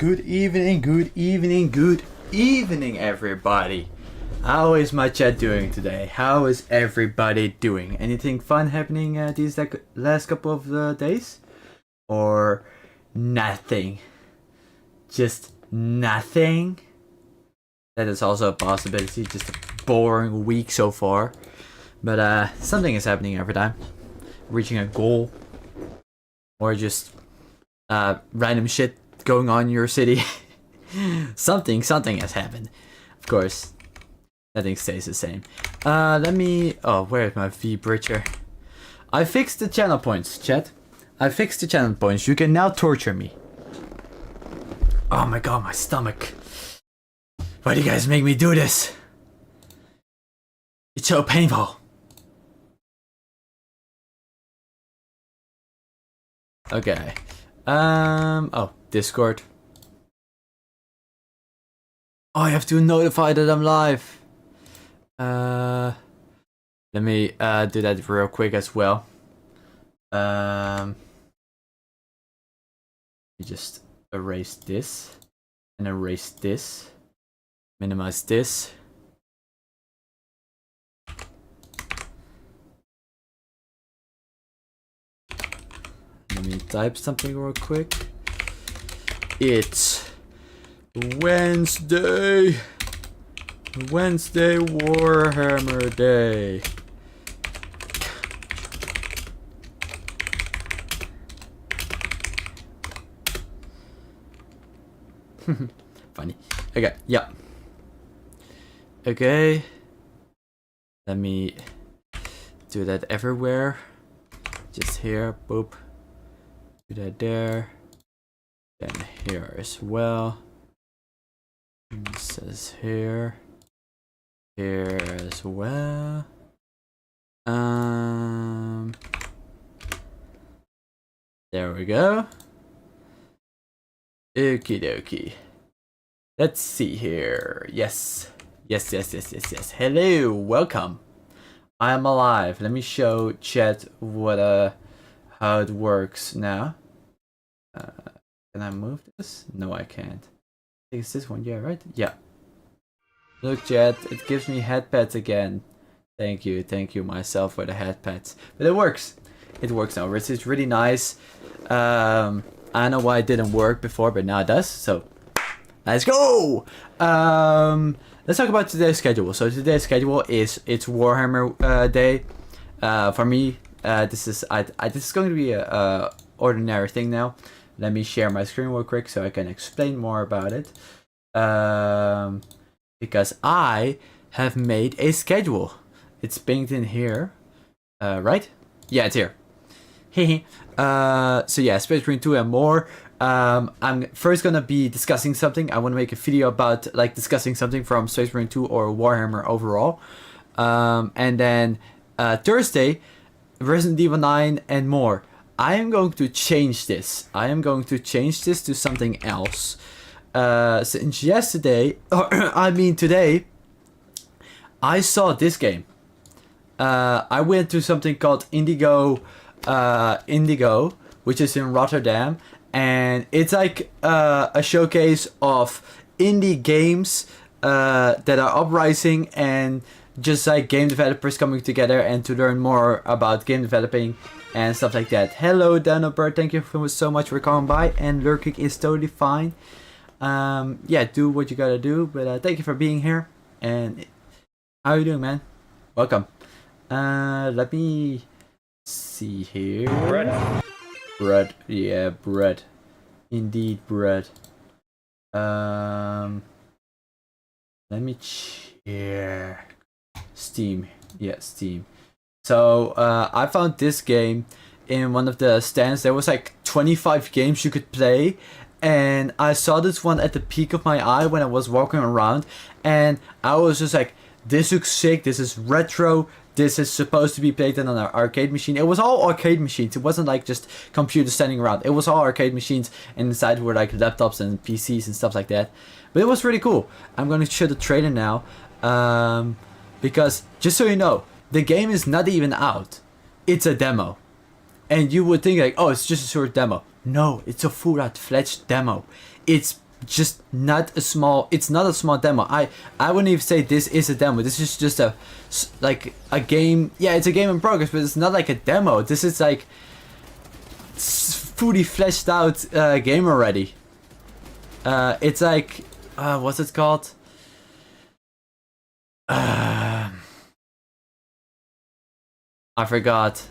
Good evening, everybody. How is my chat doing today? How is everybody doing? Anything fun happening these last couple of days? Or nothing? Just nothing? That is also a possibility. Just a boring week so far. But something is happening every time. Reaching a goal. Or just random shit going on in your city. something has happened. Of course, nothing stays the same. Where's my V bridger? I fixed the channel points, chat. I fixed the channel points. You can now torture me. Oh my god, my stomach. Why do you guys make me do this? It's so painful. Okay. Discord. Oh, I have to notify that I'm live. Let me do that real quick as well. Just erase this and erase this. Minimize this. Let me type something real quick. It's Wednesday Warhammer Day. Funny. Okay, yeah. Okay. Let me do that everywhere. Just here, boop. Do that there. Then here as well. It says here. Here as well. There we go. Okie dokie. Let's see here. Yes. Hello, welcome. I am alive. Let me show chat what how it works now. Can I move this? No, I can't. I think it's this one. Yeah, right? Yeah. Look, chat, it gives me head pads again. Thank you myself for the head pads. But it works. It works now. It's really nice. I know why it didn't work before, but now it does. So, let's go! Let's talk about today's schedule. So today's schedule it's Warhammer Day. For me, this is going to be a ordinary thing now. Let me share my screen real quick so I can explain more about it. Because I have made a schedule. It's pinged in here. Right? Yeah, it's here. So yeah, Space Marine 2 and more. I'm first gonna be discussing something. I want to make a video about discussing something from Space Marine 2 or Warhammer overall. And then Thursday, Resident Evil 9 and more. I am going to change this. To something else. Since yesterday, today, I saw this game. I went to something called Indigo, which is in Rotterdam, and it's like a showcase of indie games that are uprising and just like game developers coming together and to learn more about game developing and stuff like that. Hello, Daniel Bird. Thank you so much for coming by. And lurking is totally fine. Yeah, do what you gotta do. But thank you for being here. And how are you doing, man? Welcome. Let me see here. Bread. Yeah, bread. Indeed, bread. Let me share. Steam. Yeah, Steam. So I found this game in one of the stands. There was like 25 games you could play, and I saw this one at the peak of my eye when I was walking around, and I was just like, this looks sick, this is retro, this is supposed to be played on an arcade machine. It was all arcade machines. It wasn't like just computers standing around. It was all arcade machines, and inside were like laptops and PCs and stuff like that. But it was really cool. I'm going to show the trailer now, because just so you know, the game is not even out. It's a demo. And you would think like, oh, it's just a short demo. No, it's a full-fledged demo. It's just not a small. It's not a small demo. I wouldn't even say this is a demo. This is just like a game. Yeah, it's a game in progress, but it's not like a demo. This is like fully fleshed out game already. It's like what's it called? I forgot.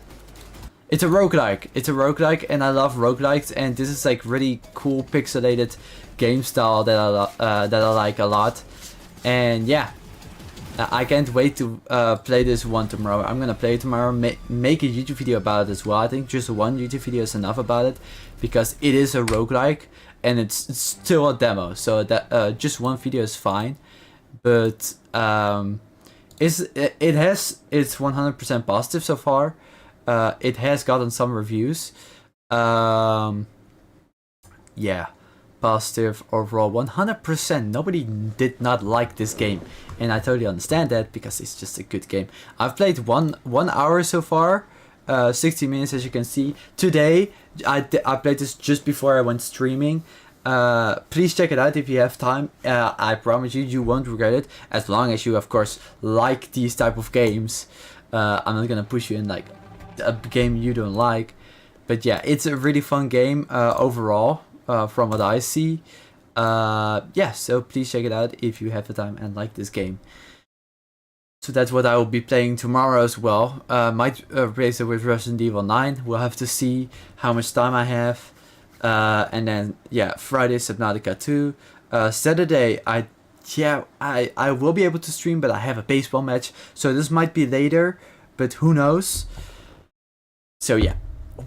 It's a roguelike. It's a roguelike, and I love roguelikes. And this is like really cool pixelated game style that I like a lot. And yeah, I can't wait to play this one tomorrow. I'm gonna play it tomorrow. Make a YouTube video about it as well. I think just one YouTube video is enough about it, because it is a roguelike and it's still a demo. So that just one video is fine. But it's 100% positive so far. It has gotten some reviews. Yeah, positive overall, 100%. Nobody did not like this game, and I totally understand that, because it's just a good game. I've played one hour so far, 60 minutes as you can see. Today I played this just before I went streaming. Please check it out if you have time. I promise you won't regret it, as long as you of course like these type of games. I'm not gonna push you in like a game you don't like, but yeah, it's a really fun game overall, from what I see. Yeah, so please check it out if you have the time and like this game. So that's what I will be playing tomorrow as well. Might replace it with Resident Evil 9. We'll have to see how much time I have. And then yeah, Friday Subnautica 2. Saturday I will be able to stream, but I have a baseball match, so this might be later, but who knows. So yeah,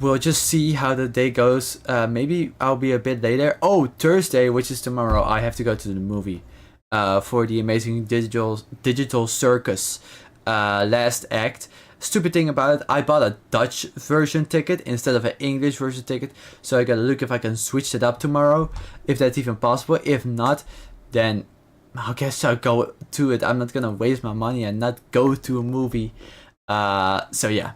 we'll just see how the day goes. Maybe I'll be a bit later. Oh, Thursday, which is tomorrow, I have to go to the movie for the amazing digital circus last act. Stupid thing about it, I bought a Dutch version ticket instead of an English version ticket, so I gotta look if I can switch it up tomorrow, if that's even possible. If not, then I guess I'll go to it. I'm not gonna waste my money and not go to a movie. So yeah,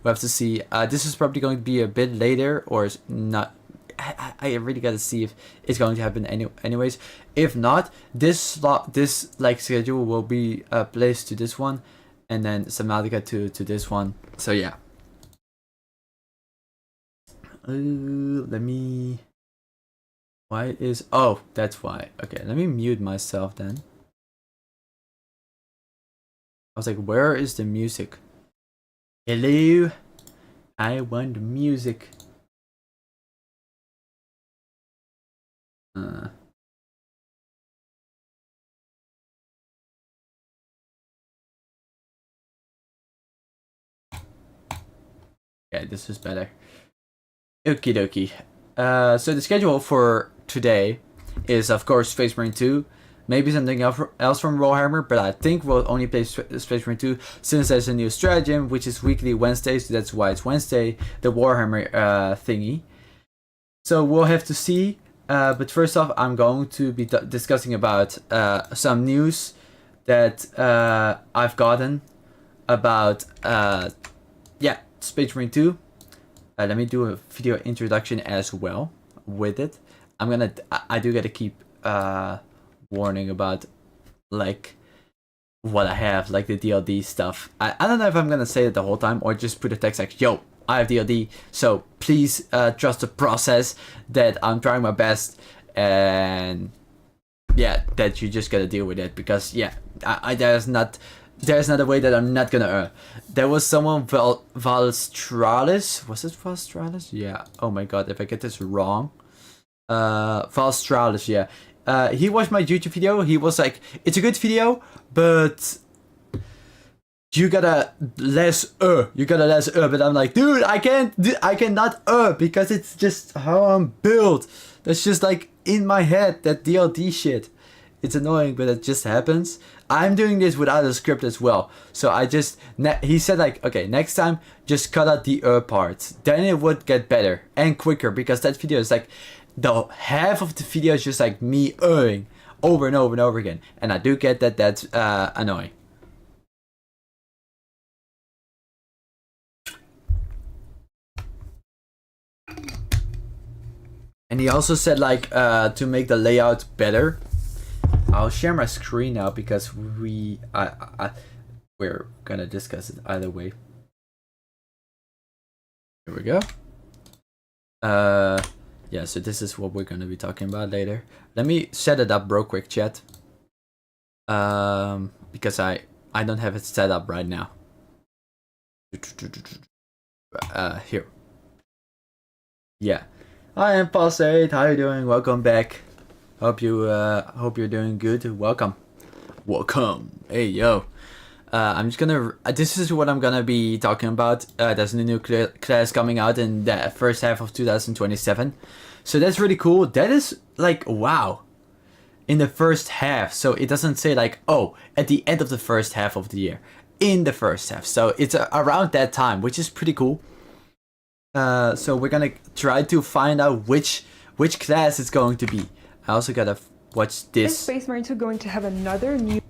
we'll have to see. This is probably going to be a bit later, or not. I really gotta see if it's going to happen anyways. If not, this like schedule will be placed to this one, and then Subnautica to this one. So yeah. Let me. Why is... Oh, that's why. Okay, let me mute myself then. I was like, where is the music? Hello? I want the music. Yeah, this is better. Okie dokie. So the schedule for today is, of course, Space Marine 2. Maybe something else from Warhammer, but I think we'll only play Space Marine 2 since there's a new stratagem, which is weekly Wednesdays, so that's why it's Wednesday, the Warhammer thingy. So we'll have to see. But first off, I'm going to be discussing about some news that I've gotten about Space Marine 2. Let me do a video introduction as well with it. I do gotta keep warning about like what I have, like the DLD stuff. I don't know if I'm gonna say it the whole time or just put a text like, yo, I have DLD, so please trust the process, that I'm trying my best, and yeah, that you just gotta deal with it, because yeah, there's not a way that I'm not gonna There was someone, Valstralis. Was it Valstralis? Yeah. Oh my god, if I get this wrong. Valstralis, yeah. He watched my YouTube video. He was like, it's a good video, but you gotta less but I'm like, dude, I cannot because it's just how I'm built. That's just like in my head, that DLD shit. It's annoying, but it just happens. I'm doing this without a script as well. So I just... He said like, okay, next time, just cut out the parts. Then it would get better and quicker, because that video is like... The half of the video is just like me over and over and over again. And I do get that that's annoying. And he also said like to make the layout better. I'll share my screen now because we're gonna discuss it either way. Here we go. Yeah, so this is what we're gonna be talking about later. Let me set it up real quick, chat. Because I don't have it set up right now. Here. Yeah. Hi, I'm Pulse8. How you doing? Welcome back. Hope you're doing good. Welcome. Hey yo. I'm just gonna. This is what I'm gonna be talking about. There's a new class coming out in the first half of 2027, so that's really cool. That is like wow, in the first half. So it doesn't say like oh at the end of the first half of the year. In the first half, so it's around that time, which is pretty cool. So we're gonna try to find out which class it's going to be. I also gotta watch this. Space Marines are going to have another new.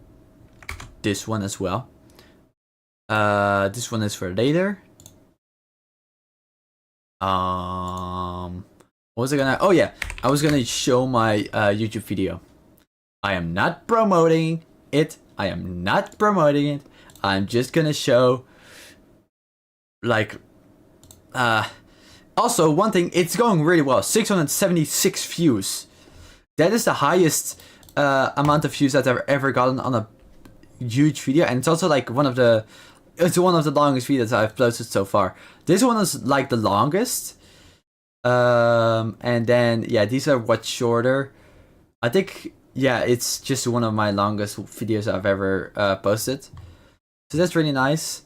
This one as well. This one is for later. What was I gonna? Oh yeah, I was gonna show my YouTube video. I am not promoting it. I'm just gonna show. Like, also one thing, it's going really well. 676 views. That is the highest amount of views that I've ever gotten on a huge video, and it's also like one of the longest videos I've posted so far. This one is like the longest, and then yeah, these are what's shorter. I think yeah, it's just one of my longest videos I've ever posted, so that's really nice.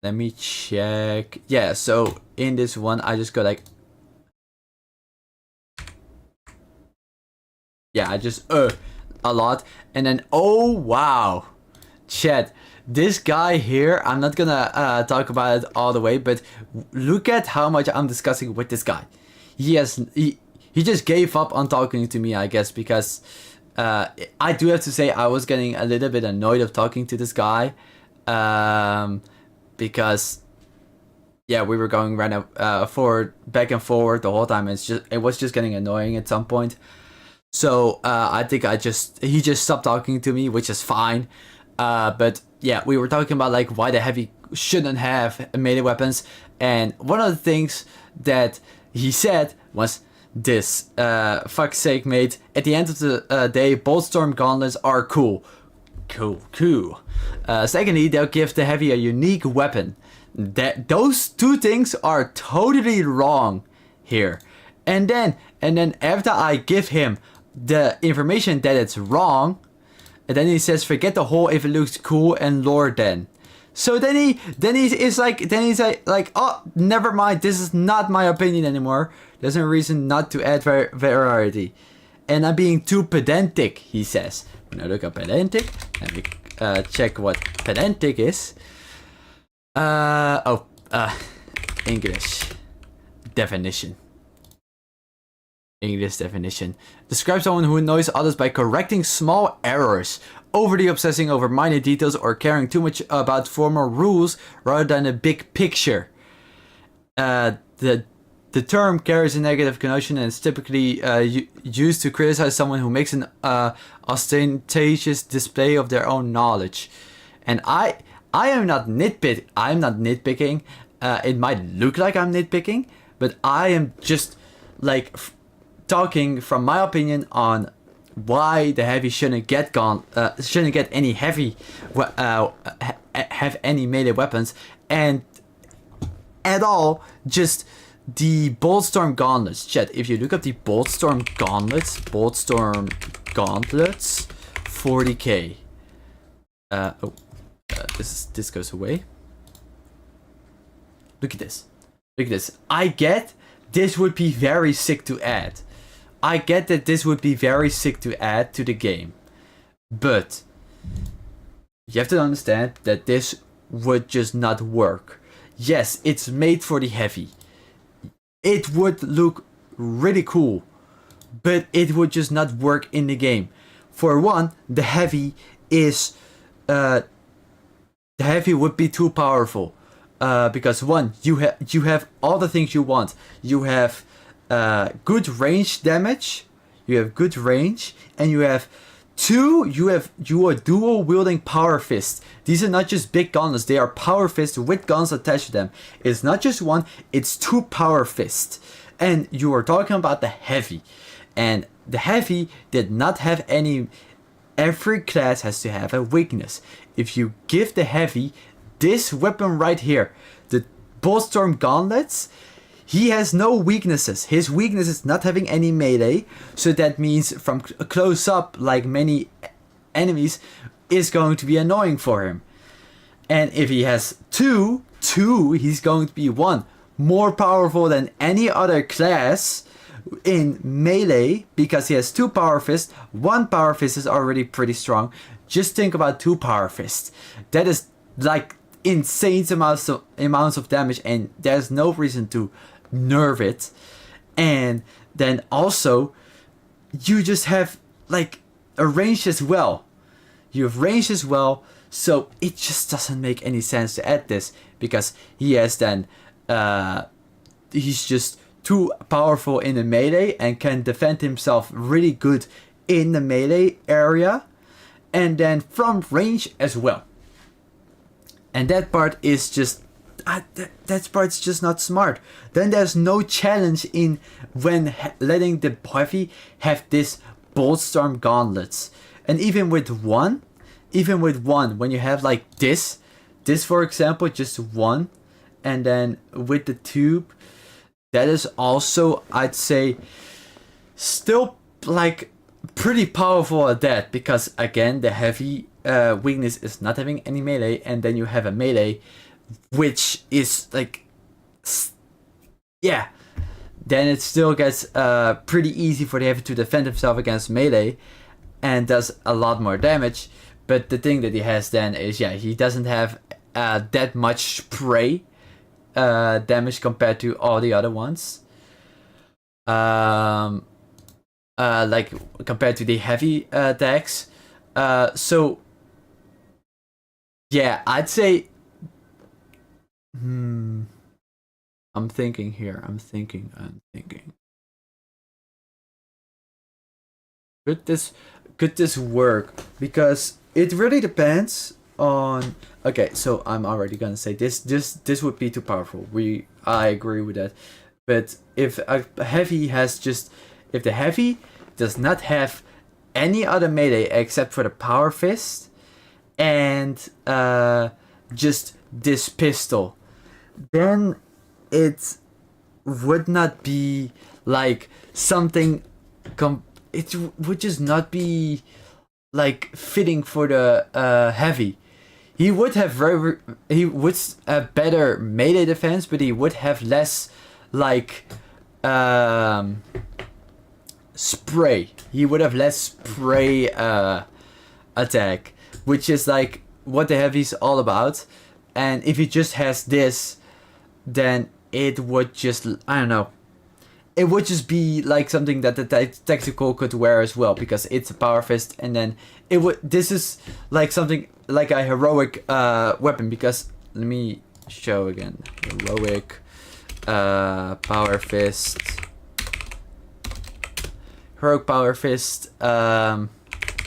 Let me check. Yeah, so in this one I just go like yeah, I just a lot, and then oh wow, chat, this guy here, I'm not gonna talk about it all the way, but look at how much I'm discussing with this guy. He just gave up on talking to me, I guess, because I do have to say I was getting a little bit annoyed of talking to this guy, because yeah, we were going forward, back and forward the whole time. It was just getting annoying at some point. So I think he just stopped talking to me, which is fine. But yeah, we were talking about like why the heavy shouldn't have melee weapons, and one of the things that he said was this: "Fuck's sake, mate! At the end of the day, Boltstorm gauntlets are cool. Secondly, they'll give the heavy a unique weapon. Those two things are totally wrong here. And then after I give him the information that it's wrong, and then he says, forget the whole if it looks cool and lore then. So then he's like, oh, never mind, this is not my opinion anymore. There's no reason not to add variety. And I'm being too pedantic, he says. When I look up pedantic, let me check what pedantic is. English definition. Describes someone who annoys others by correcting small errors, overly obsessing over minor details, or caring too much about formal rules rather than a big picture. The term carries a negative connotation and is typically used to criticize someone who makes an ostentatious display of their own knowledge. And I am not nitpicking. It might look like I'm nitpicking, but I am just like talking from my opinion on why the heavy shouldn't get any heavy have any melee weapons, and at all just the Boltstorm gauntlets. Chat, if you look up the Boltstorm gauntlets, 40k. This goes away. Look at this. I get this would be very sick to add. I get that this would be very sick to add to the game. But you have to understand that this would just not work. Yes, it's made for the heavy. It would look really cool, but it would just not work in the game. For one, the heavy would be too powerful. Because one, you have all the things you want. You have good range damage. You have good range, and you have two. You are dual wielding power fists. These are not just big gauntlets; they are power fists with guns attached to them. It's not just one; it's two power fists. And you are talking about the heavy, and the heavy did not have any. Every class has to have a weakness. If you give the heavy this weapon right here, the Boltstorm gauntlets, he has no weaknesses. His weakness is not having any melee, so that means from close up, like many enemies, is going to be annoying for him. And if he has two, he's going to be one more powerful than any other class in melee, because he has two power fists. One power fist is already pretty strong. Just think about two power fists. That is like insane amounts of damage, and there's no reason to nerf it. And then also you just have like a range as well. You have range as well, so it just doesn't make any sense to add this, because he has then he's just too powerful in the melee and can defend himself really good in the melee area, and then from range as well. And that part is just that part's just not smart. Then there's no challenge in when letting the heavy have this Boltstorm gauntlets. And even with one, when you have like this for example, just one, and then with the tube, that is also, I'd say, still like pretty powerful at that, because again, the heavy weakness is not having any melee, and then you have a melee, which is like, yeah, then it still gets pretty easy for the heavy to defend himself against melee, and does a lot more damage. But the thing that he has then is, yeah, he doesn't have that much spray damage compared to all the other ones. Like compared to the heavy attacks. So yeah, I'd say. I'm thinking here. I'm thinking. Could this work? Because it really depends on. Okay, so I'm already gonna say this would be too powerful. I agree with that. But if a heavy has just, if the heavy does not have any other melee except for the power fist and just this pistol, then it would not be like something. It would just not be like fitting for the heavy. He would have better melee defense, but he would have less like spray. He would have less spray attack, which is like what the heavy's all about. And if he just has this, then it would just, I don't know, it would just be like something that the tactical could wear as well, because it's a power fist, and then it would. This is like something like a heroic weapon, because let me show again. Heroic power fist. Heroic power fist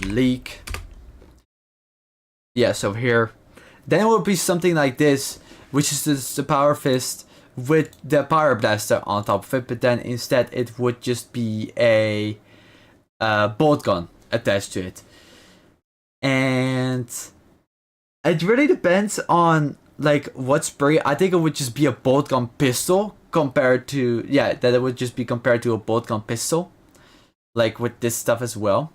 leak. Yeah, so here, then it would be something like this, which is just the power fist with the power blaster on top of it, but then instead it would just be a bolt gun attached to it. And it really depends on like what spray. I think it would just be a bolt gun pistol compared to, yeah, that it would just be compared to a bolt gun pistol, like with this stuff as well.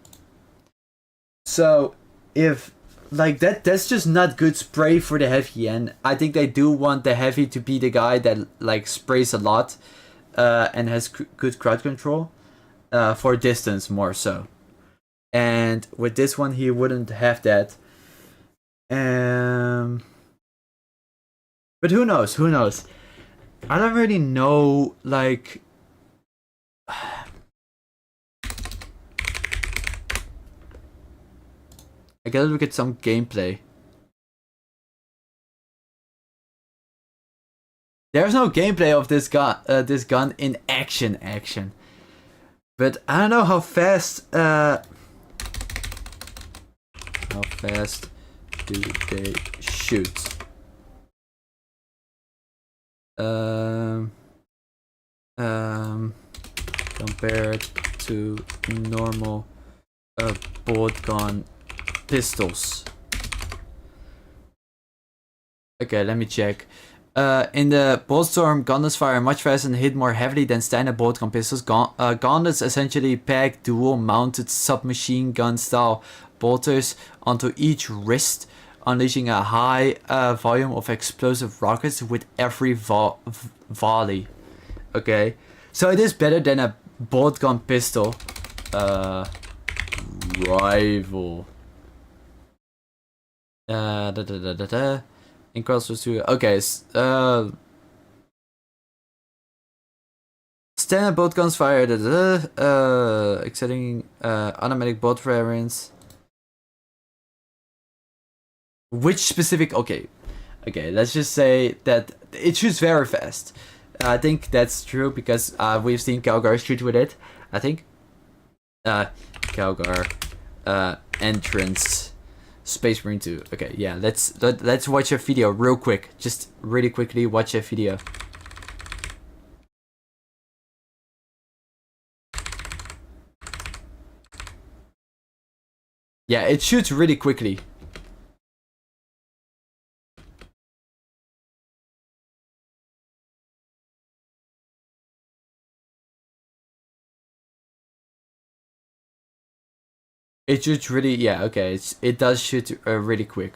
So if like that's just not good spray for the heavy, and I think they do want the heavy to be the guy that like sprays a lot and has good crowd control for distance more so. And with this one, he wouldn't have that. But who knows? Who knows? I don't really know. Like, I gotta look at some gameplay. There's no gameplay of this gun in action. But I don't know how fast do they shoot? Compared to normal bolt gun pistols. Okay, let me check. In the Boltstorm, gauntlets fire much faster and hit more heavily than standard bolt gun pistols. Gauntlets essentially pack dual-mounted submachine gun style bolters onto each wrist, unleashing a high volume of explosive rockets with every volley. Okay, so it is better than a bolt gun pistol rifle. In crossroads to okay. Standard bolt guns fire exciting automatic bolt variants. Which specific? Okay, let's just say that it shoots very fast. I think that's true because we've seen Calgar shoot with it. I think Calgar entrance Space Marine 2. Okay, yeah, let's watch a video real quick. Just really quickly watch a video. Yeah, it shoots really quickly. It shoots really, yeah, okay, it does shoot really quick.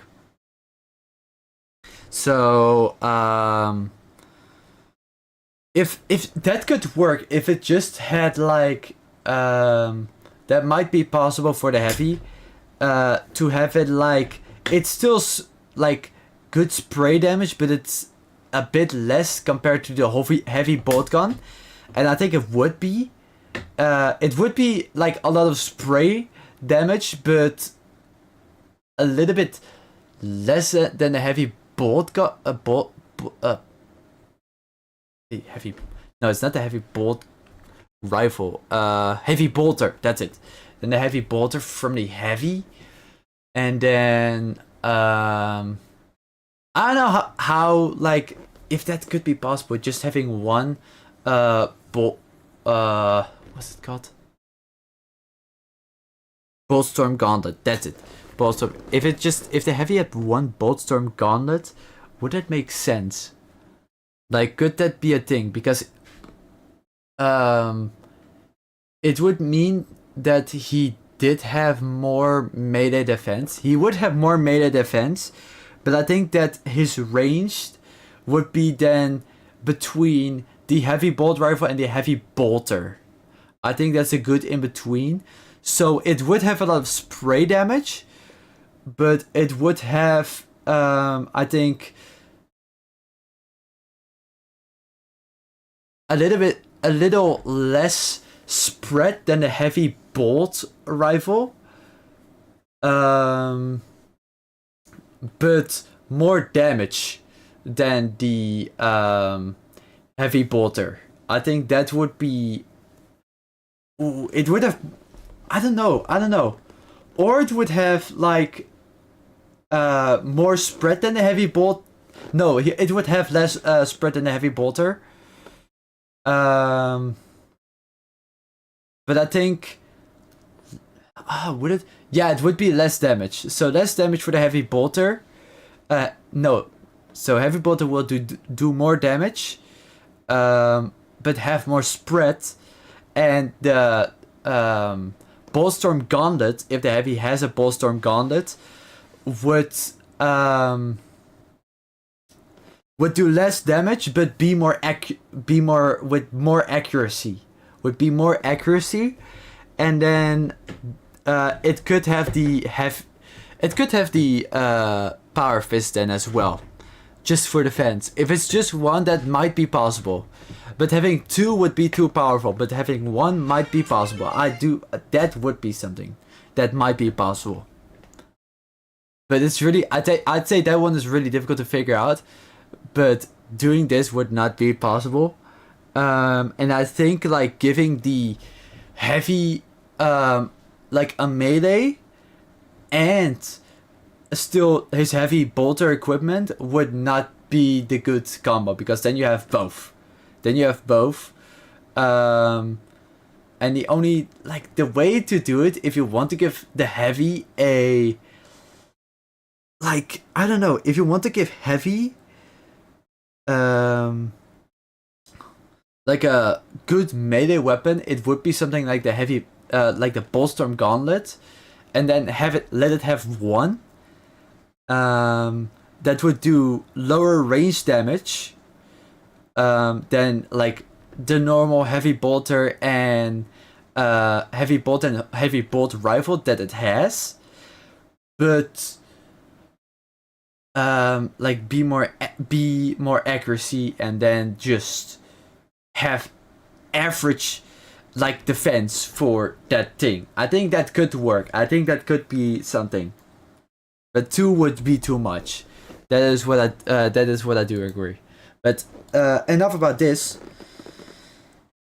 So, if that could work, if it just had like, that might be possible for the heavy, to have it like, it's still like good spray damage, but it's a bit less compared to the heavy bolt gun, and I think it would be like a lot of spray damage, but a little bit less than a heavy bolt gun. Heavy. No, it's not the heavy bolt rifle. Heavy bolter. That's it. Then the heavy bolter from the heavy, and then I don't know how like if that could be possible. Just having one bolt. What's it called? Boltstorm Gauntlet, that's it. Boltstorm. If the heavy had one Boltstorm Gauntlet, would that make sense? Like, could that be a thing? Because it would mean that he did have more melee defense. He would have more melee defense, but I think that his range would be then between the heavy bolt rifle and the heavy bolter. I think that's a good in between. So it would have a lot of spray damage, but it would have, I think, a little less spread than the heavy bolt rifle, but more damage than the heavy bolter. I think that would be. Ooh, it would have. I don't know. Or it would have like more spread than the heavy bolt. No, it would have less spread than the heavy bolter. But I think would it? Yeah, it would be less damage. So less damage for the heavy bolter. No. So heavy bolter will do more damage, but have more spread, and the Boltstorm Gauntlet, if the heavy has a Boltstorm Gauntlet, would do less damage, but be more with more accuracy. Would be more accuracy, and then it could have the power fist then as well, just for defense. If it's just one, that might be possible. But having two would be too powerful. But having one might be possible. That would be something that might be possible. But it's really, I'd say that one is really difficult to figure out. But doing this would not be possible. And I think like giving the heavy like a melee and still his heavy bolter equipment would not be the good combo, because then you have both. And the only like the way to do it, if you want to give the heavy a like, I don't know, if you want to give heavy like a good melee weapon, it would be something like the heavy like the Bullstorm Gauntlet, and then let it have one that would do lower range damage than like the normal heavy bolter and heavy bolt rifle that it has, but like be more accuracy, and then just have average like defense for that thing. I think that could work. I think that could be something, but 2 would be too much. That is what I do agree. But enough about this.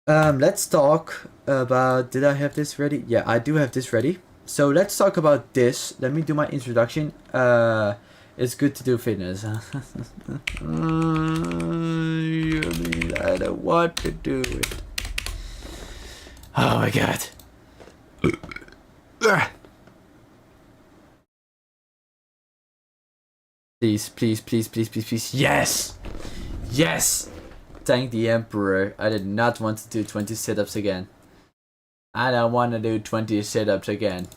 Let's talk about. Did I have this ready? Yeah, I do have this ready. So let's talk about this. Let me do my introduction. It's good to do fitness. I don't want to do it. Oh my god. Please, please, please, please, please, please. Yes! Yes! Thank the Emperor. I did not want to do 20 sit-ups again. I don't want to do 20 sit-ups again.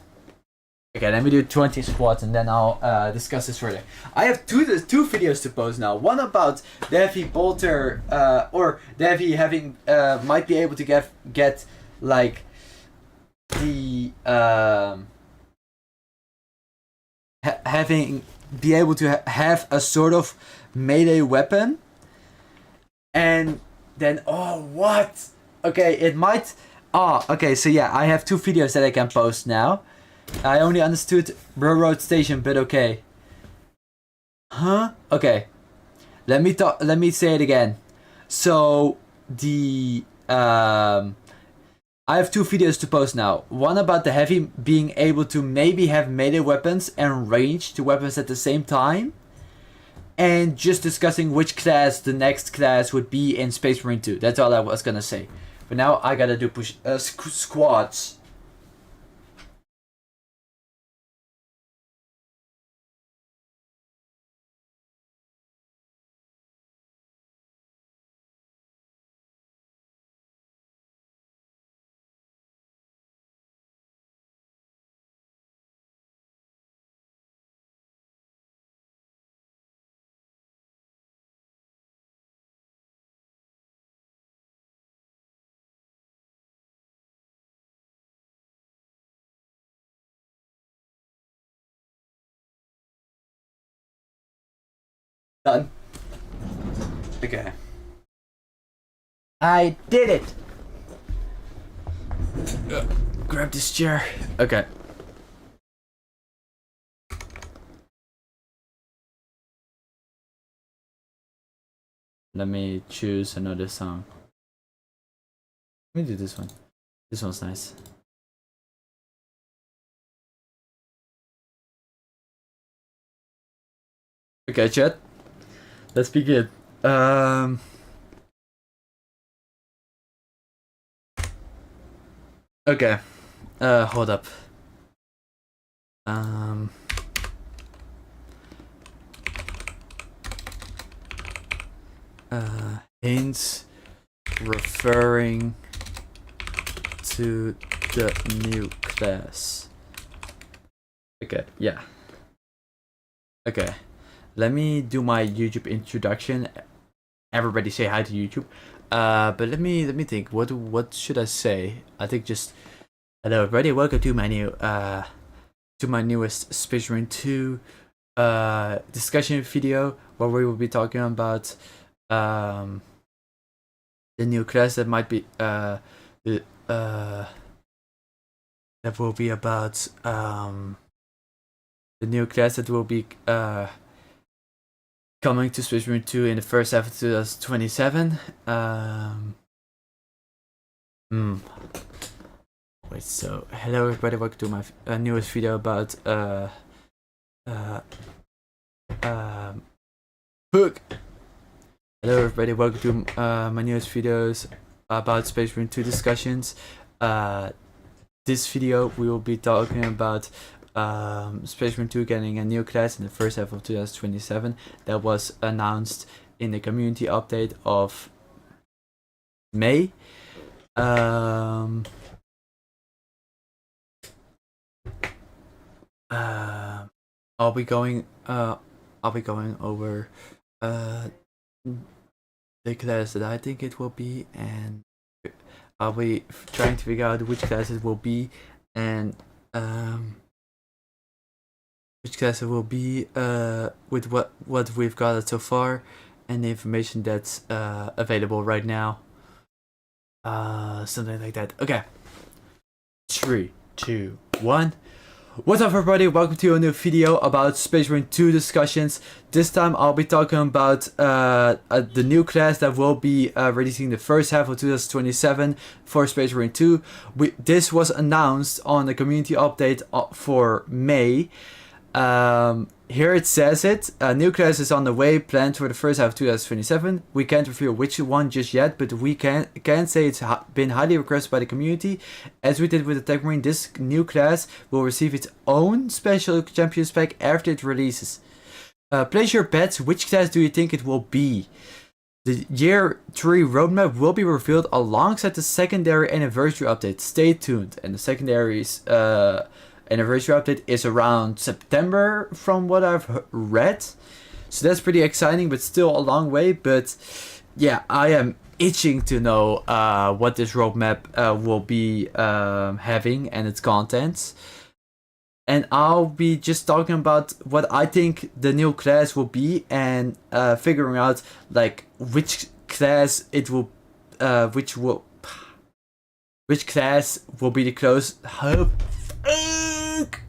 Okay, let me do 20 squats and then I'll discuss this further. I have two videos to post now. One about the heavy bolter, or the heavy having might be able to get like the having be able to have a sort of melee weapon, and then what? Okay, it might. Okay, so yeah, I have 2 videos that I can post now. I only understood railroad station, but okay. Huh? Okay. Let me say it again. So the I have 2 videos to post now. One about the heavy being able to maybe have melee weapons and range to weapons at the same time, and just discussing which class the next class would be in Space Marine 2. That's all I was gonna say. But now I gotta do squats. Done. Okay. I did it! Grab this chair. Okay. Let me choose another song. Let me do this one. This one's nice. Okay, chat. Let's begin. Okay. Hold up. Hints referring to the new class. Okay, yeah. Okay. Let me do my YouTube introduction. Everybody say hi to YouTube. But let me think. What should I say? I think just hello everybody. Welcome to my newest Space Marine 2 discussion video, where we will be talking about the new class that might be that will be about the new class that will be coming to Space Marine 2 in the first half of 2027. Wait, so hello everybody, welcome to my newest video about book. Hello everybody, welcome to my newest videos about Space Marine 2 discussions. This video we will be talking about Space Marine 2 getting a new class in the first half of 2027 that was announced in the community update of May. I'll be going over the class that I think it will be, and I'll be trying to figure out which class it will be, and which class it will be with what we've got so far and the information that's available right now. Something like that. Okay. 3, 2, 1. What's up everybody, welcome to a new video about Space Marine 2 discussions. This time I'll be talking about the new class that will be releasing the first half of 2027 for Space Marine 2. This was announced on the community update for May. Here it says it. A new class is on the way, planned for the first half of 2027. We can't reveal which one just yet, but we can say it's been highly requested by the community. As we did with the Tech Marine, this new class will receive its own special champions pack after it releases. Place your bets. Which class do you think it will be? The Year 3 roadmap will be revealed alongside the secondary anniversary update. Stay tuned. And the secondary's anniversary update is around September from what I've read, so that's pretty exciting, but still a long way. But yeah, I am itching to know what this roadmap will be having and its contents, and I'll be just talking about what I think the new class will be, and figuring out like which class it will which class will be the close.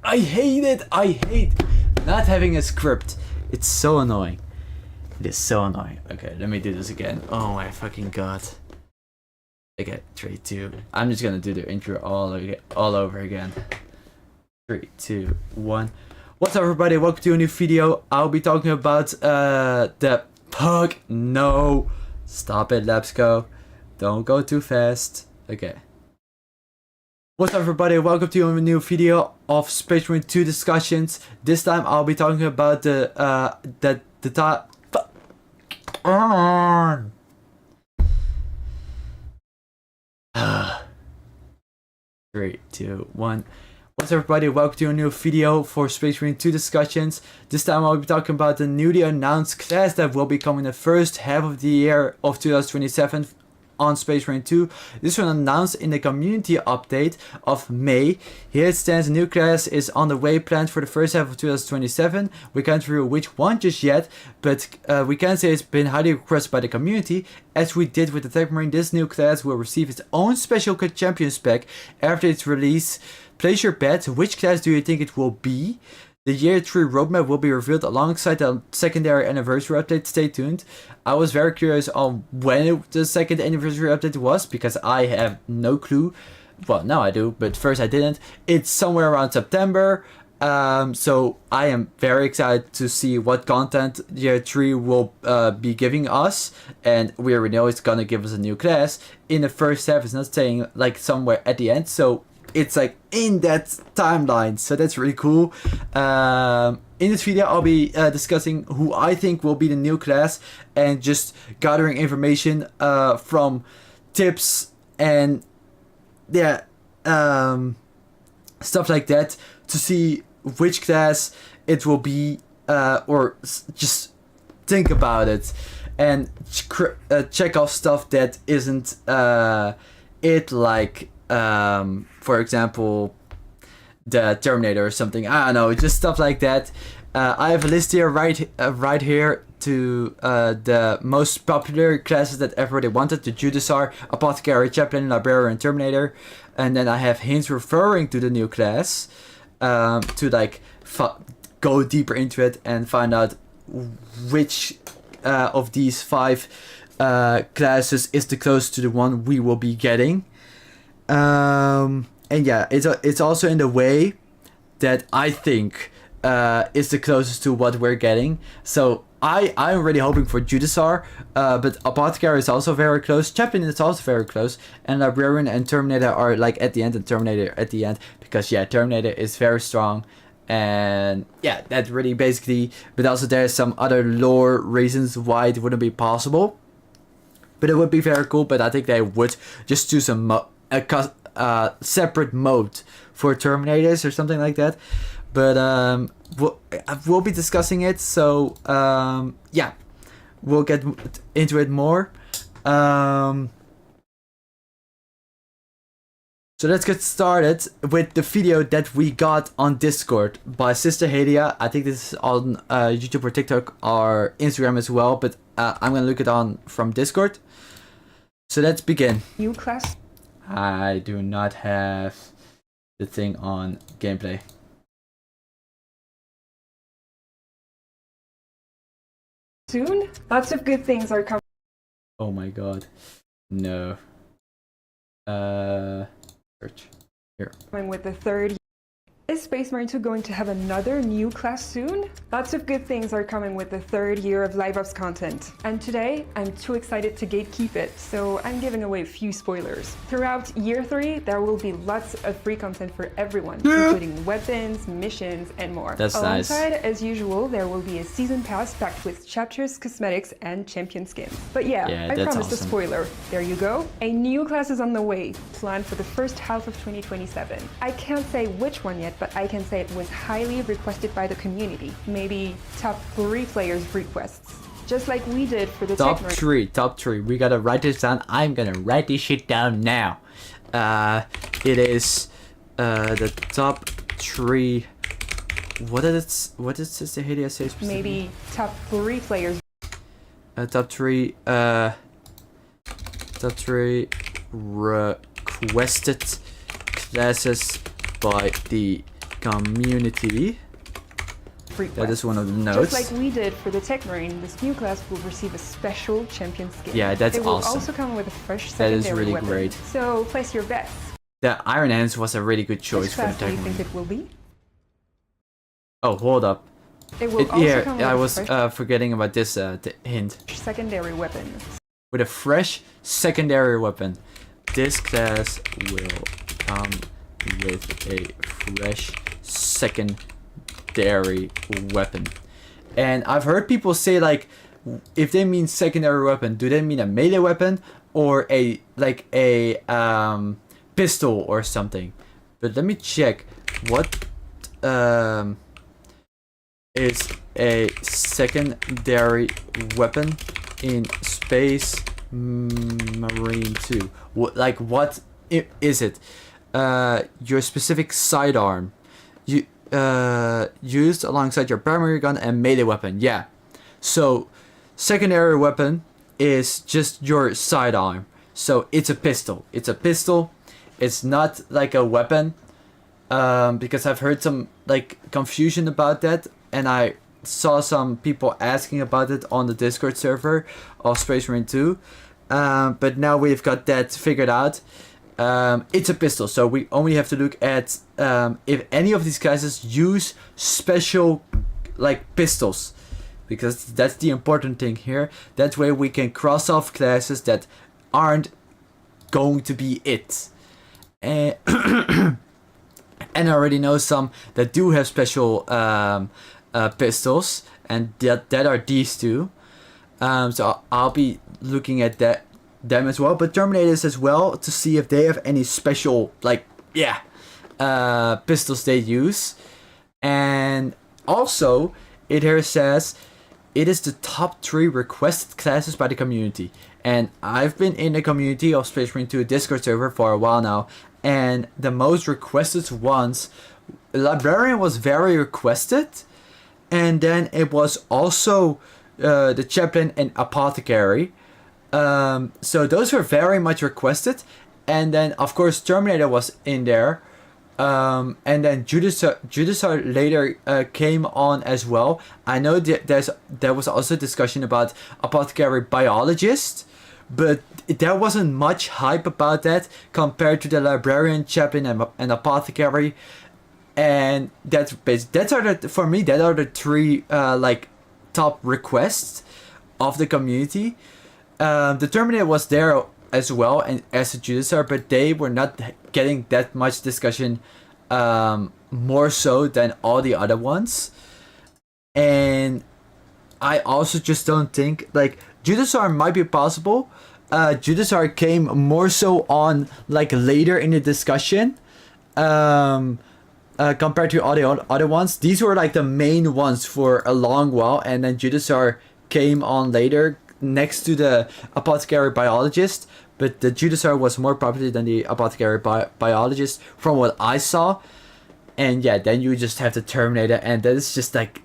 I hate it. I hate not having a script. It's so annoying. It is so annoying. Okay, let me do this again. Oh my fucking god. Okay, 3, 2. I'm just gonna do the intro all over again. 3, 2, 1. What's up everybody? Welcome to a new video. I'll be talking about the pug. No. Stop it, Lepsko. Don't go too fast. Okay. What's up everybody, welcome to a new video of Space Marine 2 discussions. This time I'll be talking about the 3, 2, 1. What's up everybody, welcome to a new video for Space Marine 2 discussions. This time I'll be talking about the newly announced class that will be coming the first half of the year of 2027 on Space Marine 2. This was announced in the community update of May. Here it stands, a new class is on the way, planned for the first half of 2027. We can't reveal which one just yet, but we can say it's been highly requested by the community. As we did with the Tech Marine, this new class will receive its own special champions pack after its release. Place your bet. Which class do you think it will be? The Year 3 roadmap will be revealed alongside the secondary anniversary update. Stay tuned. I was very curious on when the second anniversary update was, because I have no clue. Well, now I do, but first I didn't. It's somewhere around September. So I am very excited to see what content Year 3 will be giving us. And we already know it's gonna give us a new class. In the first half, it's not saying like somewhere at the end. So it's like in that timeline, so that's really cool. In this video I'll be discussing who I think will be the new class, and just gathering information from tips and yeah, stuff like that, to see which class it will be, or just think about it and check off stuff that isn't it, like for example the Terminator or something. I don't know, just stuff like that. I have a list here right here to the most popular classes that everybody wanted: the Judiciar, Apothecary, Chaplain, Librarian, Terminator. And then I have hints referring to the new class, to like go deeper into it and find out which of these 5 classes is the closest to the one we will be getting. And yeah, it's also in the way that I think is the closest to what we're getting. So I'm really hoping for Judasar, but Apothecary is also very close. Chaplain is also very close, and Librarian and Terminator are like at the end, and Terminator at the end, because yeah, Terminator is very strong, and yeah, that really basically. But also there's some other lore reasons why it wouldn't be possible, but it would be very cool. But I think they would just do some separate mode for Terminators or something like that. But we'll be discussing it, so yeah, we'll get into it more. So let's get started with the video that we got on Discord by Sister Hadia. I think this is on YouTube or TikTok or Instagram as well, but I'm gonna look it on from Discord. So let's begin. New class. I do not have the thing on gameplay. Soon, lots of good things are coming. Oh my god. No. Search. Here. With the 3rd. Is Space Marine 2 going to have another new class soon? Lots of good things are coming with the 3rd year of Live Ops content. And today, I'm too excited to gatekeep it, so I'm giving away a few spoilers. Throughout year 3, there will be lots of free content for everyone, including weapons, missions, and more. That's Alongside, nice. as usual, there will be a season pass packed with chapters, cosmetics, and champion skins. But yeah, I that's promised awesome. a spoiler. There you go. A new class is on the way, planned for the first half of 2027. I can't say which one yet, but I can say it was highly requested by the community. Maybe top 3 players' requests. Just like we did for the Top Tech 3. We gotta write this down. I'm gonna write this shit down now. It is the top 3. What did Sister Hadia say specifically? Maybe top 3 players. Top 3 requested classes by the community. That is one of the notes. Just like we did for the Tech Marine, this new class will receive a special champion skin. Yeah, that's awesome. It will awesome. also come with a fresh That secondary is really weapon. great. So place your bets. The Iron Hands was a really good choice Which for the class do you Tech think Marine. it will be? Oh, hold up. It will also come with I a was fresh forgetting about this the hint. secondary weapon. With a fresh secondary weapon. This class will come with a fresh secondary weapon. And I've heard people say, like, if they mean secondary weapon, do they mean a melee weapon or a pistol or something? But let me check. What is a secondary weapon in Space Marine 2? What is it? Your specific sidearm. You used alongside your primary gun and melee weapon. Yeah. So secondary weapon is just your sidearm. So it's a pistol. It's not like a weapon. Because I've heard some like confusion about that, and I saw some people asking about it on the Discord server of Space Marine 2. But now we've got that figured out. It's a pistol, so we only have to look at if any of these classes use special like pistols, because that's the important thing here. That way we can cross off classes that aren't going to be it. And and I already know some that do have special pistols, and that are these two. So I'll be looking at them as well, but Terminators as well, to see if they have any special pistols they use. And also it here says it is the top 3 requested classes by the community, and I've been in the community of Space Marine 2 Discord server for a while now, and the most requested ones, Librarian was very requested, and then it was also the Chaplain and Apothecary. So those were very much requested, and then of course Terminator was in there, And then Judasar later came on as well. I know that there was also discussion about apothecary biologist, but there wasn't much hype about that compared to the librarian, chaplain, and apothecary. And that are the three like top requests of the community. The Terminator was there as well, and as a Judasar, but they were not getting that much discussion, more so than all the other ones. And I also just don't think like Judasar might be possible. Judasar came more so on like later in the discussion, compared to all the other ones. These were like the main ones for a long while, and then Judasar came on later next to the apothecary biologist, but the Judasar was more popular than the apothecary biologist from what I saw. And yeah, then you just have the Terminator, and that is just like,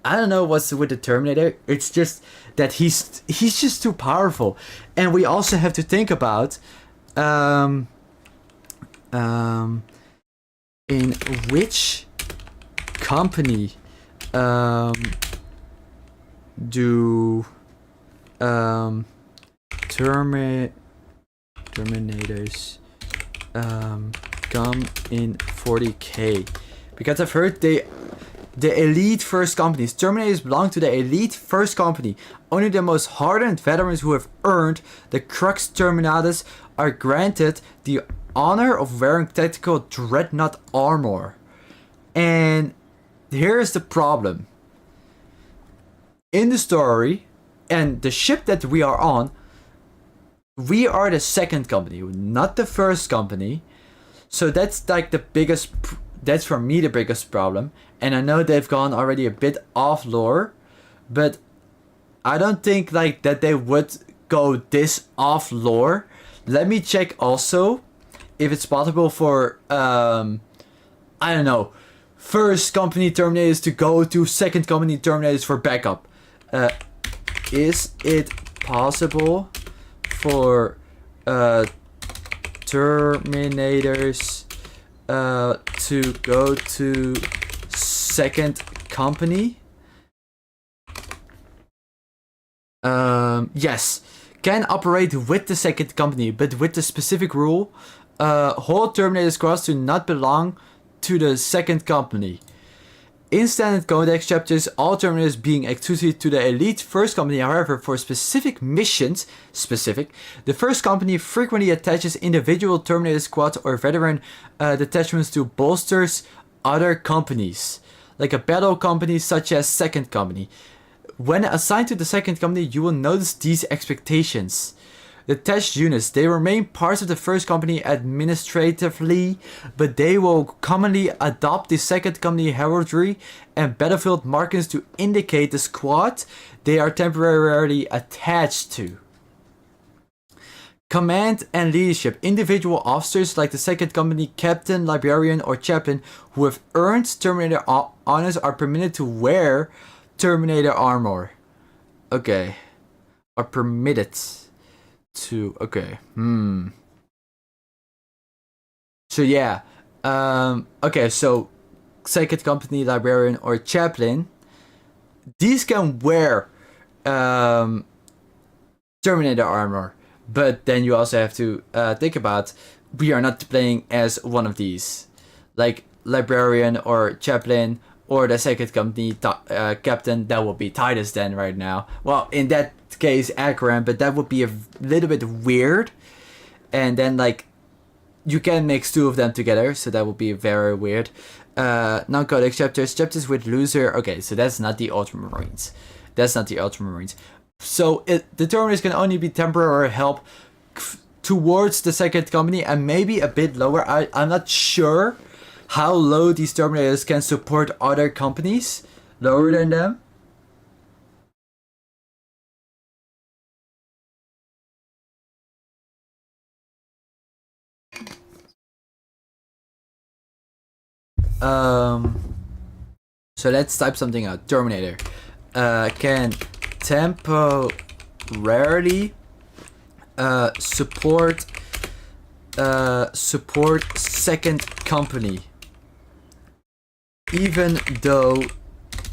I don't know what's with the Terminator. It's just that he's just too powerful. And we also have to think about in which company do Terminators come in 40k? Because I've heard the elite first companies. Terminators belong to the elite first company. Only the most hardened veterans who have earned the Crux Terminatus are granted the honor of wearing tactical dreadnought armor. And here's the problem. In the story, and the ship that we are on, we are the second company, not the first company. So that's like the biggest, that's for me the biggest problem. And I know they've gone already a bit off lore, but I don't think like that they would go this off lore. Let me check also if it's possible for I don't know, first company Terminators to go to second company Terminators for backup. Is it possible for Terminators to go to second company? Yes, can operate with the second company, but with the specific rule, whole Terminator squads do not belong to the second company. In standard codex chapters, all Terminators being exclusive to the elite first company. However, for specific missions, the first company frequently attaches individual Terminator squads or veteran detachments to bolsters other companies, like a battle company such as second company. When assigned to the second company, you will notice these expectations. Detached units, they remain parts of the first company administratively, but they will commonly adopt the second company heraldry and battlefield markings to indicate the squad they are temporarily attached to. Command and leadership, individual officers like the second company captain, librarian, or chaplain who have earned Terminator honors are permitted to wear Terminator armor. Okay. Are permitted to, okay. So yeah. Okay, so second company, librarian, or chaplain, these can wear Terminator armor. But then you also have to think about, we are not playing as one of these. Like librarian or chaplain or the second company captain, that would be Titus then right now. Well, in that case, Akron, but that would be a little bit weird. And then like, you can mix two of them together, so that would be very weird. Non-codex chapters with loser. Okay, so that's not the Ultramarines. So the Terminators can only be temporary help towards the second company and maybe a bit lower. I'm not sure how low these Terminators can support other companies lower than them. So let's type something out. Terminator can temporarily support support second company, even though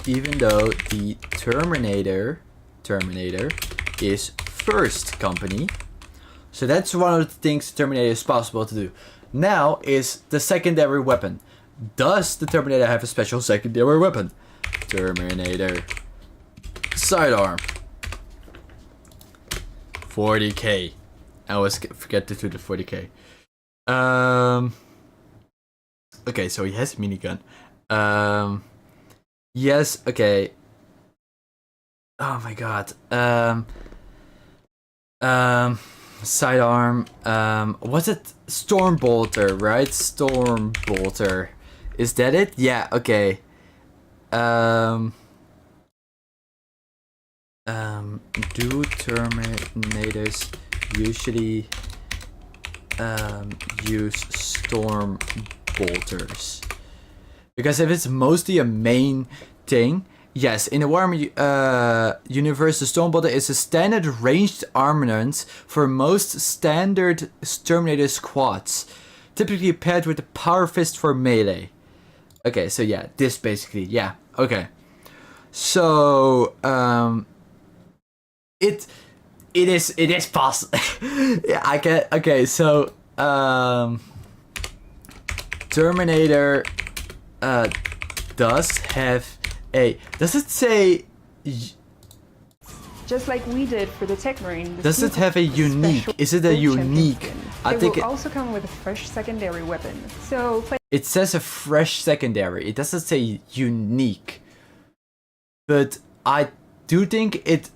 the Terminator is first company. So that's one of the things Terminator is possible to do. Now is the secondary weapon. Does the Terminator have a special secondary weapon? Terminator sidearm. 40k. I always forget to do the 40k. Okay, so he has a minigun. Yes, okay. Oh my god. Sidearm. Was it Stormbolter, right? Stormbolter. Is that it? Yeah, okay. Do Terminators usually use Stormbolters? Because if it's mostly a main thing, yes, in the Warhammer universe, the Stormbolter is a standard ranged armament for most standard Terminator squads, typically paired with the Power Fist for melee. Okay, so yeah, this basically, yeah, okay. So, it is possible. Yeah, I can. Okay, so Terminator does have a. Does it say? Just like we did for the Tech Marine. Does it have a unique? Is it a unique? I think it will also come with a fresh secondary weapon. So it says a fresh secondary. It doesn't say unique. But I do think it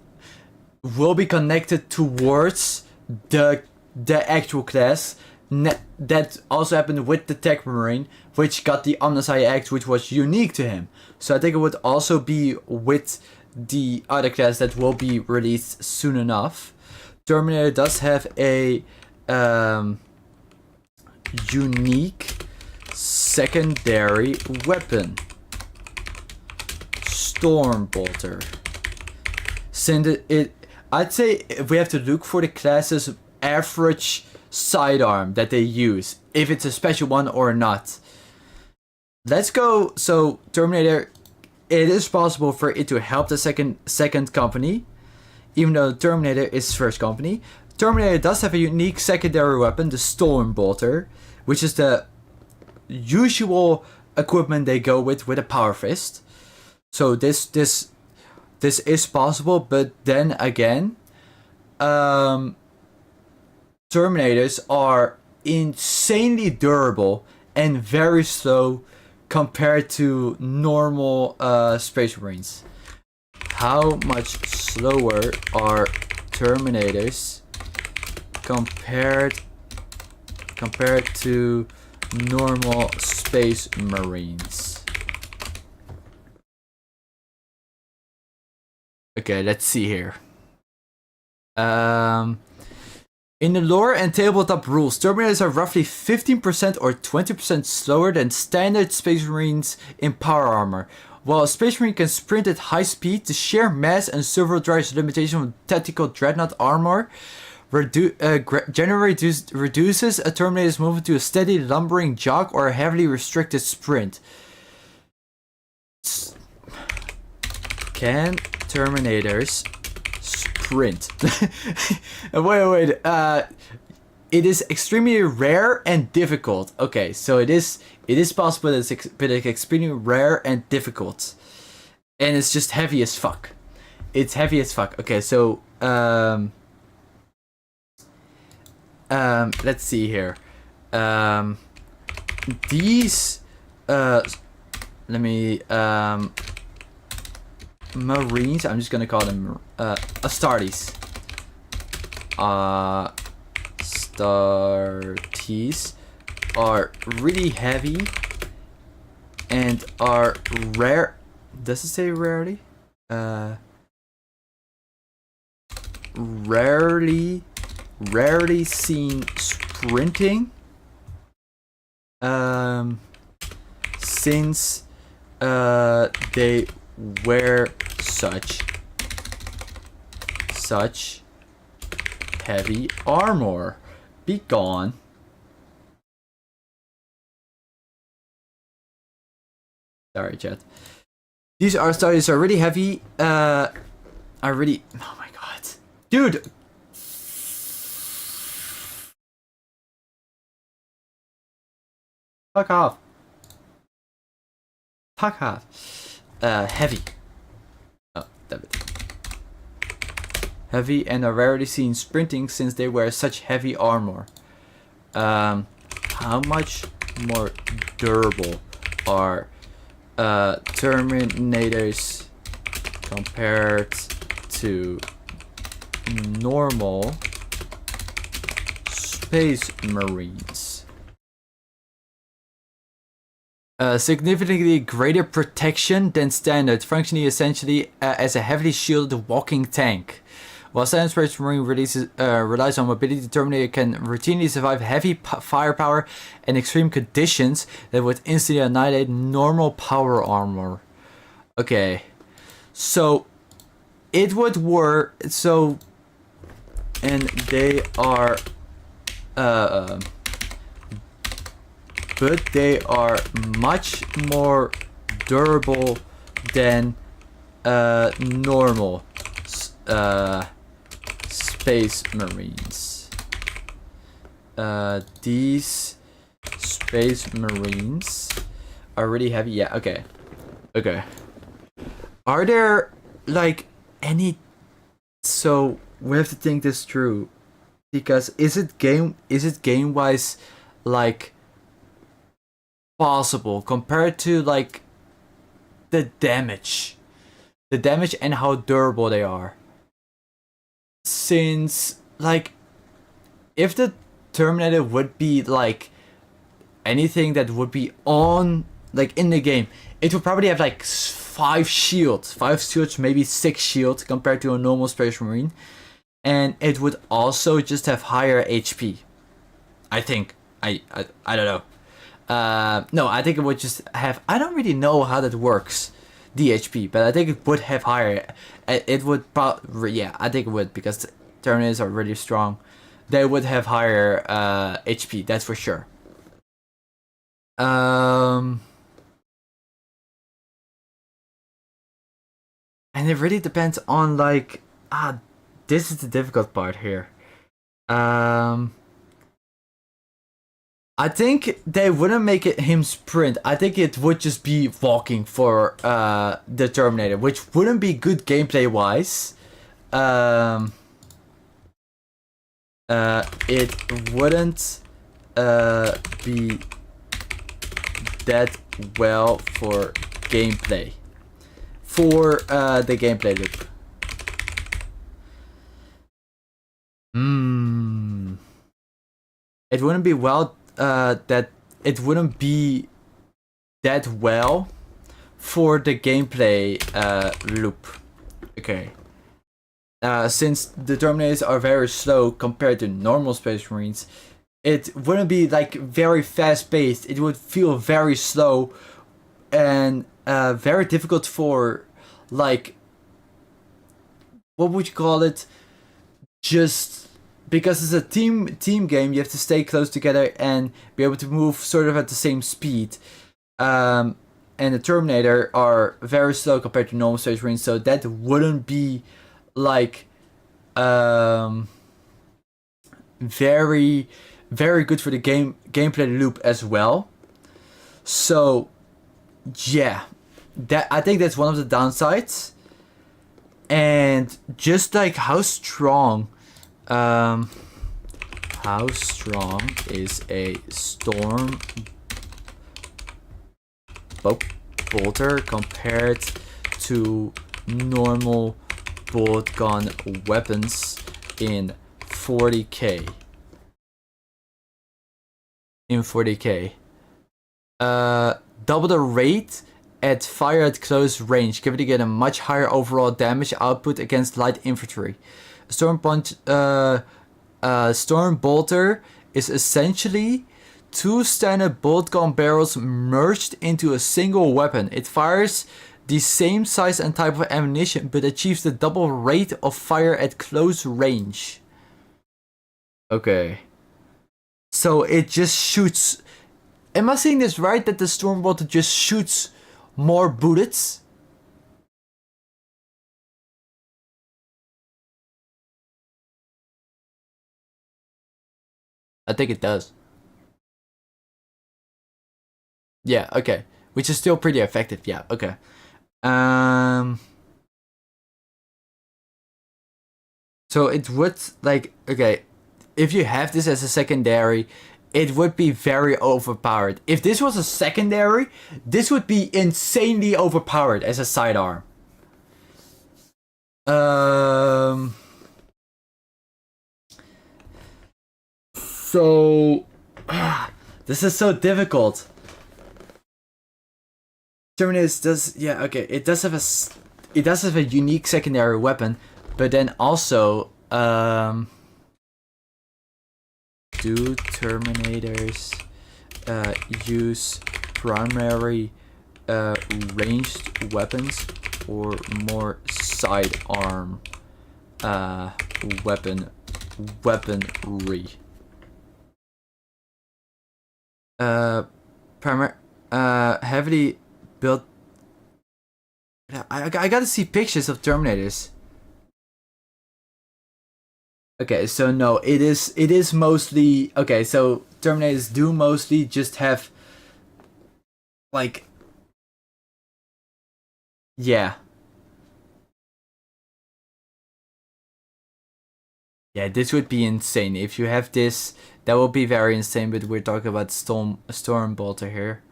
will be connected towards the actual class. That also happened with the Tech Marine, which got the Omnisci Axe, which was unique to him. So I think it would also be with the other class that will be released soon enough. Terminator does have a unique secondary weapon. Stormbolter. Since I'd say if we have to look for the class's average sidearm that they use, if it's a special one or not. Let's go. So Terminator, it is possible for it to help the second company, even though Terminator is first company. Terminator does have a unique secondary weapon, the Stormbolter, which is the usual equipment they go with a Power Fist. So this is possible, but then again, Terminators are insanely durable and very slow compared to normal Space Marines. How much slower are Terminators compared to normal Space Marines? Okay, let's see here. In the lore and tabletop rules, Terminators are roughly 15% or 20% slower than standard Space Marines in power armor. While a Space Marine can sprint at high speed, the sheer mass and servo drive's limitation of tactical dreadnought armor generally reduces a Terminator's movement to a steady lumbering jog or a heavily restricted sprint. Can Terminators sprint? wait. It is extremely rare and difficult. Okay, so it is possible that it's extremely rare and difficult, and it's just heavy as fuck. It's heavy as fuck. Okay, so let's see here. These let me Marines, I'm just gonna call them Astartes. Astartes are really heavy and are rare. Does it say rarely? Rarely seen sprinting. Since they wear such heavy armor. Be gone. Sorry, chat. These art styles are really heavy. Oh my god, dude. Fuck off. Fuck off. Heavy. Oh, damn it. Heavy and are rarely seen sprinting since they wear such heavy armor. How much more durable are Terminators compared to normal Space Marines? Significantly greater protection than standard, functioning essentially as a heavily shielded walking tank. While standard Space Marine relies on mobility, the Terminator can routinely survive heavy firepower and extreme conditions that would instantly annihilate normal power armor. Okay, so it would work. So, and they are, but they are much more durable than normal Space Marines. These Space Marines are really heavy. Yeah, okay. Okay. Are there like any, so we have to think this through, because is it game wise like possible compared to like the damage and how durable they are? Since like if the Terminator would be like anything that would be on like in the game, it would probably have like 5 shields, maybe 6 shields compared to a normal Space Marine, and it would also just have higher HP. I think I don't know. No, I think it would just have, I don't really know how that works, the HP, but I think it would have higher. It would probably, yeah, I think it would, because Terminators are really strong. They would have higher HP, that's for sure. And it really depends on like, this is the difficult part here. I think they wouldn't make him sprint. I think it would just be walking for the Terminator, which wouldn't be good gameplay wise. It wouldn't be that well for gameplay. For the gameplay loop. It wouldn't be well. That it wouldn't be that well for the gameplay loop. Okay. Since the Terminators are very slow compared to normal Space Marines, it wouldn't be like very fast paced. It would feel very slow and very difficult for like, what would you call it? Just because it's a team game, you have to stay close together and be able to move sort of at the same speed. And the Terminator are very slow compared to normal Space Marines, so that wouldn't be like very very good for the gameplay loop as well. So yeah, that I think that's one of the downsides. And just like how strong is a storm bolter compared to normal bolt gun weapons in 40k? Double the rate at fire at close range, giving it a much higher overall damage output against light infantry. Storm bolter is essentially 2 standard bolt gun barrels merged into a single weapon. It fires the same size and type of ammunition, but achieves the double rate of fire at close range. Okay. So it just shoots. Am I saying this right? That the storm bolter just shoots more bullets? I think it does. Yeah, okay. Which is still pretty effective, yeah, okay. So it would, like, okay, if you have this as a secondary, it would be very overpowered. If this was a secondary, this would be insanely overpowered as a sidearm. So this is so difficult. Terminus does, yeah, okay, it does have a unique secondary weapon, but then also do Terminators use primary ranged weapons or more sidearm weaponry? Heavily built. I gotta see pictures of Terminators. Okay, so no, it is mostly okay. So Terminators do mostly just have, like, yeah, yeah. This would be insane if you have this. That will be very insane. But we're talking about storm bolter here.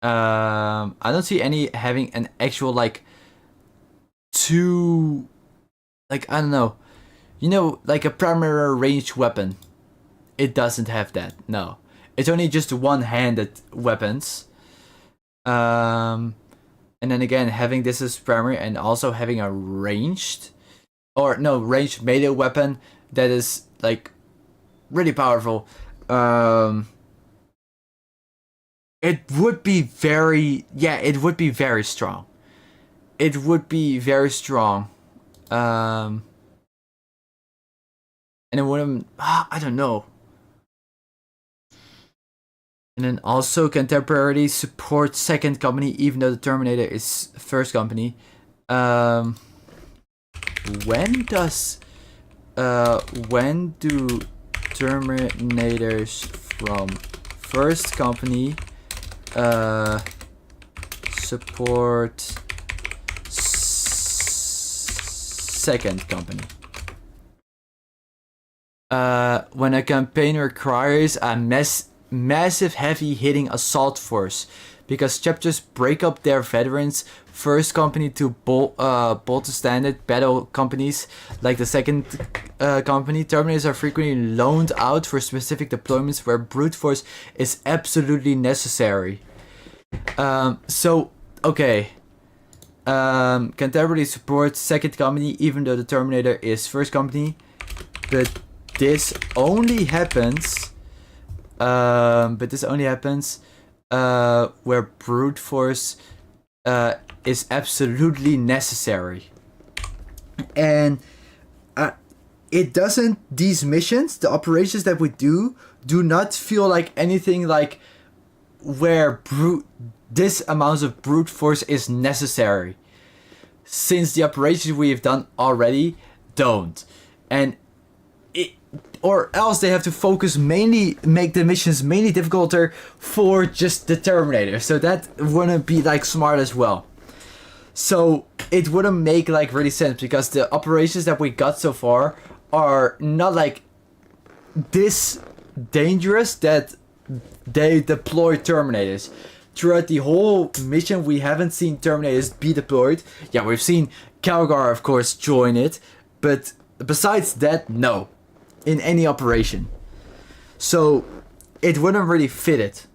I don't see any having an actual, like, two, like, I don't know, like a primary range weapon. It doesn't have that. No, it's only just one-handed weapons. And then again, having this as primary and also having a ranged melee weapon that is, like, really powerful. It would be very strong. It would be very strong. And it wouldn't. I don't know. And then also contemporarily support second company, even though the Terminator is first company. When do Terminators from first company support second company? When a campaign requires a massive heavy hitting assault force, because chapters break up their veterans first company to bolt to standard battle companies like the second company. Terminators are frequently loaned out for specific deployments where brute force is absolutely necessary. So okay, contemporary supports second company even though the Terminator is first company, but this only happens where brute force is absolutely necessary. And it doesn't, these missions, the operations that we do not feel like anything like where this amount of brute force is necessary, since the operations we've done already don't. And or else they have to make the missions mainly difficulter for just the Terminator. So that wouldn't be, like, smart as well. So it wouldn't make, like, really sense, because the operations that we got so far are not, like, this dangerous that they deploy Terminators. Throughout the whole mission, we haven't seen Terminators be deployed. Yeah, we've seen Calgar, of course, join it, but besides that, no. In any operation. So it wouldn't really fit it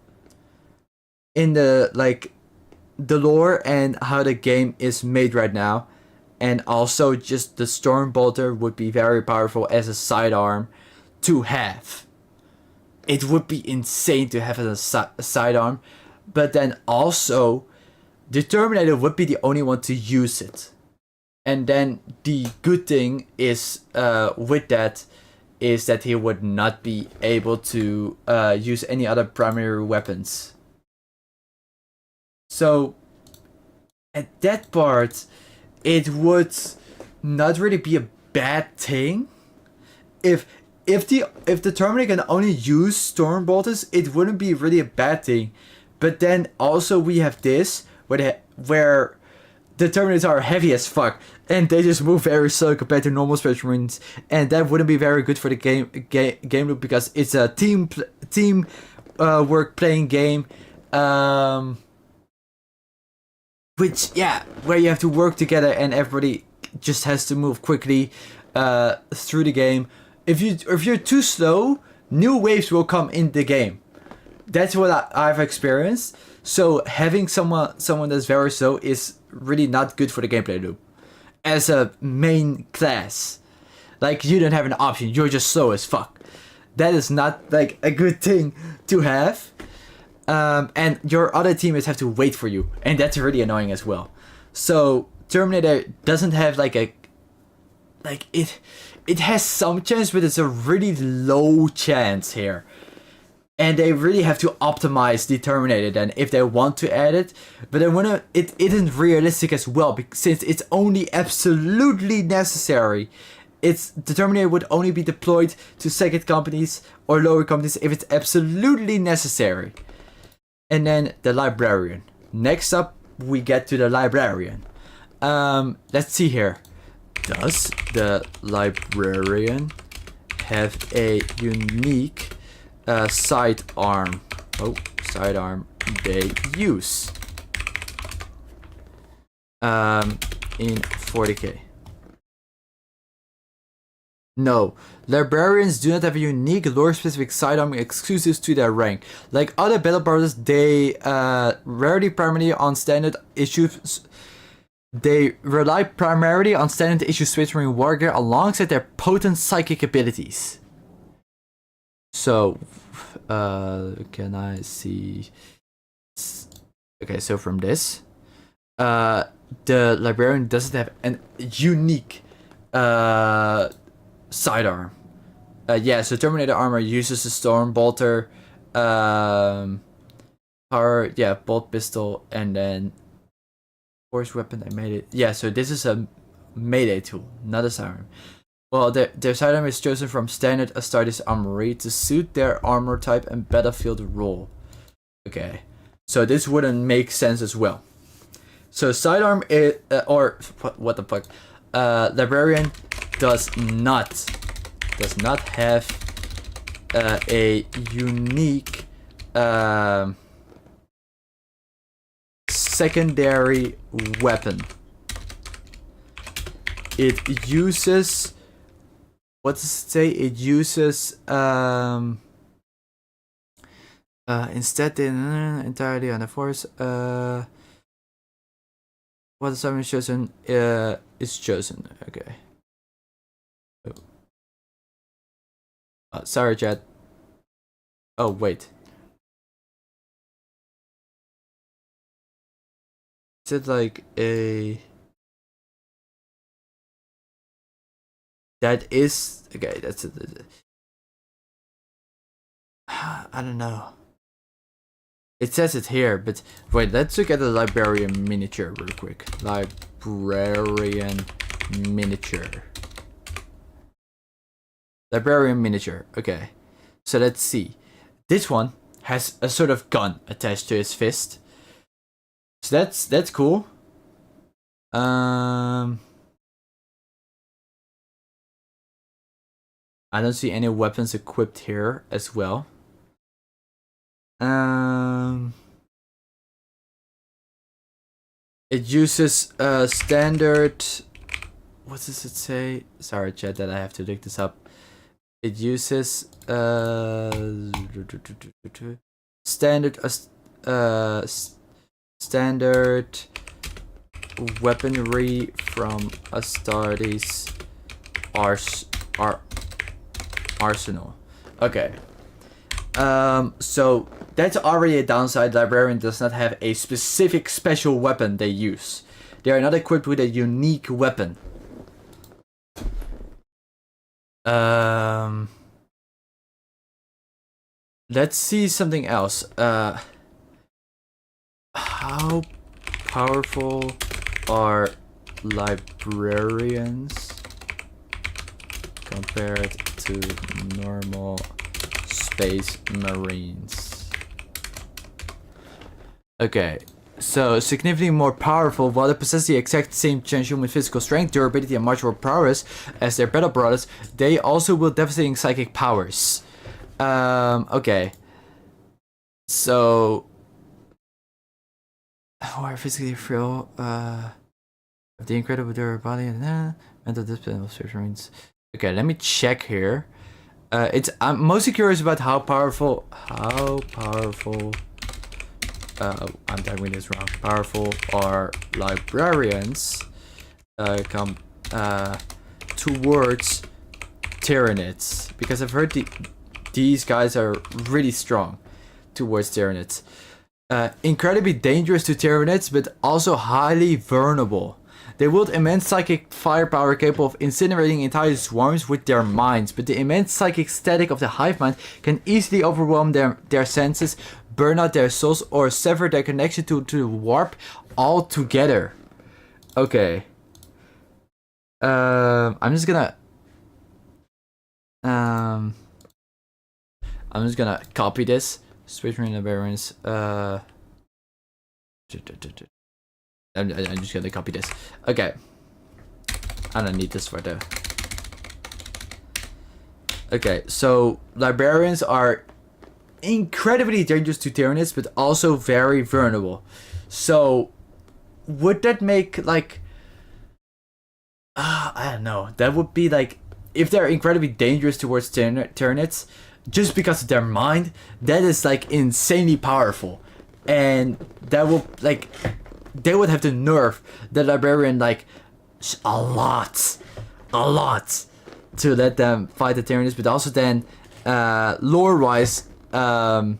in the, like, the lore and how the game is made right now. And also just the Stormbolter would be very powerful as a sidearm to have. It would be insane to have as a sidearm. But then also the Terminator would be the only one to use it. And then the good thing is with that is that he would not be able to use any other primary weapons. So at that part, it would not really be a bad thing. If the Terminator can only use storm bolters, it wouldn't be really a bad thing. But then also we have this where the Terminators are heavy as fuck, and they just move very slow compared to normal Space Marines, and that wouldn't be very good for the game loop, because it's a team work playing game, which, yeah, where you have to work together and everybody just has to move quickly through the game. If you're too slow, new waves will come in the game. That's what I've experienced. So having someone that's very slow is really not good for the gameplay loop. As a main class, like, you don't have an option. You're just slow as fuck. That is not like a good thing to have. And your other teammates have to wait for you, and that's really annoying as well. So Terminator doesn't have it has some chance, but it's a really low chance here. And they really have to optimize the Terminator then if they want to add it. But then it isn't realistic as well, since it's only absolutely necessary. The Terminator would only be deployed to second companies or lower companies if it's absolutely necessary. And then the Librarian. Next up, we get to the Librarian. Let's see here. Does the Librarian have a unique sidearm? Sidearm they use in 40k? No, Librarians do not have a unique lore-specific sidearm exclusive to their rank. Like other battle brothers, they rarely primarily on standard issues. They rely primarily on standard issue Space Marine wargear alongside their potent psychic abilities. So, can I see? Okay, so from this, the Librarian doesn't have an unique sidearm. Yeah, so Terminator armor uses a storm bolter, power, bolt pistol, and then force weapon. I made it. Yeah, so this is a melee tool, not a sidearm. Well, their sidearm is chosen from standard Astartes armory to suit their armor type and battlefield role. Okay, so this wouldn't make sense as well. So sidearm is, what the fuck? Librarian does not have a unique secondary weapon. It uses, what does it say? It uses instead entirely on the force. What the summon is chosen is chosen. Okay. Sorry, chat. Oh, wait. Is it like a... That is... Okay, that's it. I don't know. It says it here, but... Wait, let's look at the Librarian miniature real quick. Librarian miniature. Librarian miniature. Okay. So let's see. This one has a sort of gun attached to his fist. So that's cool. I don't see any weapons equipped here as well. It uses standard... What does it say? Sorry, chat, that I have to look this up. It uses standard standard weaponry from Astartes arsenal. Okay. So that's already a downside. Librarian does not have a specific special weapon they use. They are not equipped with a unique weapon. Let's see something else. How powerful are librarians compared to normal space marines? Okay, so significantly more powerful. While they possess the exact same transhuman physical strength, durability, and martial prowess as their battle brothers, they also wield devastating psychic powers. Okay. So, who are physically frail, the incredible durability and mental discipline of space marines. Okay, let me check here. I'm mostly curious about how powerful. I'm typing this wrong. Powerful are librarians towards Tyranids, because I've heard these guys are really strong towards Tyranids. Incredibly dangerous to Tyranids, but also highly vulnerable. They wield immense psychic firepower capable of incinerating entire swarms with their minds, but the immense psychic static of the hive mind can easily overwhelm their senses, burn out their souls, or sever their connection to the warp altogether. Okay. I'm just gonna copy this. Space Marine Librarians. I'm just gonna copy this. Okay. I don't need this for the. Okay, so librarians are incredibly dangerous to Tyranids, but also very vulnerable. So, would that make like? I don't know. That would be like, if they're incredibly dangerous towards Tyranids, just because of their mind, that is like insanely powerful, and that will like, they would have to nerf the librarian like a lot to let them fight the Tyranids. But also then, lore wise, the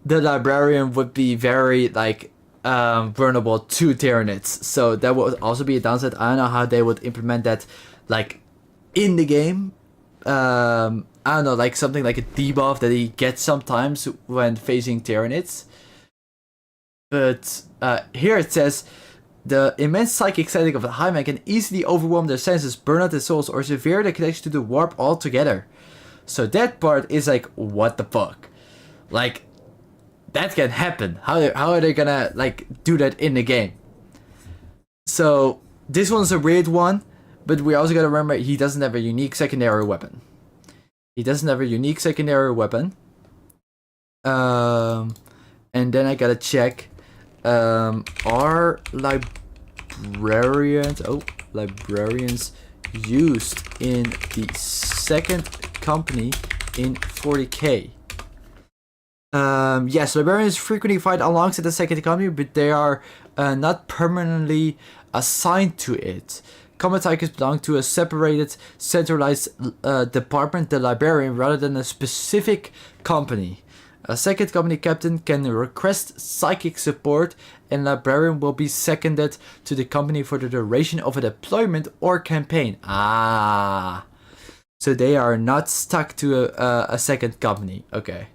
librarian would be very like vulnerable to Tyranids, so that would also be a downside. I don't know how they would implement that like in the game. I don't know, like something like a debuff that he gets sometimes when facing Tyranids. But here it says, the immense psychic static of the Highman can easily overwhelm their senses, burn out their souls, or sever their connection to the warp altogether. So that part is like, what the fuck? Like, that can happen. How are they gonna like do that in the game? So this one's a weird one, but we also gotta remember he doesn't have a unique secondary weapon. And then I gotta check. Are librarians used in the second company in 40k? Yes, librarians frequently fight alongside the second company, but they are not permanently assigned to it. Combat psychics belong to a separated, centralized department, the librarian, rather than a specific company. A second company captain can request psychic support, and librarian will be seconded to the company for the duration of a deployment or campaign. So they are not stuck to a second company. Okay.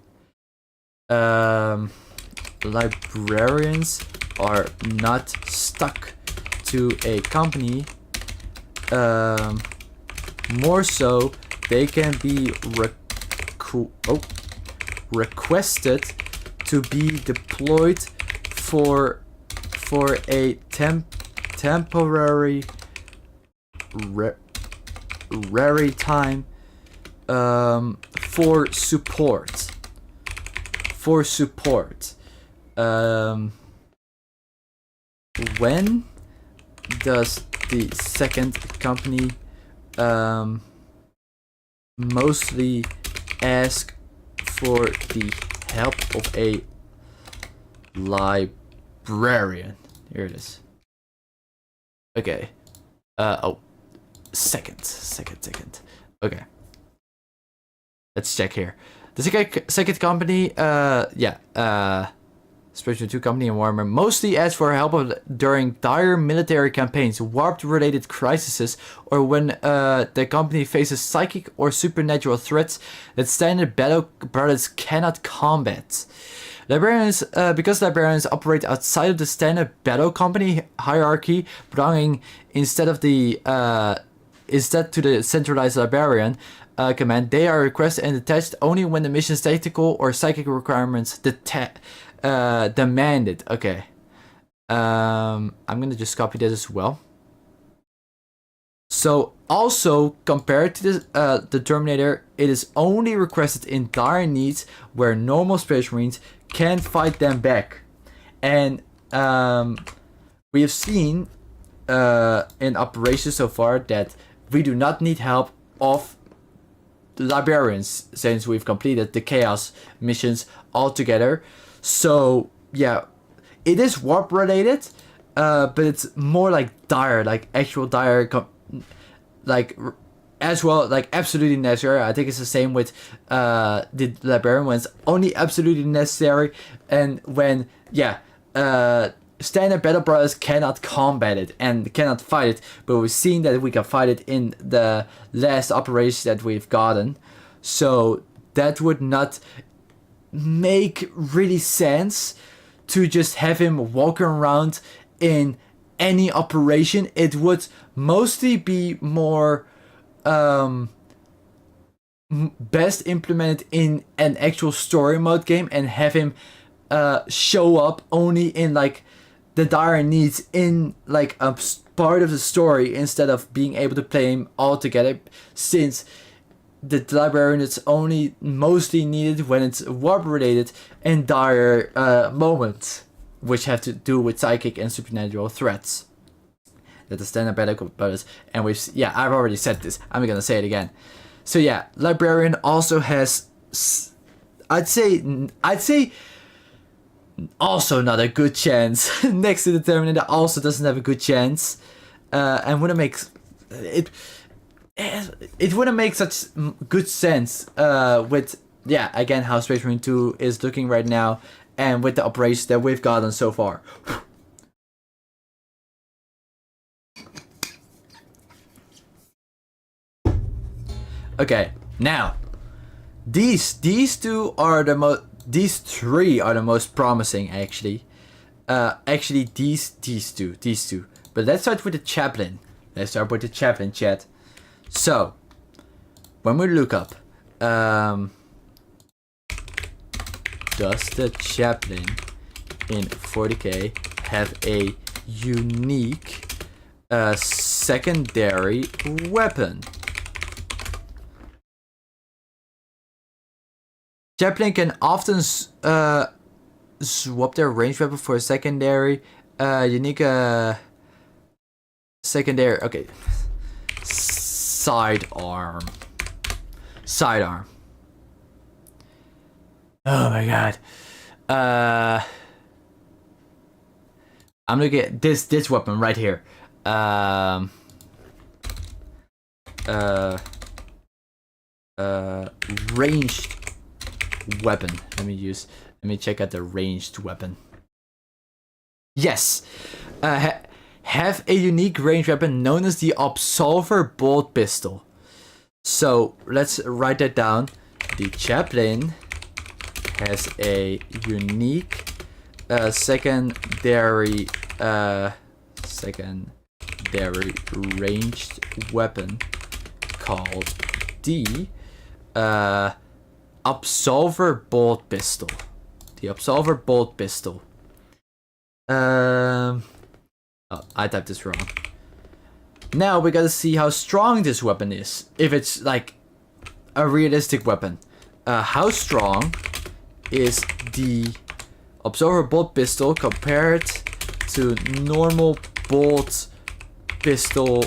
Librarians are not stuck to a company. More so, they can be requested to be deployed for a temporary time for support. When does the second company mostly ask for the help of a librarian? Here it is. Okay. Second. Okay. Let's check here. The second company, Special 2 company in Warhammer, mostly asks for help during dire military campaigns, warp-related crises, or when the company faces psychic or supernatural threats that standard battle brothers cannot combat. Librarians, because librarians operate outside of the standard battle company hierarchy, belonging instead to the centralized librarian command, they are requested and attached only when the mission's tactical or psychic requirements demand it. Okay. I'm gonna just copy this as well. So also compared to the Terminator, it is only requested in dire needs where normal Space Marines can't fight them back. And we have seen in operations so far that we do not need help of the librarians since we've completed the chaos missions altogether. So yeah, it is warp related, but it's more like dire, like actual dire, like as well, like absolutely necessary. I think it's the same with the librarian when it's only absolutely necessary, and when standard battle brothers cannot combat it and cannot fight it, but we've seen that we can fight it in the last operations that we've gotten. So that would not make really sense to just have him walking around in any operation. It would mostly be more best implemented in an actual story mode game and have him show up only in like the dire needs in like a part of the story instead of being able to play him all together, since the librarian is only mostly needed when it's warp related and dire moments, which have to do with psychic and supernatural threats that the standard battle brothers. And I've already said this, I'm gonna say it again. So yeah, librarian also has, I'd say also not a good chance next to the Terminator. Also doesn't have a good chance, and wouldn't make it wouldn't make such good sense with again how Space Marine 2 is looking right now and with the operations that we've gotten so far. Okay, now these three are the most promising actually. Actually these two. But let's start with the chaplain. Chat. So when we look up does the chaplain in 40k have a unique secondary weapon? Chaplain can often swap their ranged weapon for a secondary unique secondary. Okay, sidearm. Oh my god. I'm gonna get this weapon right here. Ranged weapon. Let me check out the ranged weapon. Yes. Have a unique ranged weapon known as the Absolver Bolt Pistol. So let's write that down. The chaplain has a unique secondary ranged weapon called the Absolver Bolt Pistol. The Absolver Bolt Pistol. Oh, I typed this wrong. Now we gotta see how strong this weapon is. If it's like a realistic weapon. How strong is the Absolver Bolt Pistol compared to normal bolt pistol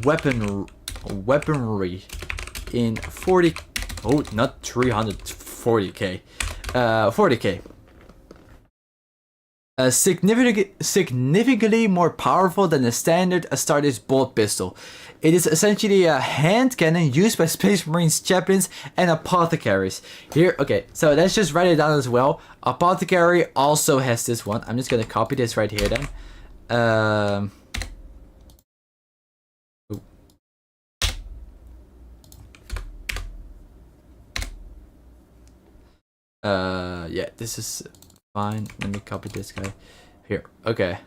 weaponry in 40? Oh, not 340k. 40k. Significantly more powerful than the standard Astartes bolt pistol. It is essentially a hand cannon used by Space Marines, chaplains, and apothecaries. Here, okay, so let's just write it down as well. Apothecary also has this one. I'm just gonna copy this right here then. Yeah, this is fine. Let me copy this guy. Here, okay.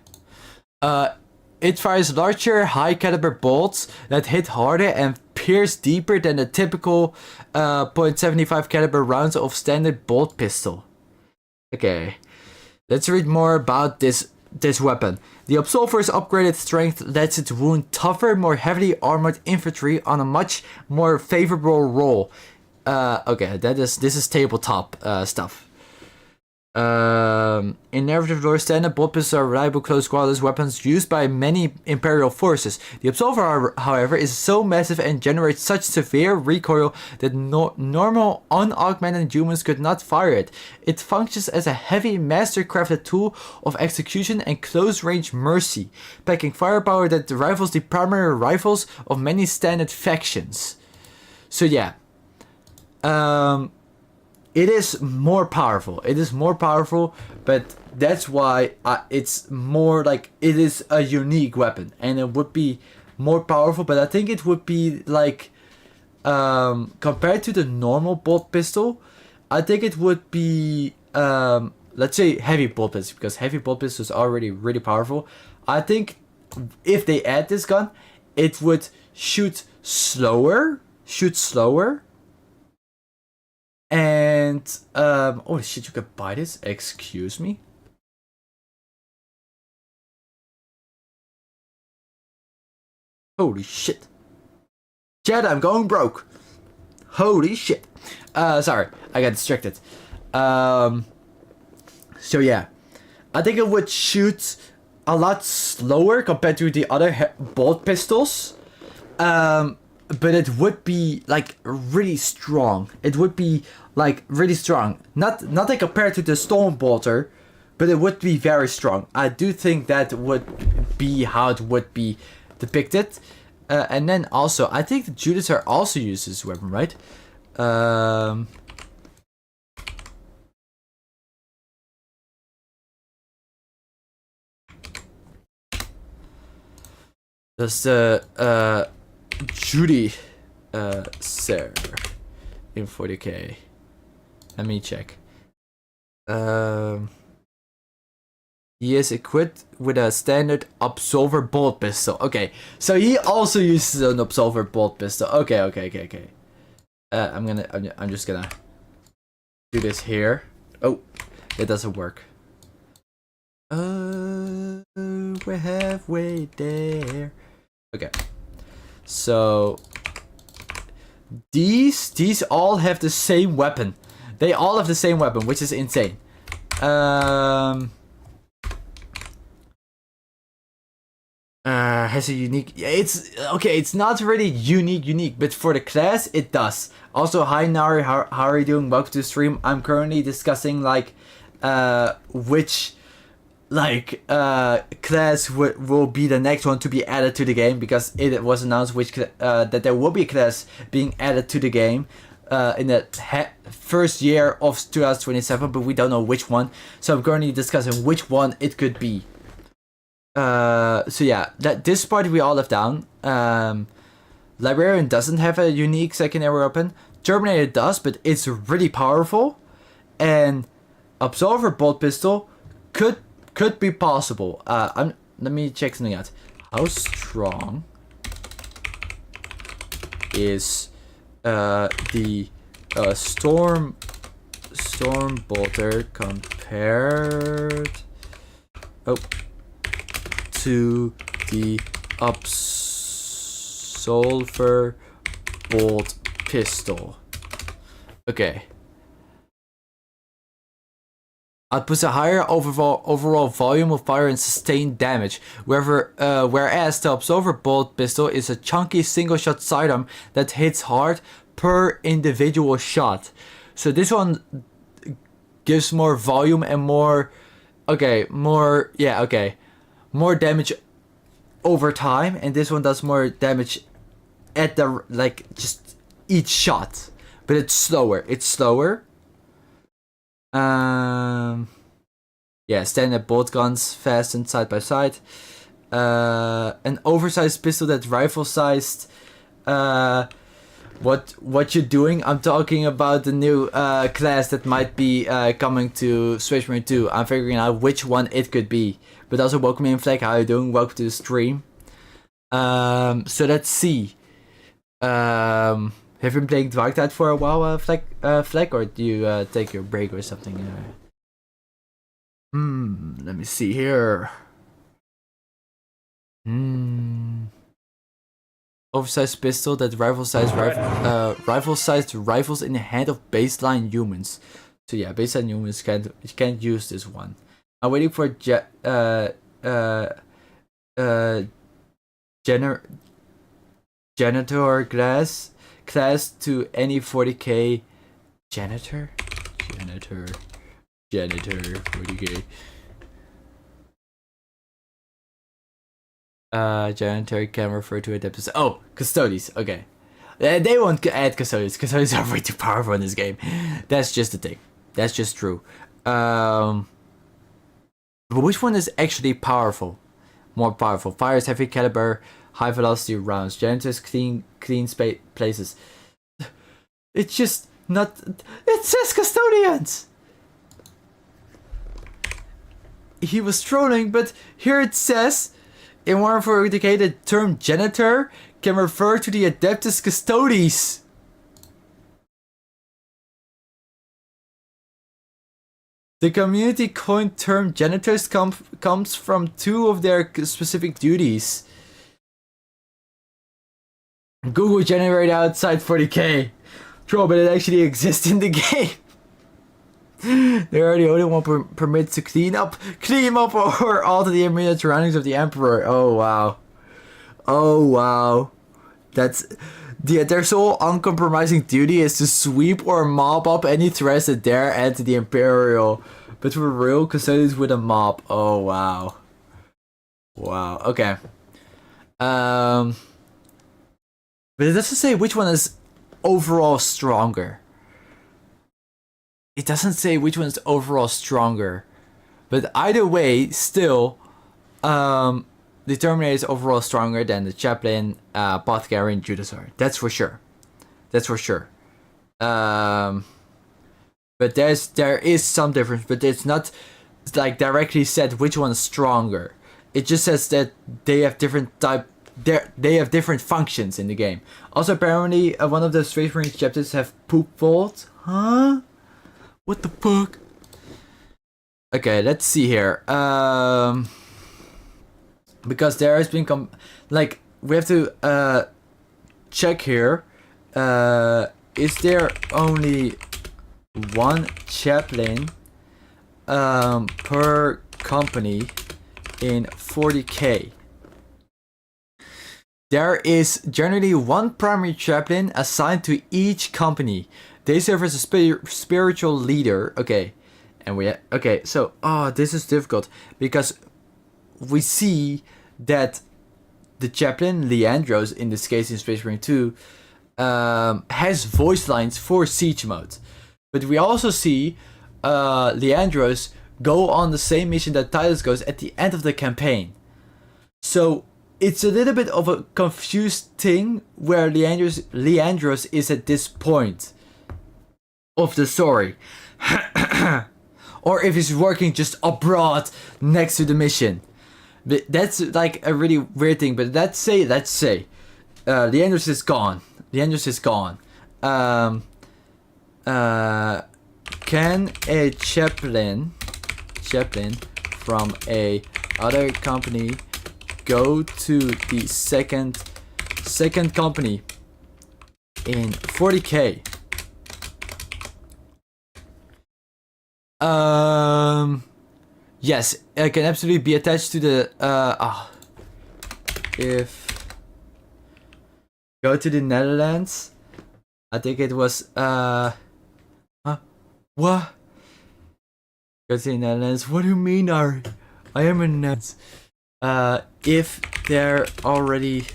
It fires larger, high caliber bolts that hit harder and pierce deeper than the typical .75 caliber rounds of standard bolt pistol. Okay, let's read more about this weapon. The Absolver's upgraded strength lets it wound tougher, more heavily armored infantry on a much more favorable roll. Okay, this is tabletop stuff. In narrative lore, standard bolt pistols are reliable close quarters weapons used by many Imperial forces. The Absolver, however, is so massive and generates such severe recoil that normal unaugmented humans could not fire it. It functions as a heavy, master-crafted tool of execution and close-range mercy, packing firepower that rivals the primary rifles of many standard factions. So yeah. It is more powerful. It is more powerful, but that's why it's more like it is a unique weapon, and it would be more powerful. But I think it would be like compared to the normal bolt pistol, I think it would be let's say heavy bolt pistol, because heavy bolt pistol is already really powerful. I think if they add this gun, it would shoot slower. And oh shit, you could buy this? Excuse me? Holy shit. Chad, I'm going broke. Holy shit. Sorry, I got distracted. So yeah. I think it would shoot a lot slower compared to the other bolt pistols. But it would be like really strong. It would be like really strong. Not like compared to the Storm Bolter, but it would be very strong. I do think that would be how it would be depicted. And then also, I think the Judas are also used as a weapon, right? Does the Judy sir in 40k. Let me check. He is equipped with a standard Absolver bolt pistol. Okay, so he also uses an Absolver bolt pistol. Okay. I'm just gonna do this here. Oh, it doesn't work. We're halfway there. Okay. So these all have the same weapon. They all have the same weapon, which is insane. Has a unique. It's okay. It's not really unique, but for the class, it does. Also, hi Nari, how are you doing? Welcome to the stream. I'm currently discussing like which class will be the next one to be added to the game, because it was announced that there will be a class being added to the game in the first year of 2027, but we don't know which one. So I'm currently discussing which one it could be. So yeah, this part we all left down. Librarian doesn't have a unique secondary weapon. Terminator does, but it's really powerful. And Absolver bolt pistol could be possible. Let me check something out. How strong is the storm bolter compared to the Absolver bolt pistol? Okay. Outputs a higher overall volume of fire and sustained damage, whereas the Absolver bolt pistol is a chunky single-shot sidearm that hits hard per individual shot. So this one gives more volume and more damage over time, and this one does more damage at the just each shot, but it's slower. Standard bolt guns fastened side by side. An oversized pistol that's rifle-sized. what you're doing. I'm talking about the new class that might be coming to Space Marine 2. I'm figuring out which one it could be. But also, welcome in, Fleck. How you doing? Welcome to the stream. So let's see. Have you been playing Dwargtide for a while, Fleck, or do you take your break or something? Let me see here. Oversized pistol that rifle-sized rifles in the hand of baseline humans. So yeah, baseline humans can't use this one. I'm waiting for janitor class to any 40k janitor 40k. Janitor can refer to adeptus. Oh, Custodes. Okay. They won't add Custodes. Custodes are way too powerful in this game. That's just the thing. That's just true. But which one is actually powerful? More powerful. Fires heavy caliber, high velocity rounds. Janitors clean places. It's just not. It says custodians. He was trolling, but here it says. In Warhammer 40k, the term janitor can refer to the Adeptus Custodes. The community coined term janitors comes from two of their specific duties. Google generate outside 40k. Troll, but it actually exists in the game. They are the only one permitted to clean up or alter the immediate surroundings of the Emperor. Oh wow. That's their sole uncompromising duty is to sweep or mop up any threats that dare enter the Imperial. But for real, custodians with a mop. Oh wow. Okay. But it doesn't say which one is overall stronger. It doesn't say which one is overall stronger. But either way, still, the Terminator is overall stronger than the Chaplain, Apothecary, and Judasar. That's for sure. But there is some difference, but it's not like directly said which one is stronger. It just says that they have different functions in the game. Also, apparently, one of the Space Marine chapters have poop vaults. Huh? What the fuck? Okay, let's see here. Because there has been we have to check here. Is there only one chaplain per company in 40k? There is generally one primary chaplain assigned to each company. They serve as a spiritual leader. Okay, and so this is difficult because we see that the chaplain Leandros, in this case in Space Marine 2, has voice lines for siege mode, but we also see Leandros go on the same mission that Titus goes at the end of the campaign. So it's a little bit of a confused thing where Leandros is at this point of the story. Or if he's working just abroad next to the mission. But that's like a really weird thing. But let's say Leandros is gone. Can a chaplain from a other company go to the second company in 40k? Yes, it can absolutely be attached to the if go to the Netherlands. I think it was what? Go to the Netherlands. What do you mean, I am in Netherlands. If they're already,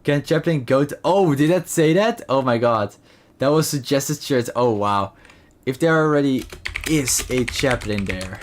can chaplain go to? Oh, did that say that? Oh my god, that was suggested shirts. Oh wow, if there already is a chaplain there.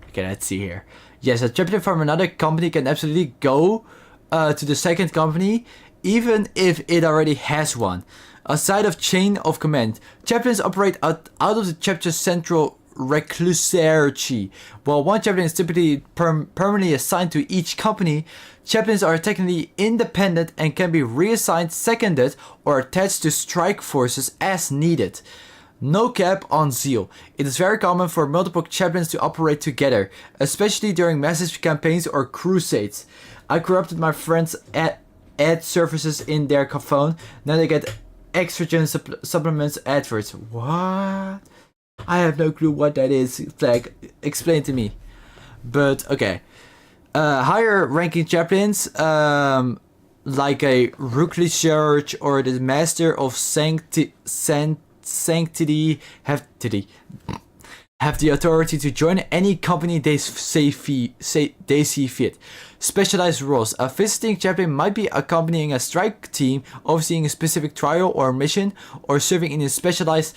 Okay, let's see here. Yes, a chaplain from another company can absolutely go to the second company, even if it already has one. Aside of chain of command, chaplains operate out of the chapter's central reclusarchy. While one chaplain is typically permanently assigned to each company, chaplains are technically independent and can be reassigned, seconded, or attached to strike forces as needed. No cap on zeal. It is very common for multiple chaplains to operate together, especially during massive campaigns or crusades. I corrupted my friends at ad services in their phone. Now they get extra supplements adverts. What? I have no clue what that is. Flag, explain to me. But okay. Higher ranking chaplains, like a Rookly or the Master of Sanctity, have the authority to join any company they see fit. Specialized roles. A visiting chaplain might be accompanying a strike team, overseeing a specific trial or mission, or serving in a specialized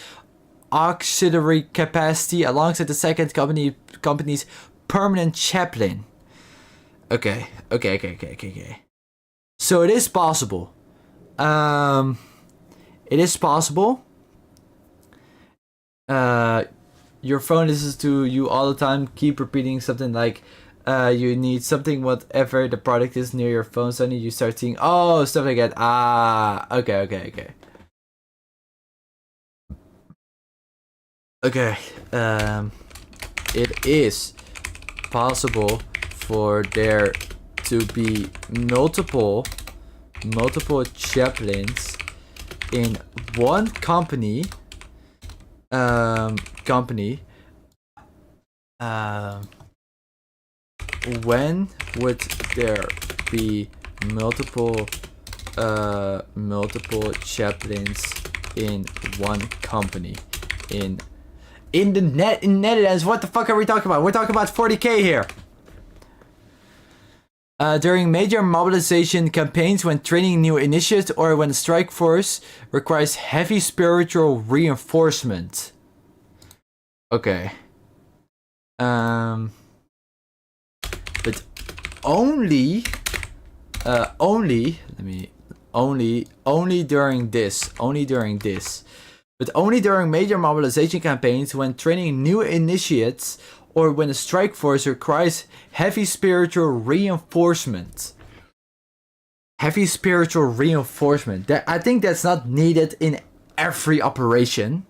auxiliary capacity alongside the second company's permanent chaplain. Okay. So it is possible. It is possible. Your phone listens to you all the time. Keep repeating something like, you need something, whatever the product is near your phone. Suddenly you start seeing, stuff like that. Okay. Okay. It is possible for there to be multiple chaplains in one company. When would there be multiple chaplains in one company? In Netherlands? What the fuck are we talking about? We're talking about 40k here. During major mobilization campaigns, when training new initiates, or when a strike force requires heavy spiritual reinforcement. Okay. But only during this. But only during major mobilization campaigns, when training new initiates, or when a strike force requires heavy spiritual reinforcement. Heavy spiritual reinforcement. I think that's not needed in every operation.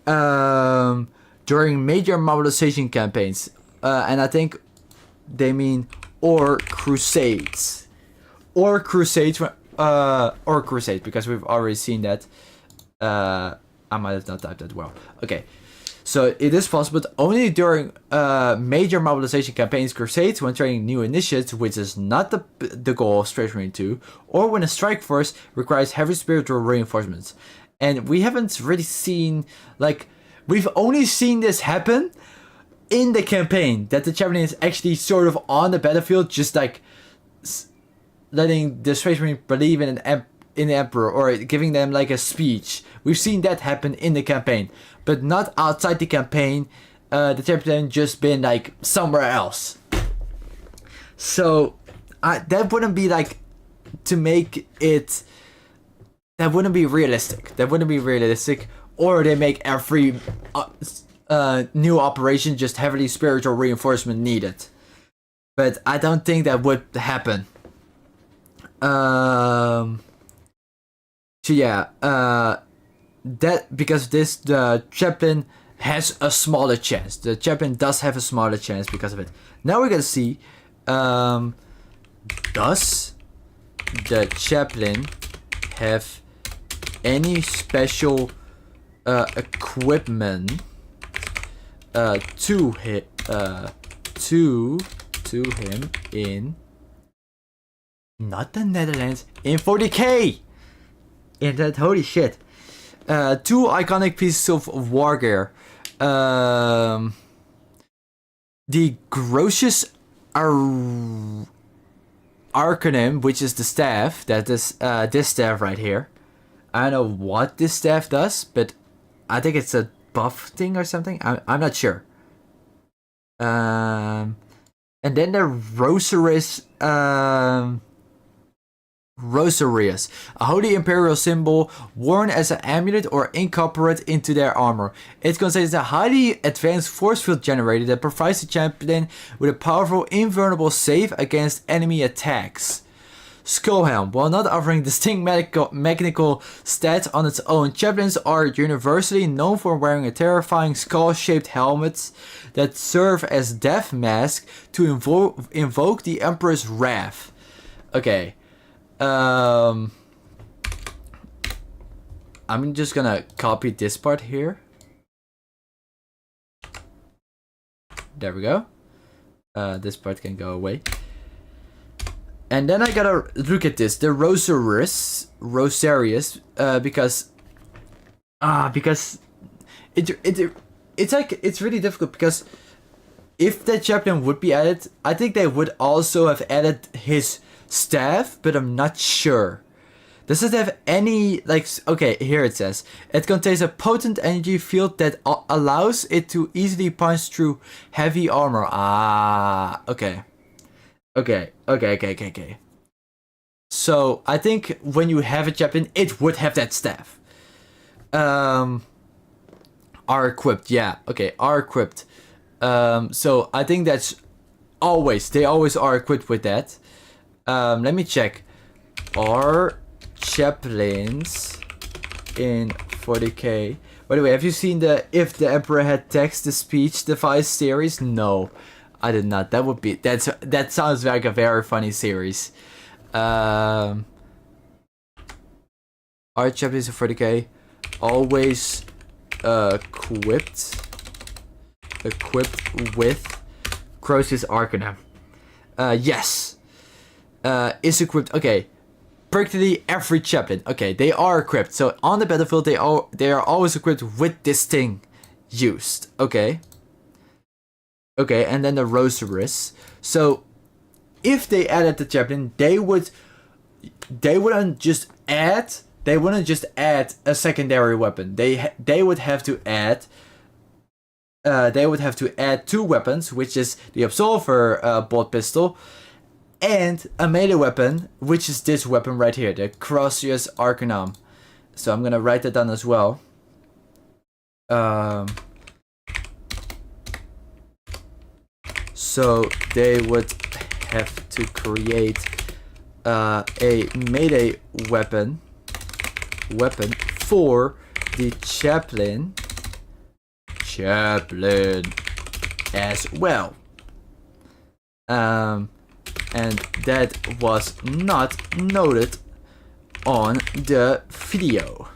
During major mobilization campaigns. And I think they mean or crusades. Or crusades, because we've already seen that. I might have not typed that well. Okay. So it is possible, but only during major mobilization campaigns, crusades, when training new initiates, which is not the goal of Space Marine 2, or when a strike force requires heavy spiritual reinforcements. And we haven't really seen, we've only seen this happen in the campaign, that the chaplain is actually sort of on the battlefield, just letting the Space Marine believe in the Emperor, or giving them a speech. We've seen that happen in the campaign, but not outside the campaign. The chaplain just been somewhere else. So that wouldn't be to make it. That wouldn't be realistic. Or they make every new operation just heavily spiritual reinforcement needed. But I don't think that would happen. So yeah, that because the chaplain has a smaller chance. The chaplain does have a smaller chance because of it. Now we're gonna see, does the chaplain have any special equipment to him in not the Netherlands, in 40k. In that, holy shit. Two iconic pieces of war gear. The Grotius Arcanum, which is the staff, that is this staff right here. I don't know what this staff does, but I think it's a buff thing or something. I'm not sure. And then the Rosarius, a holy imperial symbol worn as an amulet or incorporated into their armor. It contains a highly advanced force field generator that provides the champion with a powerful invulnerable save against enemy attacks. Skullhelm. While not offering distinct mechanical stats on its own, chaplains are universally known for wearing a terrifying skull-shaped helmets that serve as death mask to invoke the Emperor's wrath. Okay. I'm just gonna copy this part here. There we go. This part can go away. And then I gotta look at this, the Rosarius, because it's really difficult, because if that chaplain would be added, I think they would also have added his staff, but I'm not sure. Does it have any, like, okay, here it says, it contains a potent energy field that allows it to easily punch through heavy armor. Okay. Okay. So I think when you have a chaplain, it would have that staff. Are equipped, yeah. Okay, are equipped. So I think that's they always are equipped with that. Let me check. Are chaplains in 40k? By the way, have you seen the If the Emperor Had Text to Speech device series? No. I did not. That sounds like a very funny series. Are chaplains in 40k always equipped with Croesus Arcanum? Yes. Is equipped. Okay. Practically every chaplain. Okay, they are equipped. So on the battlefield, they are always equipped with this thing used. Okay. Okay, and then the Rosarius. So, if they added the chaplain, they wouldn't just add a secondary weapon. They would have to add. They would have to add 2 weapons, which is the Absolver bolt pistol, and a melee weapon, which is this weapon right here, the Croesus Arcanum. So I'm gonna write that down as well. So they would have to create a melee weapon for the chaplain as well. And that was not noted on the video.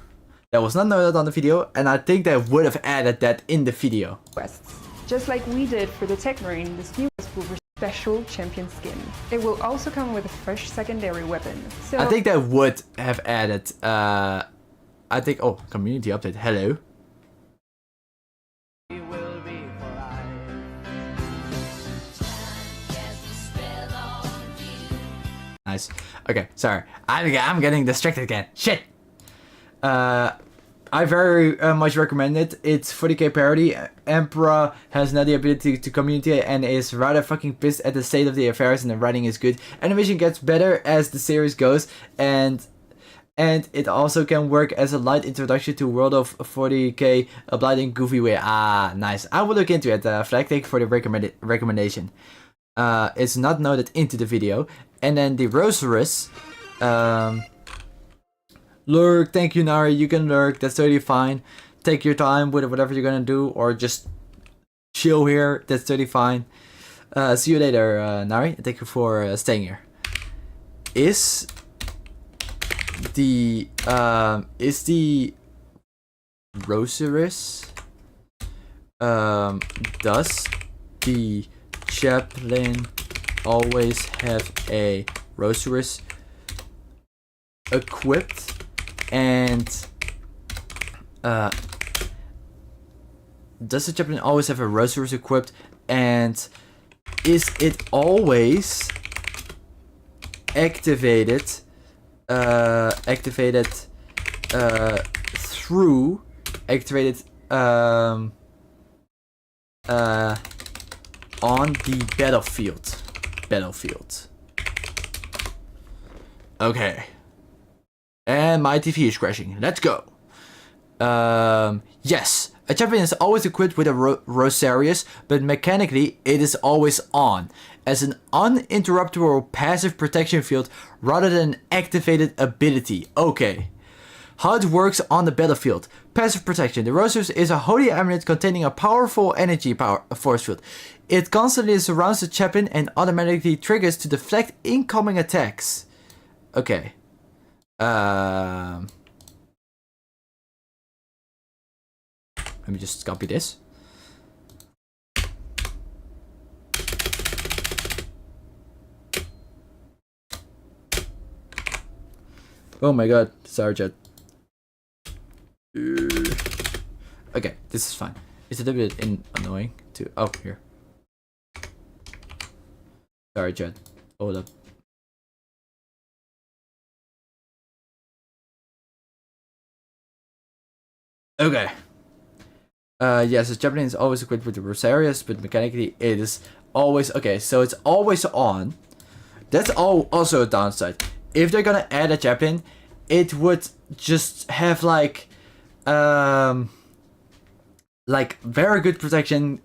And I think they would have added that in the video. Quests. Just like we did for the Tech Marine, this new quest will receive special champion skin. It will also come with a fresh secondary weapon. So I think they would have added, community update, hello. Nice. Okay, sorry. I'm getting distracted again. Shit! I very much recommend it. It's 40k parody. Emperor has now the ability to communicate and is rather fucking pissed at the state of the affairs, and the writing is good. Animation gets better as the series goes, and it also can work as a light introduction to World of 40k, a blind and goofy way. Nice. I will look into it. Flag, thank you for the recommendation. It's not noted into the video. And then the Rosarius. Lurk, thank you, Nari. You can lurk, that's totally fine. Take your time with whatever you're gonna do, or just chill here, that's totally fine. See you later, Nari. Thank you for staying here. Is the Rosarius, does the chaplain always have a Rosarius equipped? And does the chaplain always have a Rosarius equipped? And is it always activated on the battlefield. Okay. And my TV is crashing. Let's go. Yes. A champion is always equipped with a Rosarius, but mechanically it is always on, as an uninterruptible passive protection field rather than an activated ability. Okay. How it works on the battlefield. Passive protection. The Rosarius is a holy amulet containing a powerful energy force field. It constantly surrounds the champion and automatically triggers to deflect incoming attacks. Okay. Let me just copy this. Oh my god, sorry chat. Okay, this is fine. It's a little bit annoying to... Oh, here. Sorry chat. Hold up. Okay. Yes, the Javelin is always equipped with the Rosarius, but mechanically it is always... Okay, so it's always on. That's also a downside. If they're gonna add a Javelin, it would just have like very good protection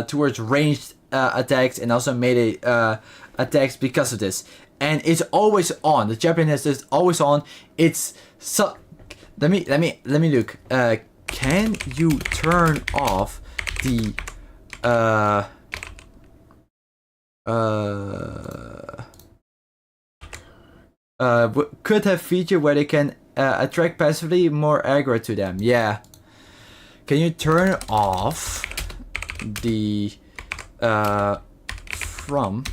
towards ranged attacks and also melee attacks because of this. And it's always on. The Javelin is just always on. It's so... Let me look. Can you turn off the could have feature where they can attract passively more aggro to them. Yeah. Can you turn off the from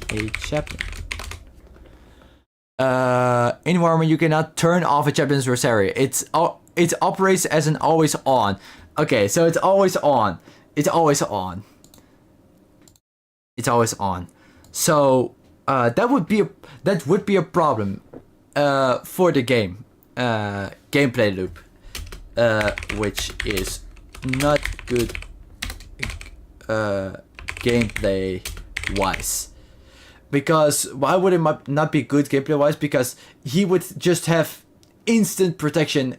a chaplain? In Warhammer, you cannot turn off a chaplain's Rosaria. It operates as an always on. Okay, so it's always on. It's always on. It's always on. So that would be a problem for the game gameplay loop, which is not good gameplay wise. Because why would it not be good gameplay wise? Because he would just have instant protection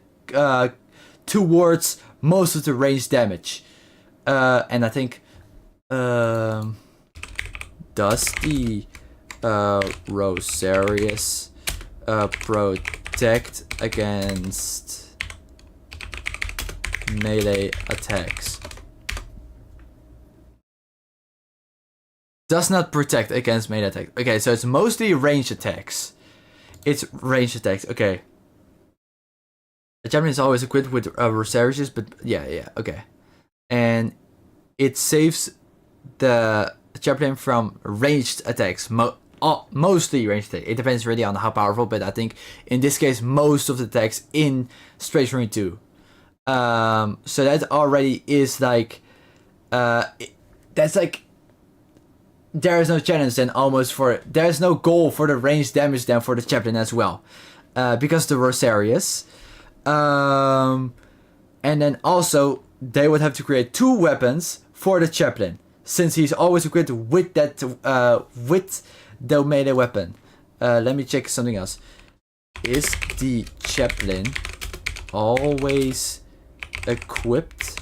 towards most of the range damage, and I think does the Rosarius protect against melee attacks? Does not protect against melee attacks. Okay, so it's mostly range attacks. It's range attacks. Okay. The champion is always equipped with Rosarius, but yeah, okay. And it saves the champion from ranged attacks. Mostly ranged attacks. It depends really on how powerful, but I think in this case most of the attacks in Space Marine 2. So that already is like that's like there is no challenge then almost for there's no goal for the range damage then for the chaplain as well, because the Rosarius, and then also they would have to create 2 weapons for the chaplain since he's always equipped with that with the melee weapon. Let me check something else. Is the chaplain always equipped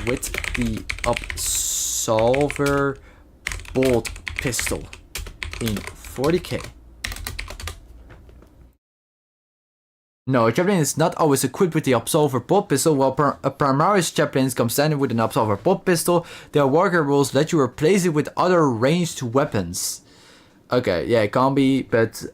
with the Absolver bolt pistol in 40k? No, a chaplain is not always equipped with the Absolver bolt pistol. While Primaris chaplains come standard with an Absolver bolt pistol, their warrior rules let you replace it with other ranged weapons. Okay, yeah, it can't be, but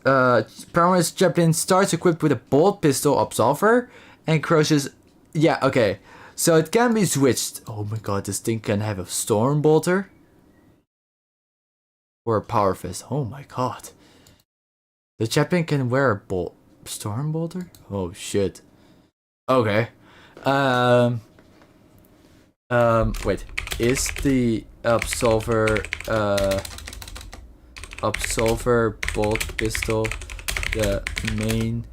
Primaris chaplain starts equipped with a bolt pistol Absolver and crushes. Yeah, okay. So it can be switched. Oh my god, this thing can have a Storm Bolter. Or a Power Fist. Oh my god. The chaplain can wear a Storm Bolter? Oh shit. Okay. Wait. Is the Absolver bolt pistol the main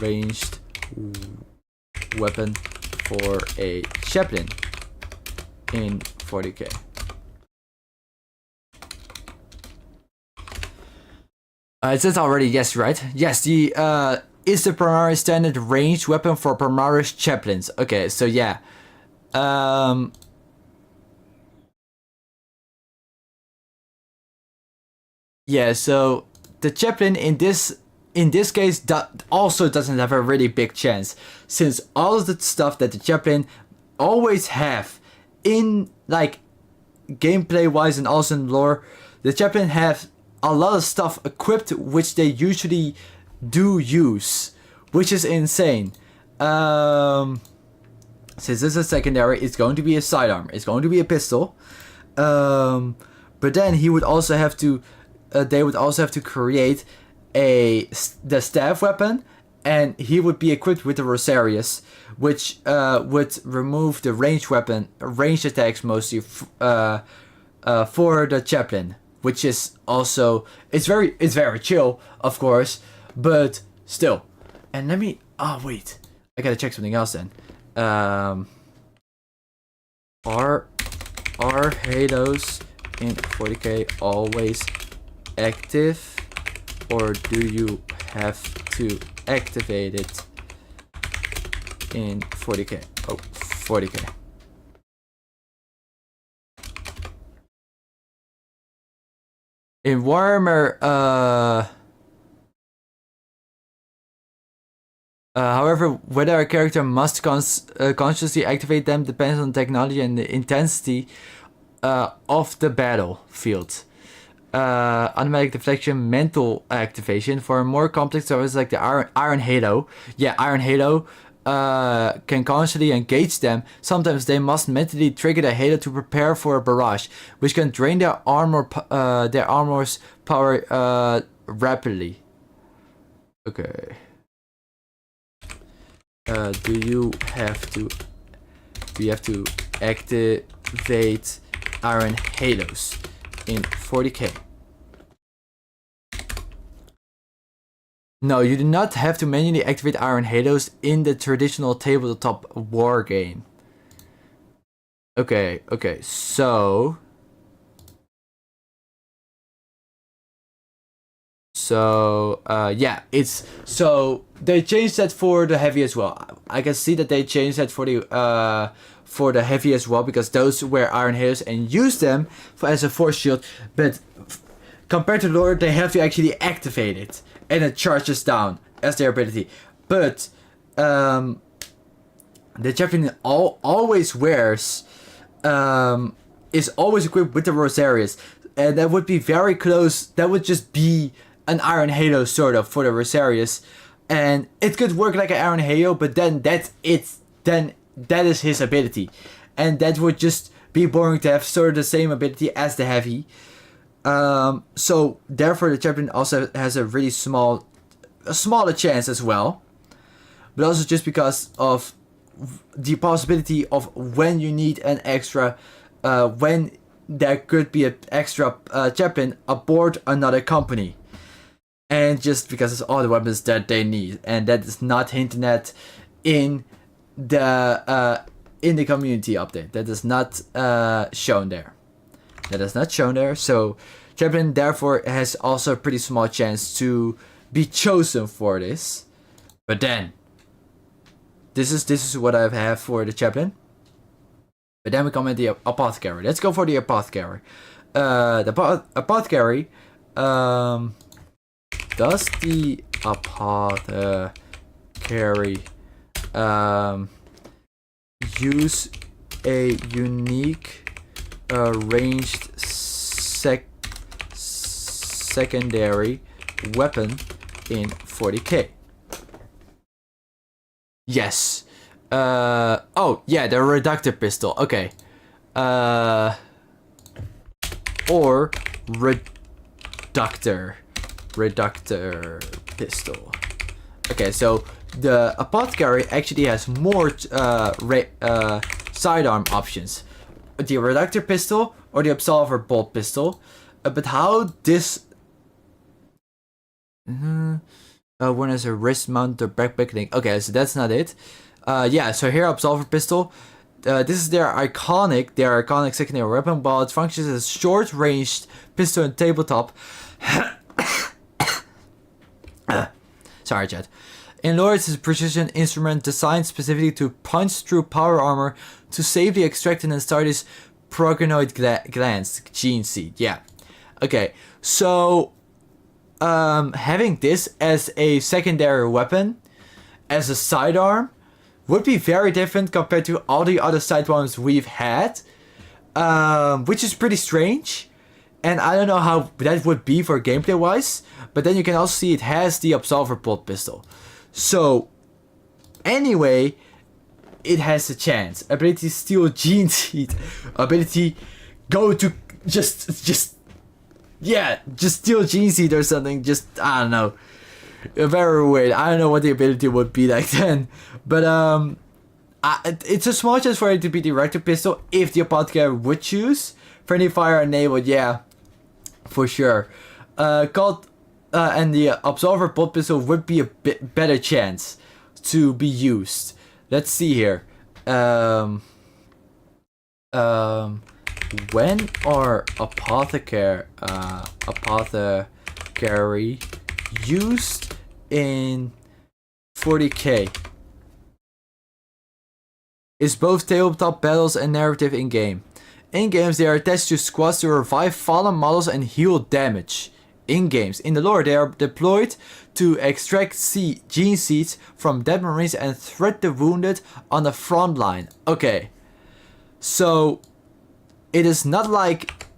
ranged weapon for a chaplain in 40k. It says already, yes, right? Yes, the is the primary standard ranged weapon for Primaris chaplains. Okay, so yeah. Yeah, so the chaplain in this case also doesn't have a really big chance, since all of the stuff that the chaplain always have in like gameplay wise and also in lore, the chaplain have a lot of stuff equipped which they usually do use, which is insane. Since this is a secondary, it's going to be a sidearm, it's going to be a pistol, but then he would also have to they would also have to create the staff weapon, and he would be equipped with the Rosarius, which would remove the ranged attacks mostly for the chaplain, which is also it's very chill, of course, but still. And let me wait, I gotta check something else then. Are halos in 40k always active, or do you have to activate it in 40k? Oh, 40k. In Warhammer, however, whether a character must consciously activate them depends on the technology and the intensity of the battlefield. Automatic deflection, mental activation for more complex services like the Iron Halo. Yeah, Iron Halo can constantly engage them. Sometimes they must mentally trigger the Halo to prepare for a barrage, which can drain their armor's power rapidly. Okay. Do you have to activate Iron Halos in 40k? No, you do not have to manually activate Iron Halos in the traditional tabletop war game. Okay, so yeah, it's so they changed that for the heavy as well. I can see that they changed that for the heavy as well, because those were Iron Halos and used them as a force shield, but compared to lore, they have to actually activate it, and it charges down as their ability. But the chaplain always wears is always equipped with the Rosarius, and that would be very close. That would just be an Iron Halo sort of for the Rosarius, and it could work like an Iron Halo, but then that's it. Then that is his ability, and that would just be boring to have sort of the same ability as the heavy. So therefore the chaplain also has a really smaller chance as well, but also just because of the possibility of when you need an extra, when there could be an extra chaplain aboard another company, and just because it's all the weapons that they need, and that is not hinted at in the community update. That is not shown there. So chaplain therefore has also a pretty small chance to be chosen for this. But then this is what I have for the chaplain. But then we come at the apothecary. Let's go for the apothecary. The apothecary. Does the apothecary use a unique ranged secondary weapon in 40k? Yes. Oh yeah, the reductor pistol. Okay. Or reductor pistol. Okay, so the apothecary actually has more sidearm options: the reductor pistol or the absolver bolt pistol. But how this one has a wrist mount or backpack link. Okay, so that's not it. Yeah, so here Absolver pistol. This is their iconic secondary weapon. While it functions as a short-ranged pistol in tabletop. Sorry, Chad. In lore, it's a precision instrument designed specifically to punch through power armor to safely extract and start his progonoid glands, gene seed. Yeah. Okay, so having this as a secondary weapon, as a sidearm, would be very different compared to all the other sidearms we've had, which is pretty strange. And I don't know how that would be for gameplay wise, but then you can also see it has the Absolver bolt pistol. So, anyway, it has a chance. Ability steal gene seed. Ability go to just steal gene seed or something. Just, I don't know. Very weird. I don't know what the ability would be like then. But, it's a small chance for it to be the Rector pistol if the Apothecary would choose. Friendly fire enabled, yeah. For sure. And the Absolver bolt pistol would be a bit better chance to be used. Let's see here. When are apothecary used in 40k? Is both tabletop battles and narrative in game. In games, they are attached to squads to revive fallen models and heal damage. In games, in the lore, they are deployed to extract gene seeds from dead marines and threat the wounded on the front line. Okay, so it is not like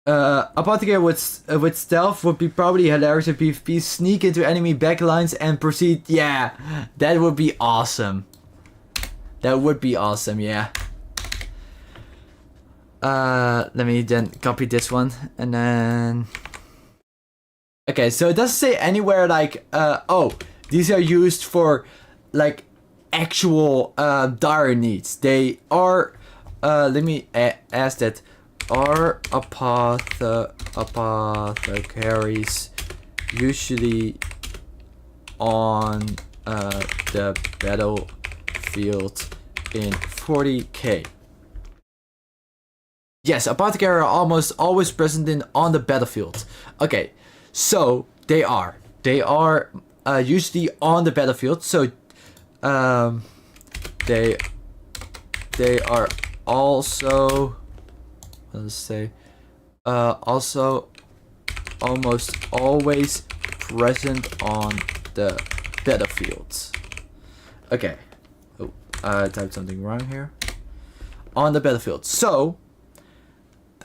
Apothecary with stealth would be probably hilarious if PvP. Sneak into enemy backlines and proceed. Yeah, that would be awesome. That would be awesome, yeah. Let me then copy this one and then. Okay, so it doesn't say anywhere like, oh, these are used for like actual dire needs. They are. Let me ask that. Are apothecaries usually on the battlefield in 40k? Yes, apothecary are almost always present on the battlefield. Okay, so they are usually on the battlefield. So they are also. Let's say, also almost always present on the battlefields. Okay. Oh, I typed something wrong here. On the battlefield. So,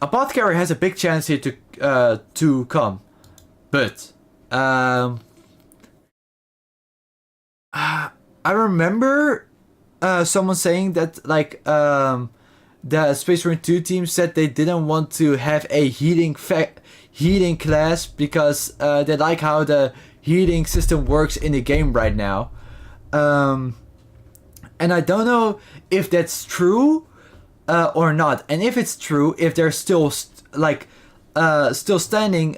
Apothecary has a big chance here to come, but I remember someone saying that like the Space Marine 2 team said they didn't want to have a healing class because they like how the healing system works in the game right now. And I don't know if that's true or not. And if it's true, if they're still still standing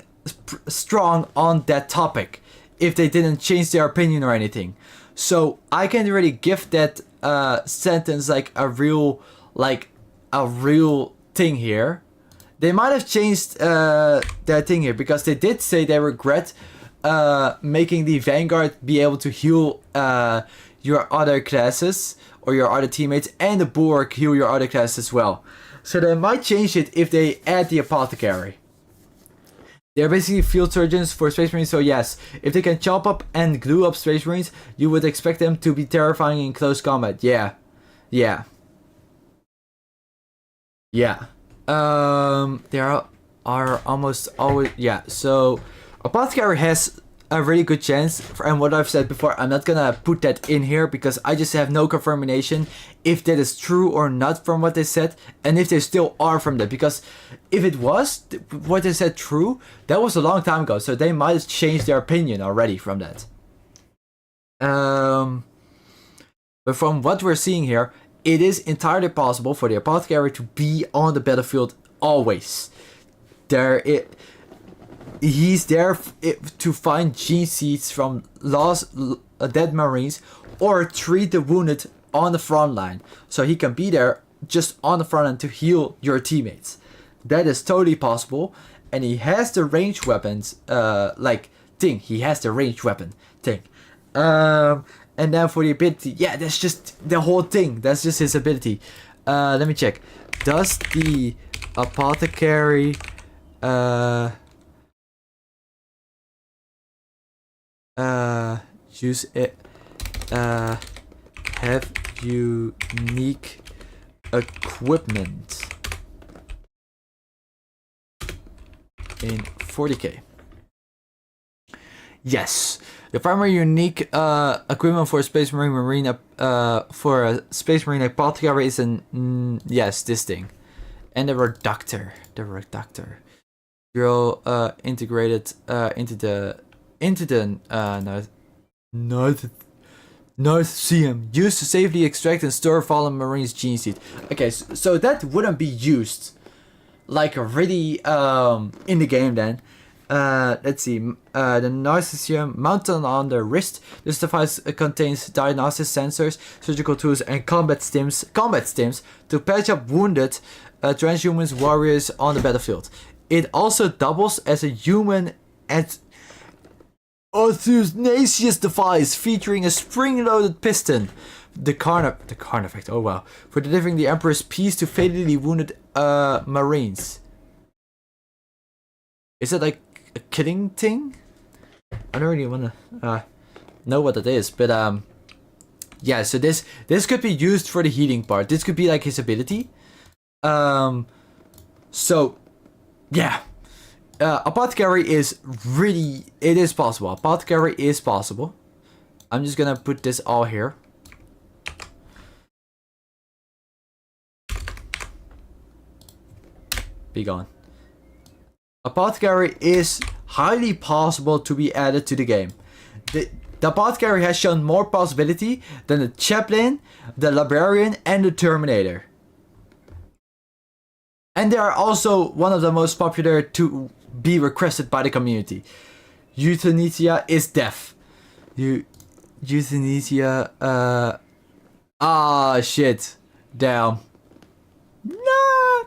strong on that topic, if they didn't change their opinion or anything. So I can't really give that sentence like a real thing here. They might have changed their thing here because they did say they regret making the Vanguard be able to heal your other classes or your other teammates, and the Bulwark heal your other classes as well. So they might change it if they add the Apothecary. They're basically field surgeons for Space Marines, so yes, if they can chop up and glue up Space Marines, you would expect them to be terrifying in close combat. Yeah. There are almost always, so Apothecary has a really good chance, and what I've said before, I'm not gonna put that in here because I just have no confirmation if that is true or not from what they said, and if they still are from that, because if it was what they said true, that was a long time ago, so they might have changed their opinion already from that. But from what we're seeing here, it is entirely possible for the Apothecary to be on the battlefield always. he's there to find gene seeds from dead Marines or treat the wounded on the front line. So he can be there just on the front line to heal your teammates. That is totally possible. And he has the ranged weapons, thing. He has the ranged weapon thing. And then for the ability, yeah, that's just the whole thing. That's just his ability. Let me check. Does the apothecary use it have unique equipment in 40k? Yes, the primary unique equipment for a Space Marine for a Space Marine apothecary is yes, this thing, and the reductor. Drill integrated into the Nartheum, used to safely extract and store fallen Marines' gene seed. Okay, so that wouldn't be used like really in the game then. Let's see. The Nartheum mounted on the wrist. This device contains diagnostic sensors, surgical tools, and combat stims to patch up wounded transhumans warriors on the battlefield. It also doubles as a human euthanasia device featuring a spring-loaded piston. The Carnifex, oh wow, for delivering the Emperor's peace to fatally wounded Marines. Is it like a killing thing? I don't really wanna know what it is, but yeah. So this could be used for the healing part. This could be like his ability. So yeah. Apothecary is really, it is possible. Apothecary is possible. I'm just gonna put this all here. Be gone. Apothecary is highly possible to be added to the game. The Apothecary has shown more possibility than the Chaplain, the Librarian, and the Terminator. And they are also one of the most popular to be requested by the community. Euthanasia is death. Euthanasia, shit. Damn. No.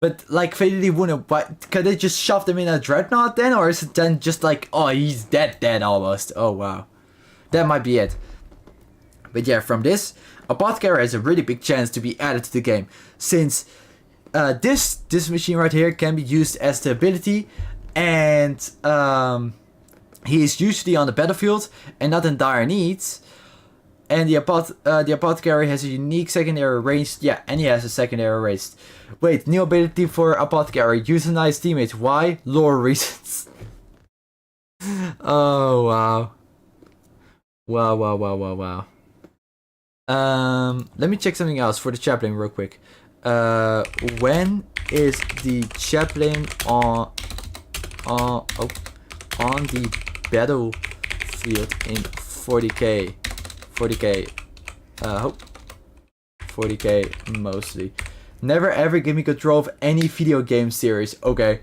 But like fatally wounded, can they just shove them in a dreadnought then? Or is it then just like, oh, he's dead almost? Oh wow. That might be it. But yeah, from this, Apothecary has a really big chance to be added to the game. Since this machine right here can be used as the ability, and he is usually on the battlefield and not in dire needs. And the Apothecary has a unique secondary range. Yeah, and he has a secondary range. Wait, new ability for Apothecary: euthanize teammates. Why? Lore reasons. Oh wow. Wow. Let me check something else for the Chaplain real quick. When is the Chaplain on the battlefield in 40k? 40k mostly. Never ever give me control of any video game series. Okay.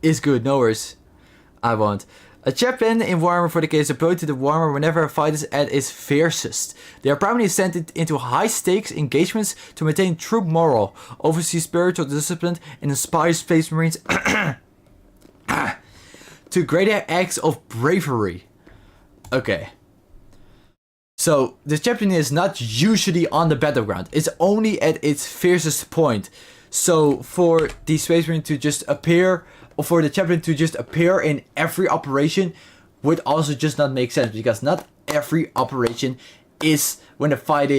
It's good, no worries. I won't. A Chaplain in Warhammer 40k is deployed to the Warhammer whenever a fight is at its fiercest. They are primarily sent into high-stakes engagements to maintain troop morale, oversee spiritual discipline, and inspire Space Marines to greater acts of bravery. Okay. So, the Chaplain is not usually on the battleground. It's only at its fiercest point. So, for the Space Marine to just appear, or for the Chaplain to just appear in every operation, would also just not make sense. Because not every operation is when the fight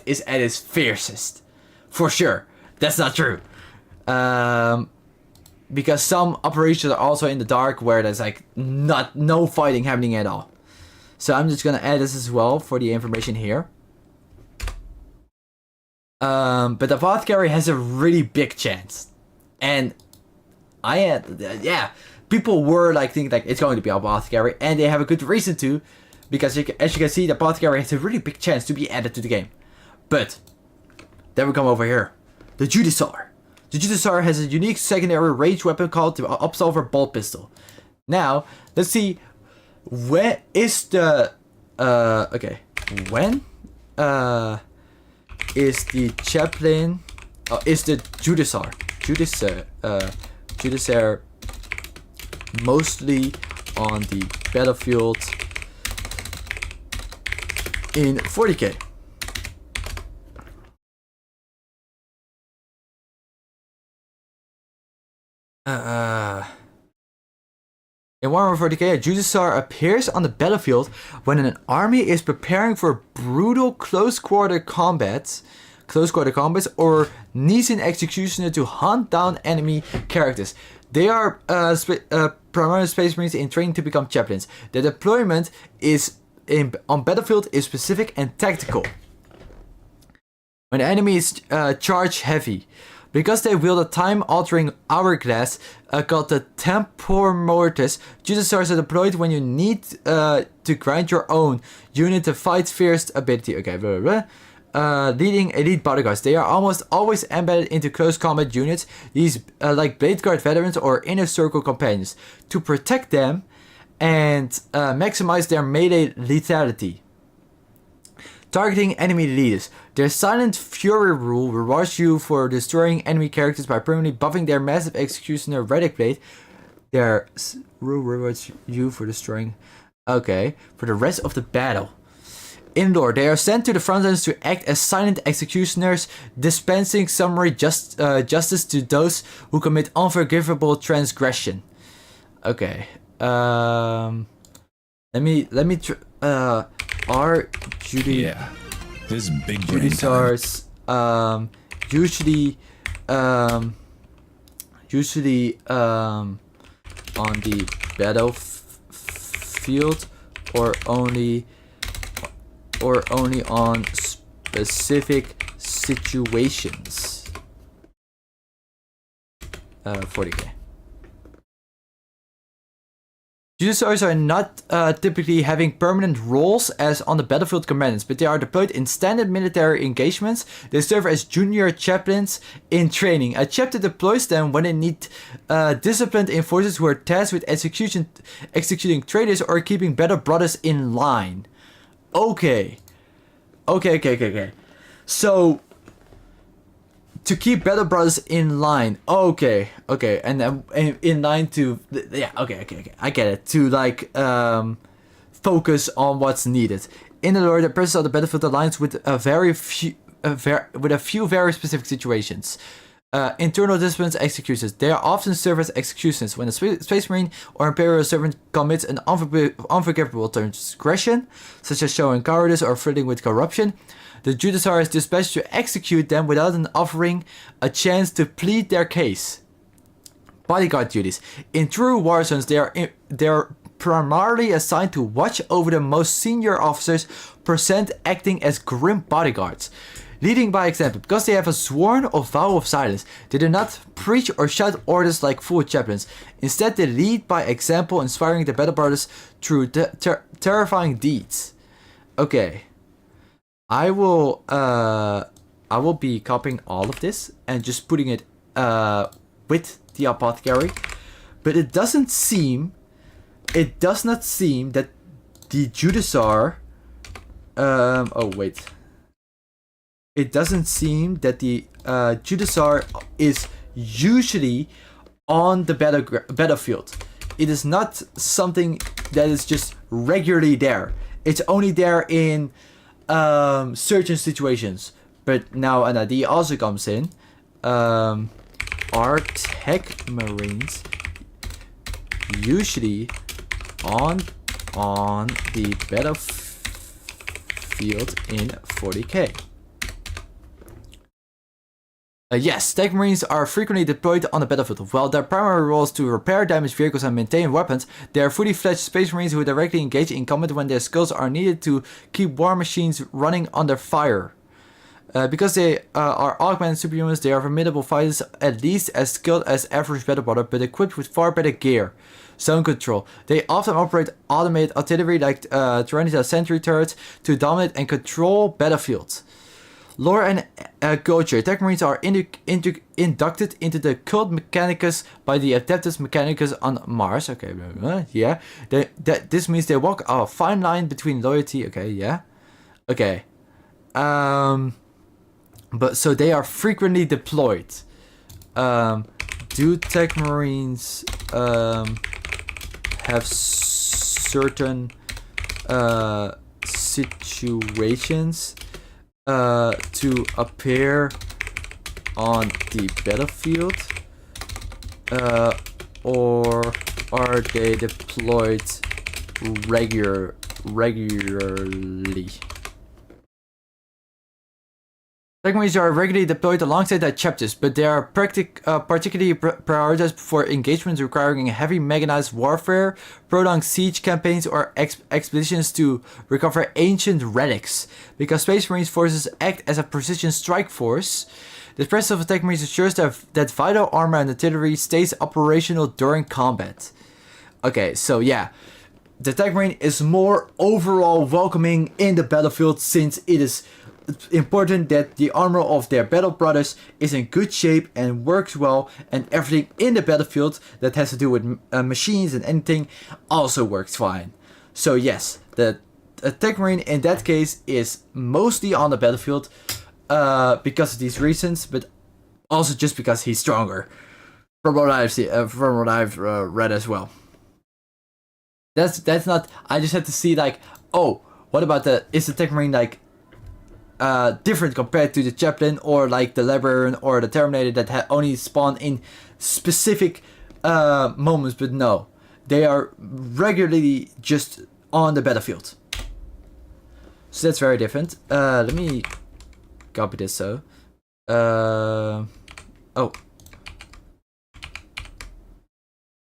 is at its fiercest. For sure. That's not true. Because some operations are also in the dark where there's like no fighting happening at all. So I'm just gonna add this as well for the information here. But the Apothecary has a really big chance. And people were like thinking like it's going to be Apothecary, and they have a good reason to, because as you can see, the Apothecary has a really big chance to be added to the game. But then we come over here, the Judiciar. The Judasar has a unique secondary range weapon called the Absolver Bolt Pistol. Now, let's see, when is the is the chaplain is the Judasar mostly on the battlefield in 40k? In Warhammer 40k, a Judasar appears on the battlefield when an army is preparing for brutal close quarter combats, or needs an executioner to hunt down enemy characters. They are primarily Space Marines in training to become chaplains. The deployment on battlefield is specific and tactical. When the enemy is charge heavy, because they wield a time-altering hourglass called the Tempor Mortis, Judasars are deployed when you need to grind your own unit to fight fierce ability. Okay, blah, blah, blah. Leading elite bodyguards. They are almost always embedded into close combat units, these like Blade Guard veterans or Inner Circle companions, to protect them and maximize their melee lethality. Targeting enemy leaders. Their Silent Fury rule rewards you for destroying enemy characters by permanently buffing their massive executioner Relic Blade. Their rule rewards you for destroying... Okay, for the rest of the battle. In lore, they are sent to the front lines to act as silent executioners, dispensing summary justice to those who commit unforgivable transgression. Okay. Let me are this big Judasars usually on the battlefield or only on specific situations? 40k. Judasars are not typically having permanent roles as on the battlefield commandants, but they are deployed in standard military engagements. They serve as junior chaplains in training. A chapter deploys them when they need disciplined enforcers who are tasked with executing traitors or keeping battle brothers in line. Okay. So, to keep battle brothers in line. Okay. And then in line to... Yeah, okay. I get it. To, like, focus on what's needed. In the lore, the presence of the battlefield aligns with a few very specific situations. Internal disciplines executions. They are often served as executioners when a Space Marine or Imperial servant commits an unforgivable transgression, such as showing cowardice or flirting with corruption. The Judasar is dispatched to execute them without offering a chance to plead their case. Bodyguard duties. In true war zones, they are primarily assigned to watch over the most senior officers, acting as grim bodyguards. Leading by example, because they have a sworn or vow of silence, they do not preach or shout orders like full chaplains. Instead, they lead by example, inspiring the battle brothers through terrifying deeds. Okay, I will be copying all of this and just putting it with the apothecary, but it does not seem that the Judasar. It doesn't seem that the Judasar is usually on the battlefield. It is not something that is just regularly there. It's only there in certain situations. But now an idea also comes in. Are tech marines usually on the battlefield in 40k? Yes, tech marines are frequently deployed on the battlefield. While their primary role is to repair damaged vehicles and maintain weapons, they are fully fledged space marines who directly engage in combat when their skills are needed to keep war machines running under fire. Because they are augmented superhumans, they are formidable fighters, at least as skilled as average battle brother, but equipped with far better gear. Zone control. They often operate automated artillery like Tyranitar sentry turrets to dominate and control battlefields. Lore and culture. Tech Marines are inducted into the cult mechanicus by the Adeptus Mechanicus on Mars. Okay, yeah. This means they walk a fine line between loyalty. Okay, yeah. Okay. But so they are frequently deployed. Do Tech Marines have certain situations to appear on the battlefield, or are they deployed regularly? Tech Marines are regularly deployed alongside their chapters, but they are particularly prioritized for engagements requiring heavy mechanized warfare, prolonged siege campaigns, or expeditions to recover ancient relics. Because Space Marines forces act as a precision strike force, the presence of Tech Marines ensures that vital armor and artillery stays operational during combat. Okay, so yeah. The Tech Marine is more overall welcoming in the battlefield, since it is important that the armor of their battle brothers is in good shape and works well, and everything in the battlefield that has to do with machines and anything also works fine. So yes, the Tech Marine in that case is mostly on the battlefield because of these reasons, but also just because he's stronger. From what I've read as well. That's not. I just had to see like, oh, what about is the Tech Marine like different compared to the Chaplain or like the Librarian or the Terminator that only spawn in specific moments? But no, they are regularly just on the battlefield. So that's very different. Let me copy this. So, oh,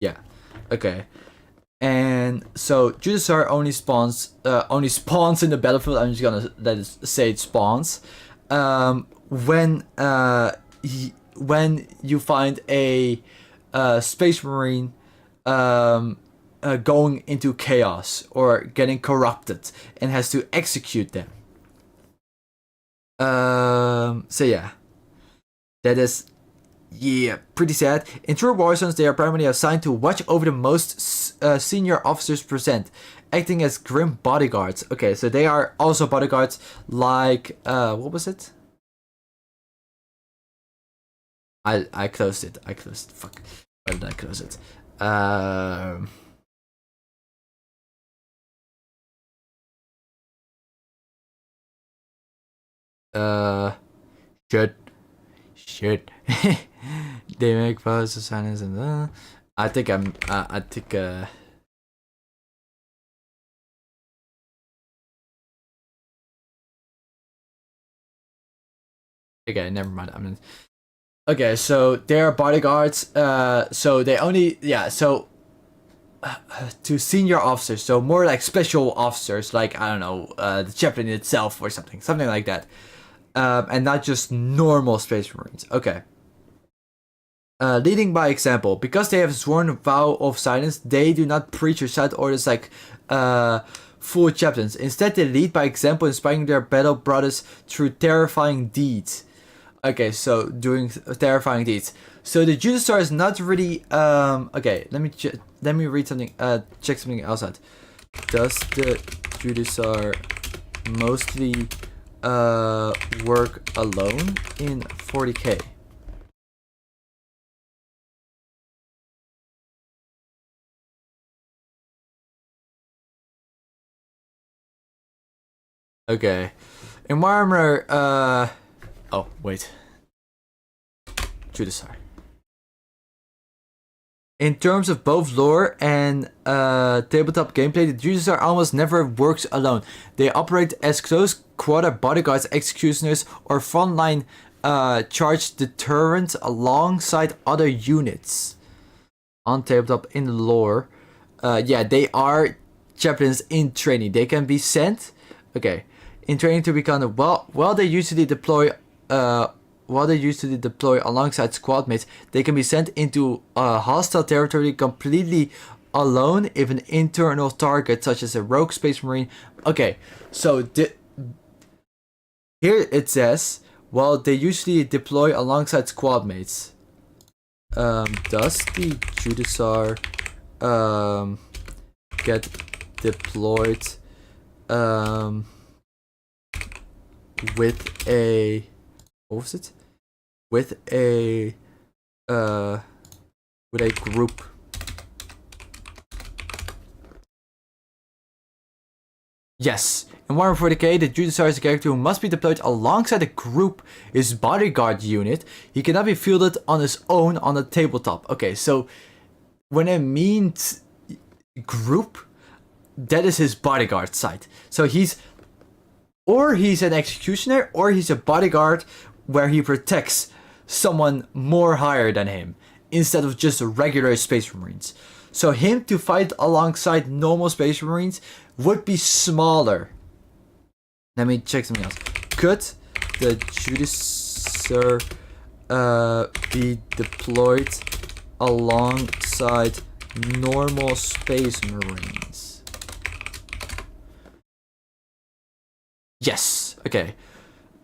yeah, okay. And so Judasar only spawns in the battlefield. I'm just gonna say it spawns when you find a Space Marine going into chaos or getting corrupted and has to execute them. So yeah, that is. Yeah, pretty sad. In true Warzones, they are primarily assigned to watch over the most senior officers present, acting as grim bodyguards. Okay, so they are also bodyguards like, what was it? I closed it. Fuck. Why did I close it? Shit. They make vows to silence and I think okay, never mind. Okay, so they are bodyguards. So they only to senior officers, so more like special officers, like I don't know, the Chaplain itself or something like that. And not just normal Space Marines. Okay. Leading by example. Because they have sworn vow of silence, they do not preach or shout orders like full chaplains. Instead, they lead by example, inspiring their battle brothers through terrifying deeds. Okay, so doing terrifying deeds. So the Judasar is not really. Okay, let me read something. Check something else out. Does the Judasar mostly work alone in 40k? Okay. In Warhammer, oh, wait. Judasar. In terms of both lore and tabletop gameplay, the Judasar almost never works alone. They operate as close quarter bodyguards, executioners, or frontline charge deterrents alongside other units. On tabletop in lore, yeah, they are chaplains in training. They can be sent, okay, in training to become while they usually deploy alongside squad mates, they can be sent into hostile territory completely alone if an internal target such as a rogue Space Marine. Okay, so Here it says, well, they usually deploy alongside squad mates. Does the Judiciar get deployed with a, what was it? With a group? Yes. In Warhammer 40k, the Judiciar is a character who must be deployed alongside a group, his bodyguard unit. He cannot be fielded on his own on the tabletop. Okay, so when it means group, that is his bodyguard side. So he's an executioner, or he's a bodyguard where he protects someone more higher than him, instead of just regular Space Marines. So him to fight alongside normal Space Marines would be smaller. Let me check something else. Could the Judiciar be deployed alongside normal Space Marines? Yes. Okay.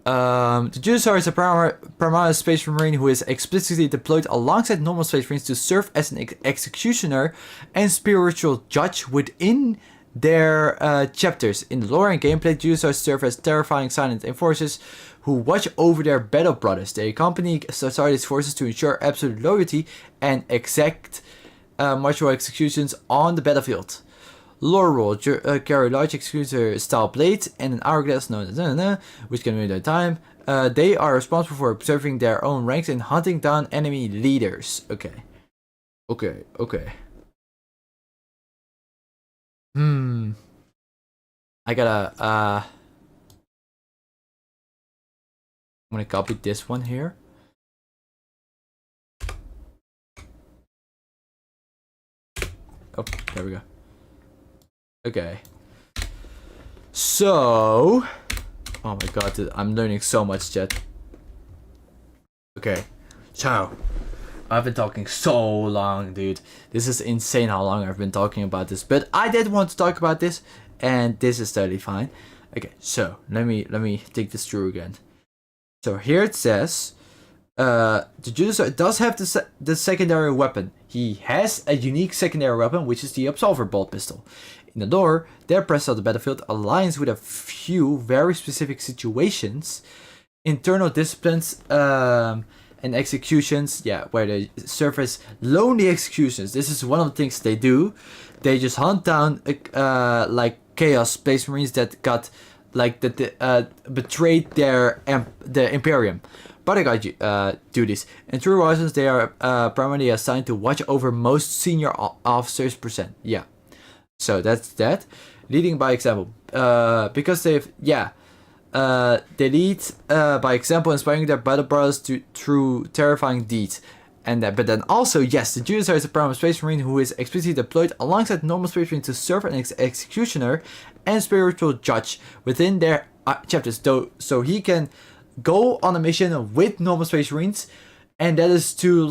The Judiciar is a primarily Space Marine who is explicitly deployed alongside normal Space Marines to serve as an executioner and spiritual judge within their chapters. In the lore and gameplay, Judiciars serve as terrifying silent enforcers who watch over their battle brothers. They accompany society's forces to ensure absolute loyalty and exact martial executions on the battlefield. Lore role carry large executioner style blades and an hourglass which can move their time. They are responsible for observing their own ranks and hunting down enemy leaders. Okay. I gotta I'm gonna copy this one here. Oh, there we go. Okay. So, oh my god, dude, I'm learning so much, chat. Okay. So, I've been talking so long, dude. This is insane how long I've been talking about this, but I did want to talk about this, and this is totally fine. Okay, so let me take this through again. So here it says, the Judiciar does have the secondary weapon. He has a unique secondary weapon, which is the Absolver Bolt Pistol. In the lore, their presence on the battlefield aligns with a few very specific situations, internal disciplines, and executions, where they serve as lonely executions. This is one of the things they do. They just hunt down like Chaos Space Marines that got betrayed the Imperium. Bodyguard duties. In True Horizons, they are primarily assigned to watch over most senior officers %. Yeah. So that's that. Leading by example. Because they lead by example, inspiring their battle brothers through terrifying deeds. But then also, yes, the Judiciar is a primary Space Marine who is explicitly deployed alongside normal Space Marines to serve as executioner and spiritual judge within their chapters. So he can go on a mission with normal Space Marines, and that is to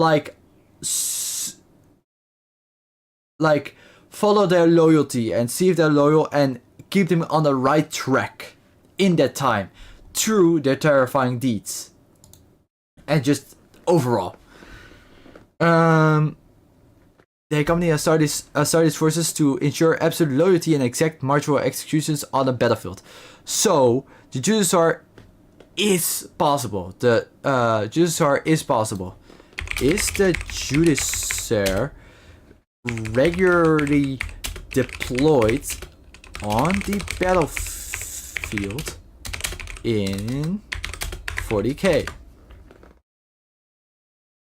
follow their loyalty and see if they're loyal and keep them on the right track in that time through their terrifying deeds. And just overall. They accompany Astartes forces to ensure absolute loyalty and exact martial executions on the battlefield. So, the Judiciar is possible. The Judiciar is possible. Is the Judiciar regularly deployed on the battlefield in 40k?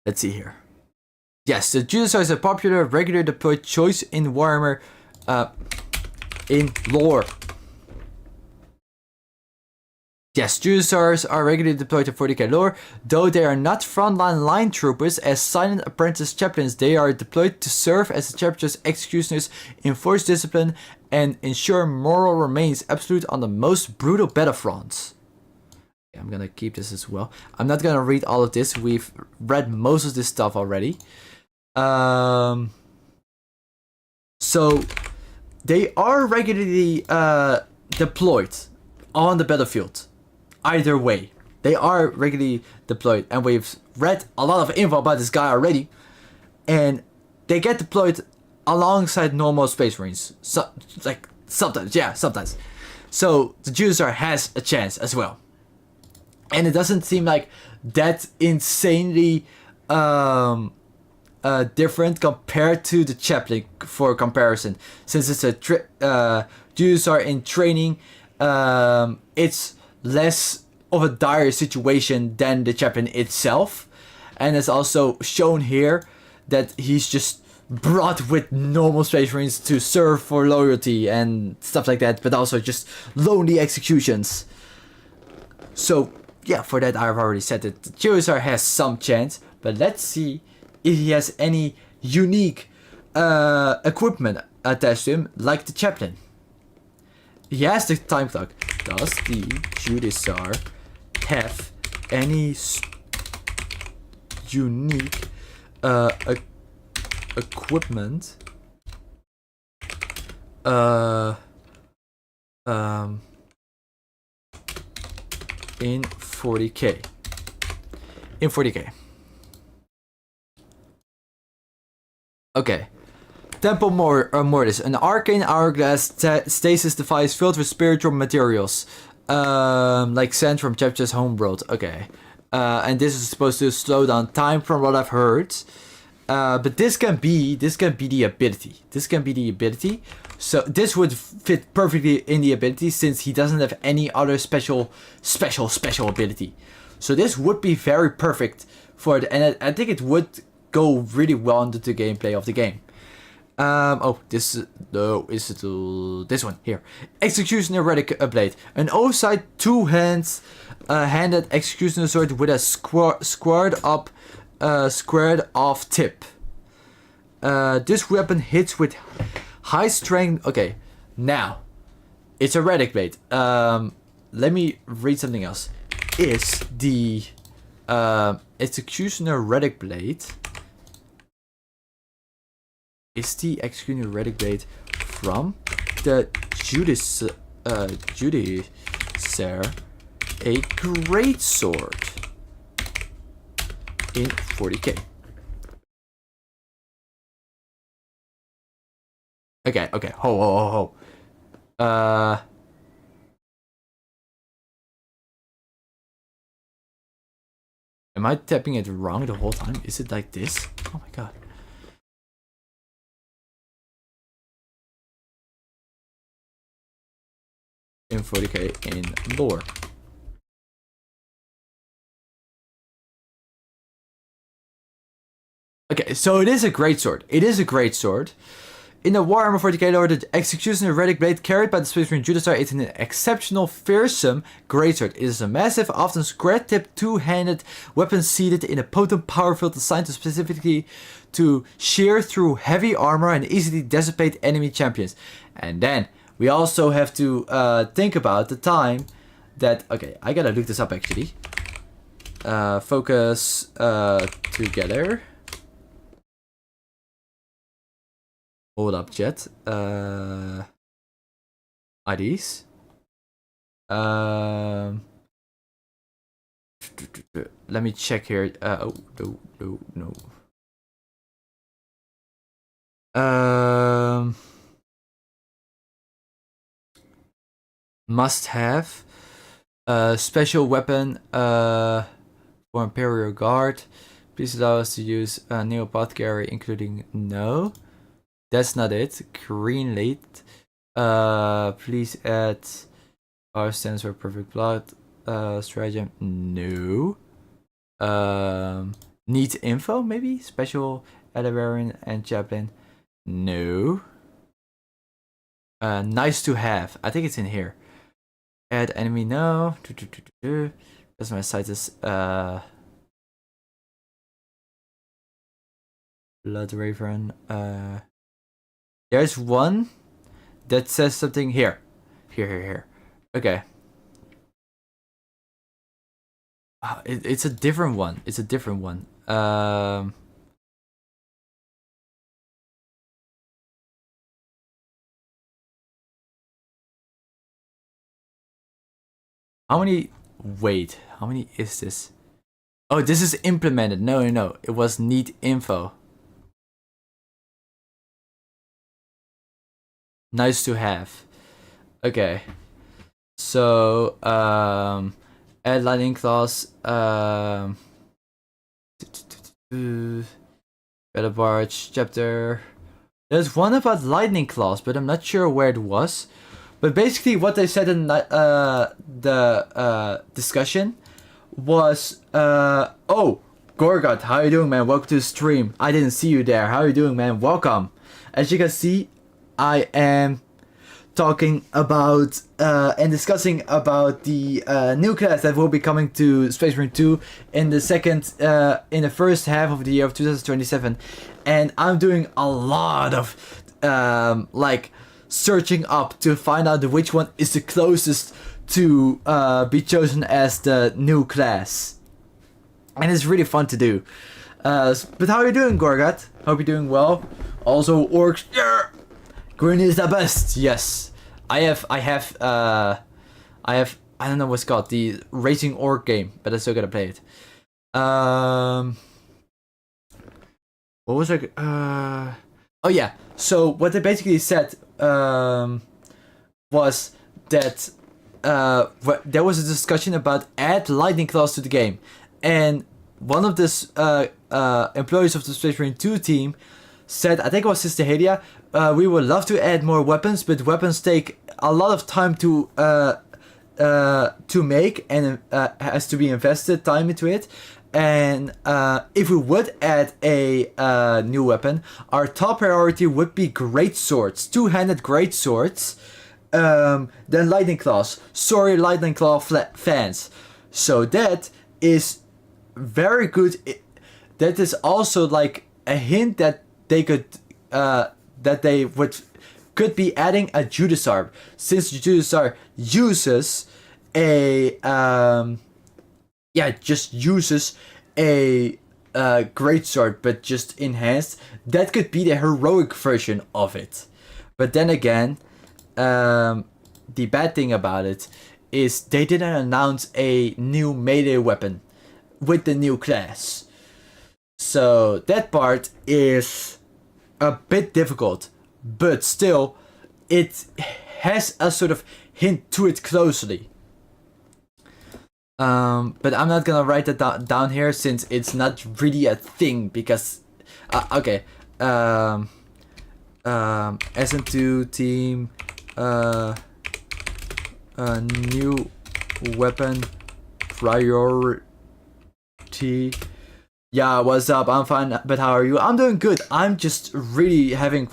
Let's see here. Yes, the Judiciar is a popular, regular deployed choice in Warhammer in lore. Yes, Judiciars are regularly deployed to 40k lore, though they are not frontline line troopers. As silent apprentice chaplains, they are deployed to serve as the chapter's executioners, enforce discipline, and ensure moral remains absolute on the most brutal battlefronts. Okay, I'm gonna keep this as well. I'm not gonna read all of this. We've read most of this stuff already. So they are regularly deployed on the battlefield either way. They are regularly deployed, and we've read a lot of info about this guy already. And they get deployed alongside normal Space Marines. So, like, sometimes, yeah, sometimes. So the Judasaur has a chance as well. And it doesn't seem like that insanely different compared to the Chaplain for comparison. Since it's a Judasaur in training, it's less of a dire situation than the Chaplain itself. And it's also shown here that he's just brought with normal Space Marines to serve for loyalty and stuff like that, but also just lonely executions. So yeah, for that I've already said that the Judasaur has some chance, but let's see if he has any unique equipment attached to him, like the Chaplain. He has the time clock. Does the Judasaur have any unique equipment in 40k? In 40k. Okay. Temple Mortis, an arcane hourglass stasis device filled with spiritual materials, like sand from Chapter's homeworld. Okay, and this is supposed to slow down time, from what I've heard. But this can be the ability. This can be the ability. So this would fit perfectly in the ability, since he doesn't have any other special ability. So this would be very perfect for it, and I think it would go really well into the gameplay of the game. This one here. Executioner Relic Blade, an oversized two-handed executioner sword with a squared off tip. This weapon hits with high strength. Okay, now it's a Relic Blade. Let me read something else. Is the Executioner Relic Blade? Is the Executioner Relic Blade from the Judasaur a great sword in 40k? Okay, ho. Am I tapping it wrong the whole time? Is it like this? Oh my god. In 40k in lore. Okay, so it is a great sword. In the Warhammer 40k lore, the Executioner Relic Blade carried by the Space Marine Judasaur is an exceptional, fearsome greatsword. It is a massive, often square-tipped, two-handed weapon seated in a potent power field designed specifically to shear through heavy armor and easily dissipate enemy champions. And then we also have to think about the time that... Okay, I gotta look this up actually. Focus together. Hold up, chat. IDs. Let me check here. No. Must have special weapon for Imperial Guard. Please allow us to use Neo Apothecary, including no. That's not it. Green late. Please add our stands for perfect blood. Stratagem. No. Needs info maybe? Special Elevarian and Chaplain. No. Nice to have. I think it's in here. Add enemy. No. That's my site is Blood Raven. There's one that says something here. Here. Okay. It's a different one. How many Wait, how many is this? Oh, this is implemented. No. It was need info. Nice to have. Okay. So, add lightning clause. Battle Barge chapter. There's one about lightning clause, but I'm not sure where it was. But basically, what they said in the discussion was, oh, Gorgot, how you doing, man? Welcome to the stream. I didn't see you there. How you doing, man? Welcome. As you can see, I am talking about and discussing about the new class that will be coming to Space Marine 2 in the first half of the year of 2027, and I'm doing a lot of like searching up to find out which one is the closest to be chosen as the new class, and it's really fun to do. But how are you doing, Gorgat? Hope you're doing well. Also, orcs. Yeah! Green is the best. Yes, I have. I don't know what's it called, the racing orc game, but I still gotta play it. What was it? Oh yeah. So what they basically said was that there was a discussion about add lightning clause to the game, and one of this employees of the Space Marine 2 team said, I think it was Sister Hadia, we would love to add more weapons, but weapons take a lot of time to make, and has to be invested time into it. And if we would add a new weapon, our top priority would be great swords, two-handed great swords, then lightning claws. Sorry, lightning claw fans. So that is very good. That is also like a hint that they could could be adding a Judasar, since Judasar uses a uses a greatsword, but just enhanced. That could be the heroic version of it. But then again, the bad thing about it is they didn't announce a new melee weapon with the new class. So that part is a bit difficult, but still, it has a sort of hint to it closely. But I'm not gonna write that down here, since it's not really a thing, because okay, SN2 team, new weapon priority. Yeah, what's up? I'm fine, but how are you? I'm doing good. I'm just really having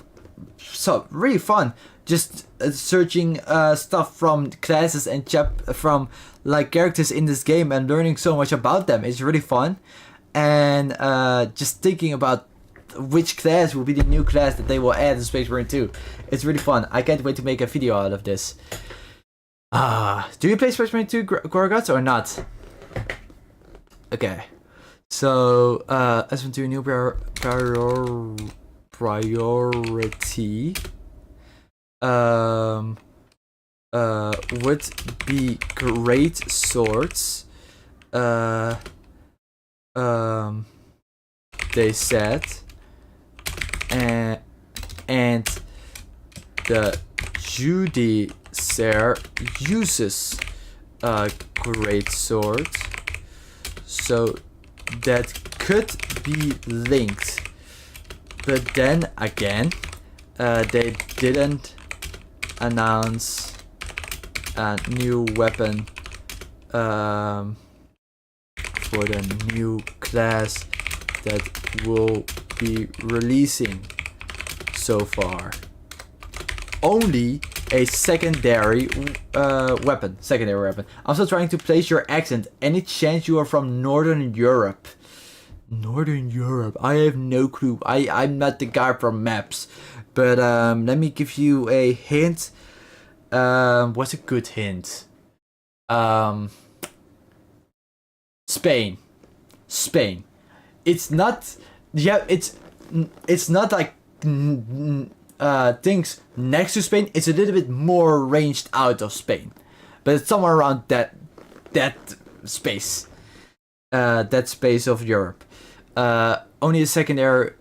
really fun. Just searching stuff from classes and from like characters in this game, and learning so much about them. It's really fun, and just thinking about which class will be the new class that they will add in Space Marine 2. It's really fun. I can't wait to make a video out of this. Do you play Space Marine 2, Gorguts, or not? Okay. So, S1 new priority would be great swords. They said, and the Judasar uses great sword, so that could be linked. But then again, they didn't announce a new weapon for the new class that will be releasing so far. Only a secondary weapon. I'm still trying to place your accent. Any chance you are from Northern Europe? Northern Europe? I have no clue. I'm not the guy from maps. But let me give you a hint. What's a good hint? Spain. It's not. Yeah, it's not like things next to Spain. It's a little bit more ranged out of Spain, but it's somewhere around that space. That space of Europe. Only a secondary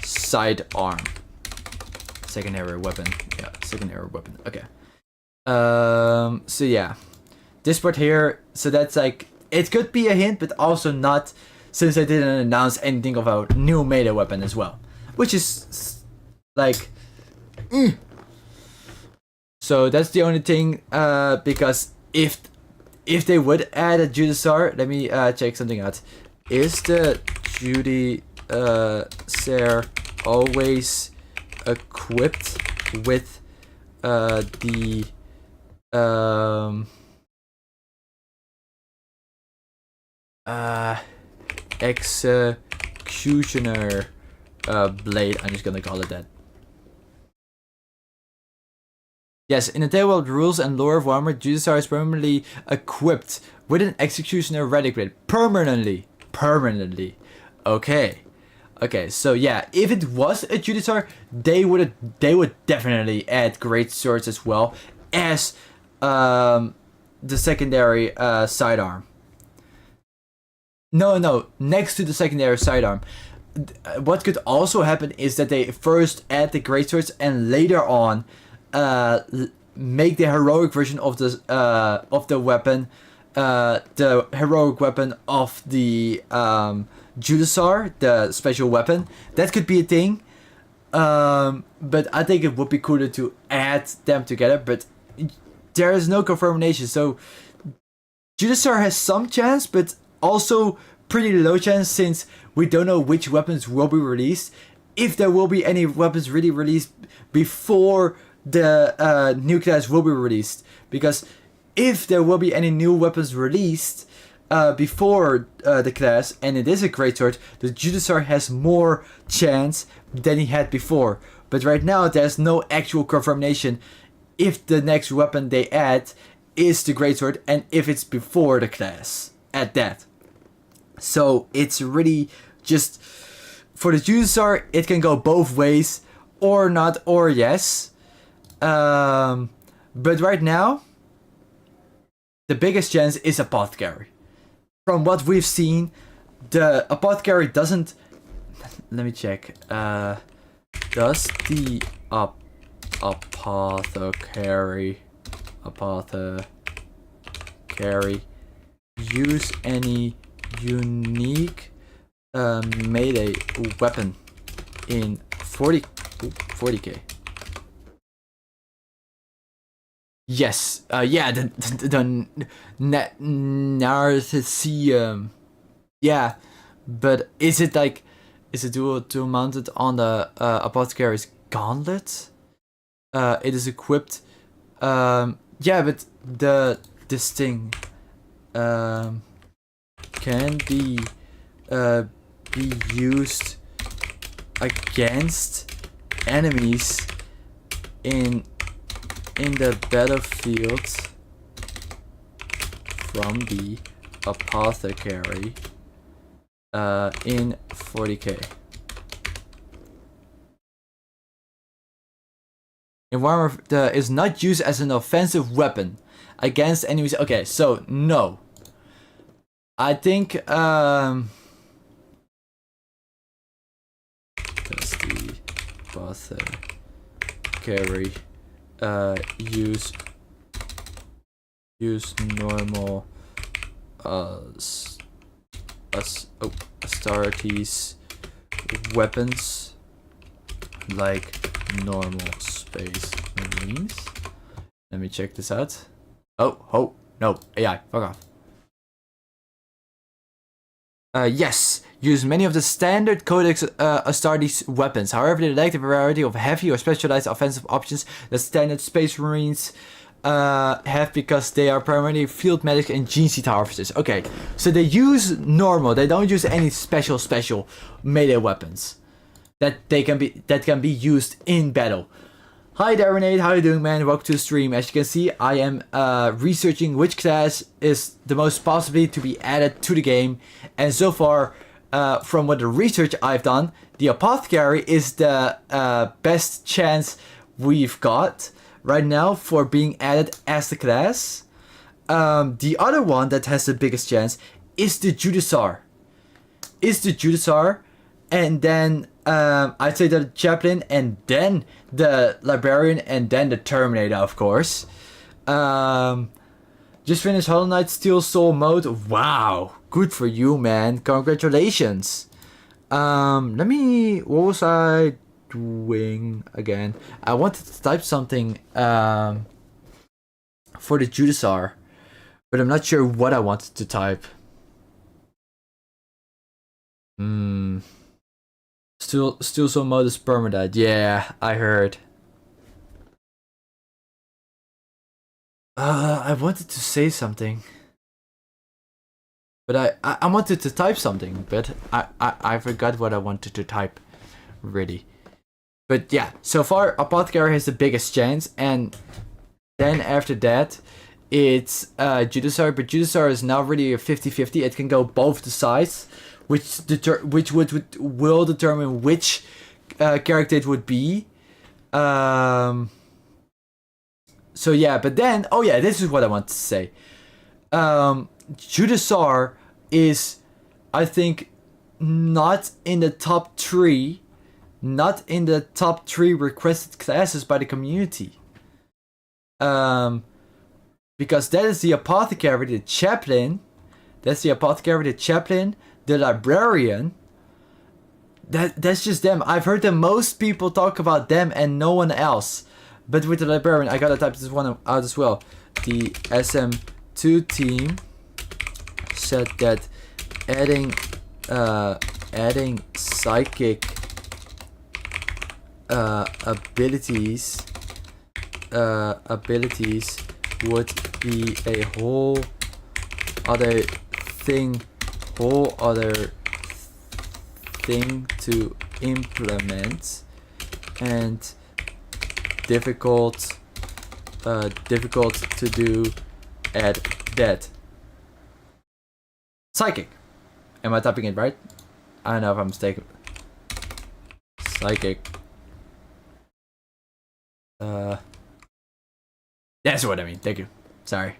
sidearm. Secondary weapon. Yeah, secondary weapon. Okay. So yeah, this part here. So that's like, it could be a hint, but also not, since they didn't announce anything of a new melee weapon as well, which is like. So that's the only thing. Because if they would add a Judiciar, let me check something out. Is the Judiciar always equipped with the executioner blade? I'm just gonna call it that. Yes, in the table of the rules and lore of Warhammer, Judiciar is permanently equipped with an executioner relic blade. Permanently. Okay. So yeah, if it was a Judiciar, they would definitely add great swords as well as the secondary sidearm. No, next to the secondary sidearm. What could also happen is that they first add the great swords and later on make the heroic version of the weapon, the heroic weapon of the Judiciar, the special weapon. That could be a thing, but I think it would be cooler to add them together. But there is no confirmation, so Judiciar has some chance, but also pretty low chance, since we don't know which weapons will be released, if there will be any weapons really released before the new class will be released. Because if there will be any new weapons released before the class, and it is a greatsword, the Judiciar has more chance than he had before. But right now there's no actual confirmation if the next weapon they add is the greatsword, and if it's before the class at that. So it's really just, for the Judiciar, it can go both ways, or not, or yes. But right now, the biggest chance is Apothecary. From what we've seen, the Apothecary doesn't... Let me check. Does the Apothecary use any unique melee weapon in 40k? Yes, yeah, the Narcisium. Yeah, but is it dual mounted on the Apothecary's gauntlet? It is equipped. Yeah, but this thing can be used against enemies in the battlefield from the Apothecary in 40k. In Warhammer, is not used as an offensive weapon against enemies. Okay, so no. I think does the Apothecary use normal Astartes weapons like normal Space Marines? Let me check this out. Oh no, AI, fuck off. Yes, use many of the standard Codex Astartes weapons. However, they lack the variety of heavy or specialized offensive options that standard Space Marines have, because they are primarily field medics and gene seed harvesters. Okay, so they use normal. They don't use any special melee weapons that can be used in battle. Hi there, Renee. How you doing, man? Welcome to the stream. As you can see, I am researching which class is the most possibly to be added to the game. And so far, from what the research I've done, the Apothecary is the best chance we've got right now for being added as the class. The other one that has the biggest chance is the Judiciar. And then I'd say the Chaplain, and then the Librarian, and then the Terminator, of course. Just finished Hollow Knight Steel Soul mode. Wow, good for you, man. Congratulations. What was I doing again? I wanted to type something for the Judiciar, but I'm not sure what I wanted to type. Still Soul mode is permanent. Yeah, I heard. I wanted to say something, but I wanted to type something, but I forgot what I wanted to type, really. But yeah, so far Apothecary has the biggest chance, and then after that, it's Judiciar, but Judiciar is now really a 50-50. It can go both the sides, which will determine which character it would be. So yeah, but then, oh yeah, this is what I want to say. Judiciar is, I think, not in the top 3 requested classes by the community. Because that is the Apothecary, the Chaplain, the Librarian. That's just them. I've heard the most people talk about them and no one else. But with the Librarian, I gotta type this one out as well. The SM2 team said that adding psychic abilities would be a whole other thing to implement, and difficult to do at that. Psychic. Am I typing it right? I don't know if I'm mistaken. Psychic. That's what I mean. Thank you. Sorry.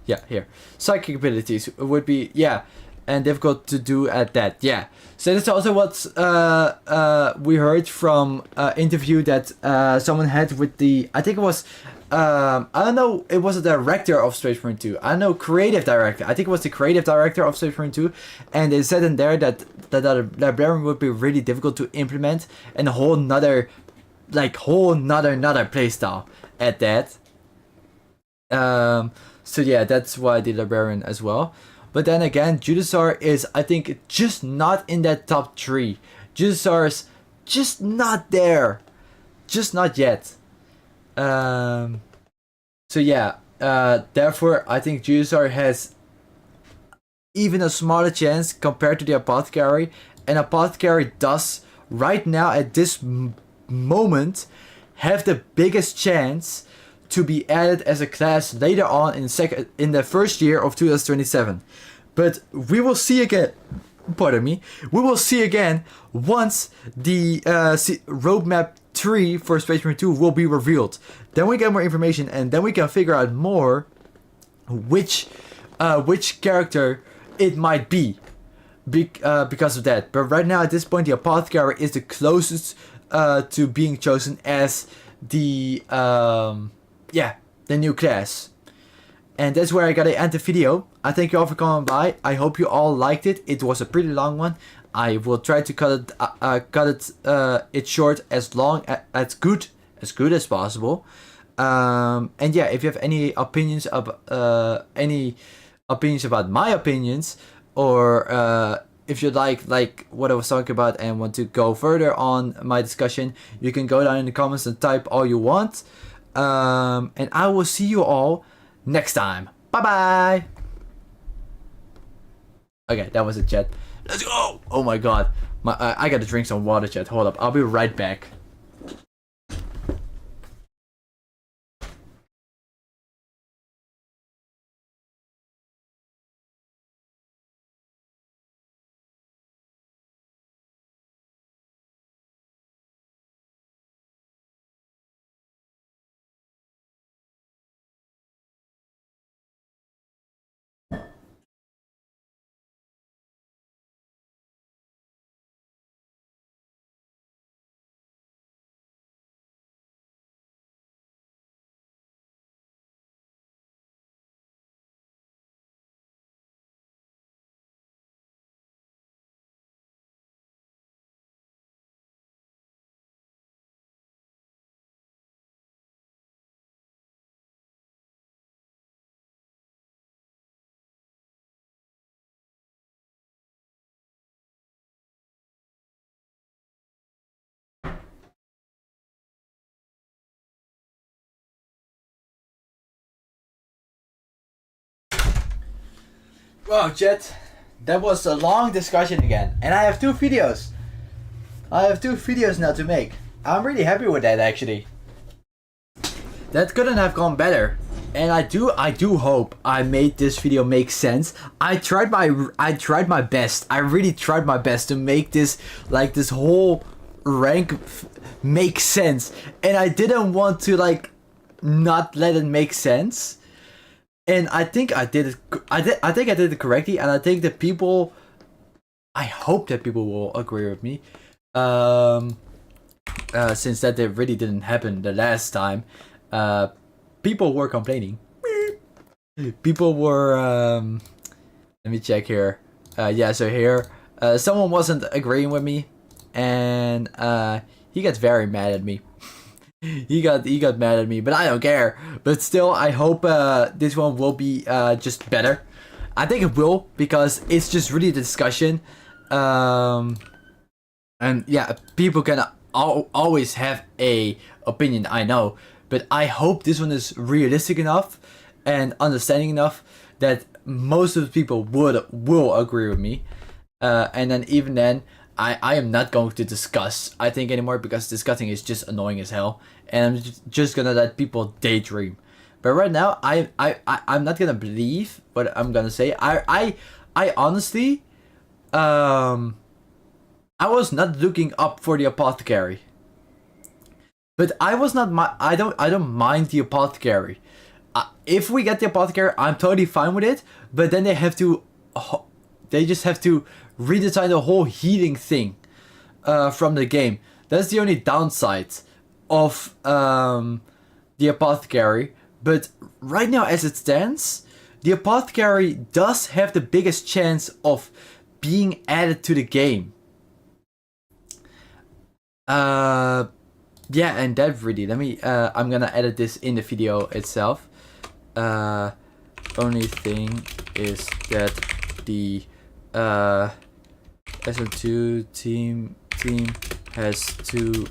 Yeah, here. Psychic abilities would be, yeah, and difficult to do at that. Yeah. So that's also what we heard from interview that someone had with the, I think it was, I don't know, it was a director of Space Marine 2. I don't know, creative director. I think it was the creative director of Space Marine 2. And they said in there that the Librarian would be really difficult to implement, and a whole nother playstyle at that. So yeah, that's why the Librarian as well. But then again, Judiciar is, I think, just not in that top 3. Judiciar is just not there. Just not yet. So yeah, therefore I think Judiciar has even a smaller chance compared to the Apothecary. And Apothecary does, right now at this moment, have the biggest chance to be added as a class later on in the first year of 2027. But we will see again. Pardon me. We will see again once the roadmap 3 for Space Marine 2 will be revealed. Then we get more information, and then we can figure out more which character it might be because of that. But right now, at this point, the Apothecary is the closest to being chosen as the new class. And that's where I gotta end the video. I thank you all for coming by. I hope you all liked it. It was a pretty long one. I will try to cut it short as good as possible. And yeah, if you have any opinions about my opinions, or if you like what I was talking about and want to go further on my discussion, you can go down in the comments and type all you want. And I will see you all next time. Bye bye. Okay, that was it, chat. Let's go. Oh my god, I gotta drink some water, chat. Hold up, I'll be right back. Wow, Jet, that was a long discussion again, and I have 2 videos. I have 2 videos now to make. I'm really happy with that, actually. That couldn't have gone better, and I do hope I made this video make sense. I tried my best. I really tried my best to make this, like, this whole rank make sense, and I didn't want to, like, not let it make sense. And I think I did it. I think I did it correctly, and I think that people. I hope that people will agree with me. Since that really didn't happen the last time, people were complaining. People were. Let me check here. Yeah, so here, someone wasn't agreeing with me, and he got very mad at me. He got mad at me, but I don't care. But still, I hope this one will be just better. I think it will, because it's just really the discussion. And yeah, people can always have a opinion, I know, but I hope this one is realistic enough and understanding enough that most of the people will agree with me. And then even then, I am not going to discuss, I think, anymore, because discussing is just annoying as hell, and I'm just gonna let people daydream. But right now, I'm not gonna believe what I'm gonna say. I honestly, I was not looking up for the apothecary, but I don't mind the apothecary. If we get the apothecary, I'm totally fine with it. But then they just have to redesign the whole healing thing from the game. That's the only downside of the apothecary. But right now, as it stands, the apothecary does have the biggest chance of being added to the game. Yeah, and that really, I'm gonna edit this in the video itself. Only thing is that the SM2 team has to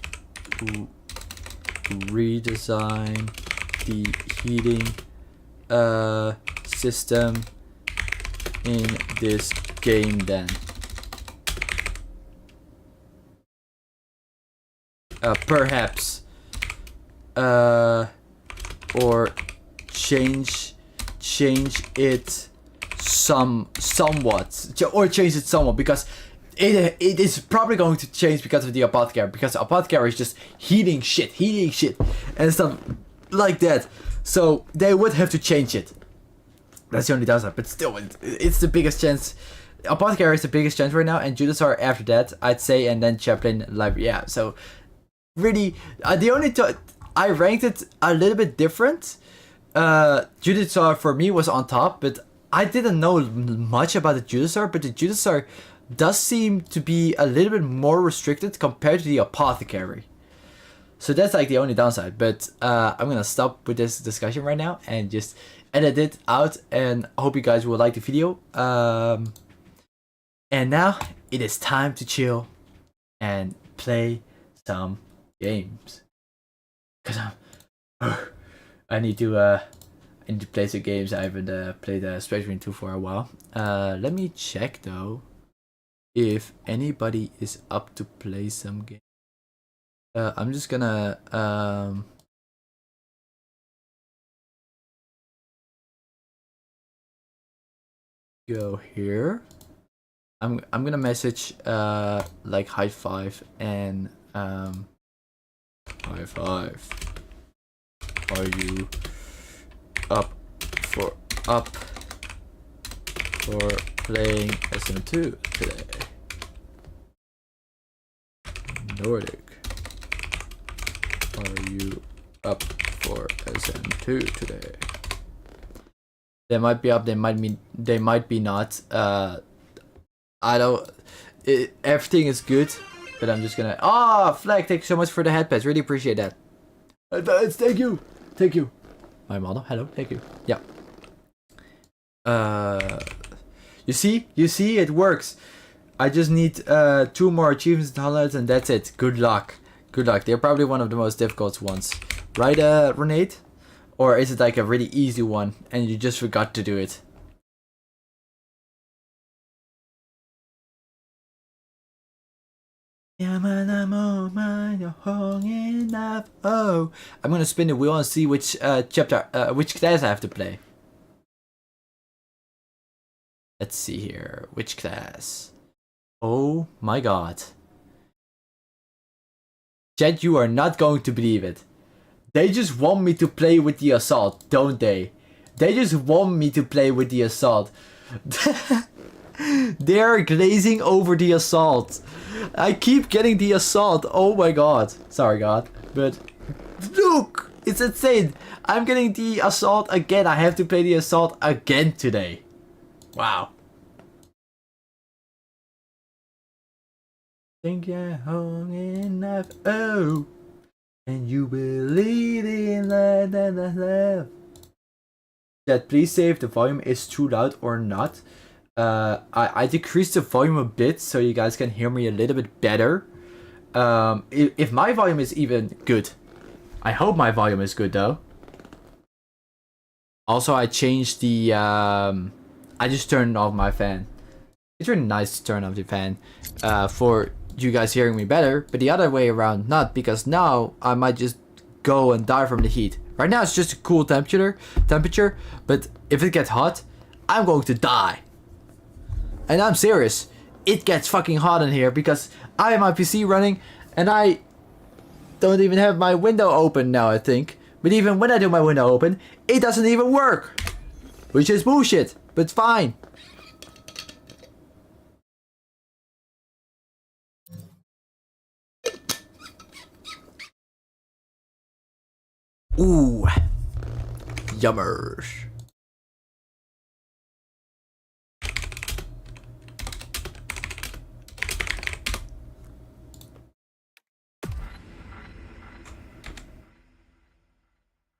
redesign the heating system in this game then. Perhaps or change it somewhat, because it is probably going to change because of the apothecary, because the apothecary is just heating shit and stuff like that, so they would have to change it. That's the only downside, but still, it's the biggest chance. Apothecary is the biggest chance right now, and Judas are after that, I'd say, and then Chaplain, Library. Yeah, so really, the only I ranked it a little bit different. Judithar for me was on top, but I didn't know much about the Judithar, but the Judithar does seem to be a little bit more restricted compared to the apothecary. So that's like the only downside, but I'm gonna stop with this discussion right now and just edit it out, and I hope you guys will like the video. And now it is time to chill and play some games, because I need to play some games. I haven't played Space Marine 2 for a while. Let me check though if anybody is up to play some game. I'm just gonna go here. I'm gonna message like high five and high five. Are you up for playing SM2 today? Nordic. Are you up for SM2 today? They might be up, they might be not. I don't. Everything is good, but I'm just gonna. Flag! Thank you so much for the headpads. Really appreciate that. Thank you. My model. Hello. Thank you. Yeah. You see, it works. I just need 2 more achievements and highlights, and that's it. Good luck. They're probably one of the most difficult ones, right, Renate? Or is it like a really easy one and you just forgot to do it? Oh, I'm gonna spin the wheel and see which which class I have to play. Let's see here, which class? Oh my god. Chat, you are not going to believe it. They just want me to play with the assault, don't they? They just want me to play with the assault. They're glazing over the assault. I keep getting the assault. Oh my god. Sorry, God. But look, it's insane. I'm getting the assault again. I have to play the assault again today. Wow. Think you're hung enough. Oh. And you believe in love. Chat, please say if the volume is too loud or not. I decreased the volume a bit so you guys can hear me a little bit better. If my volume is even good. I hope my volume is good though. Also, I changed the... I just turned off my fan. It's really nice to turn off the fan for you guys hearing me better. But the other way around, not. Because now I might just go and die from the heat. Right now it's just a cool temperature. But if it gets hot, I'm going to die. And I'm serious. It gets fucking hot in here because I have my PC running and I don't even have my window open now, I think. But even when I do my window open, it doesn't even work. Which is bullshit, but fine. Ooh. Yummers.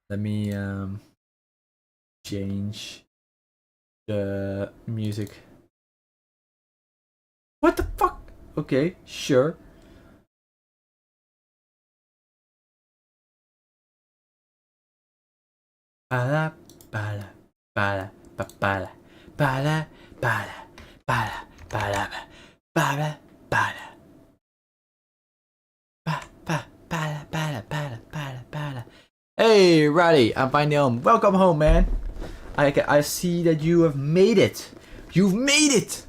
Let me change the music. What the fuck? Okay, sure. Bala bala bala bala bala bala bala bala bala bala. Hey, Roddy, I'm finally home. Welcome home, man. I see that you have made it. You've made it.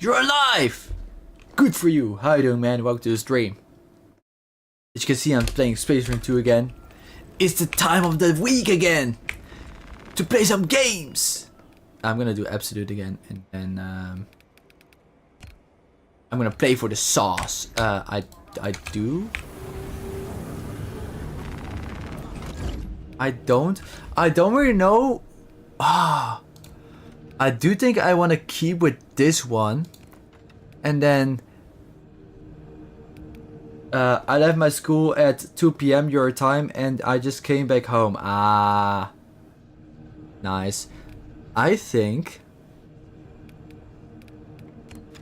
You're alive. Good for you. How you doing, man? Welcome to the stream. As you can see, I'm playing Space Marine 2 again. It's the time of the week again to play some games. I'm gonna do Absolute again, and then I'm gonna play for the sauce. I do. I don't really know. I do think I want to keep with this one, and then I left my school at 2 p.m. your time, and I just came back home. Nice. I think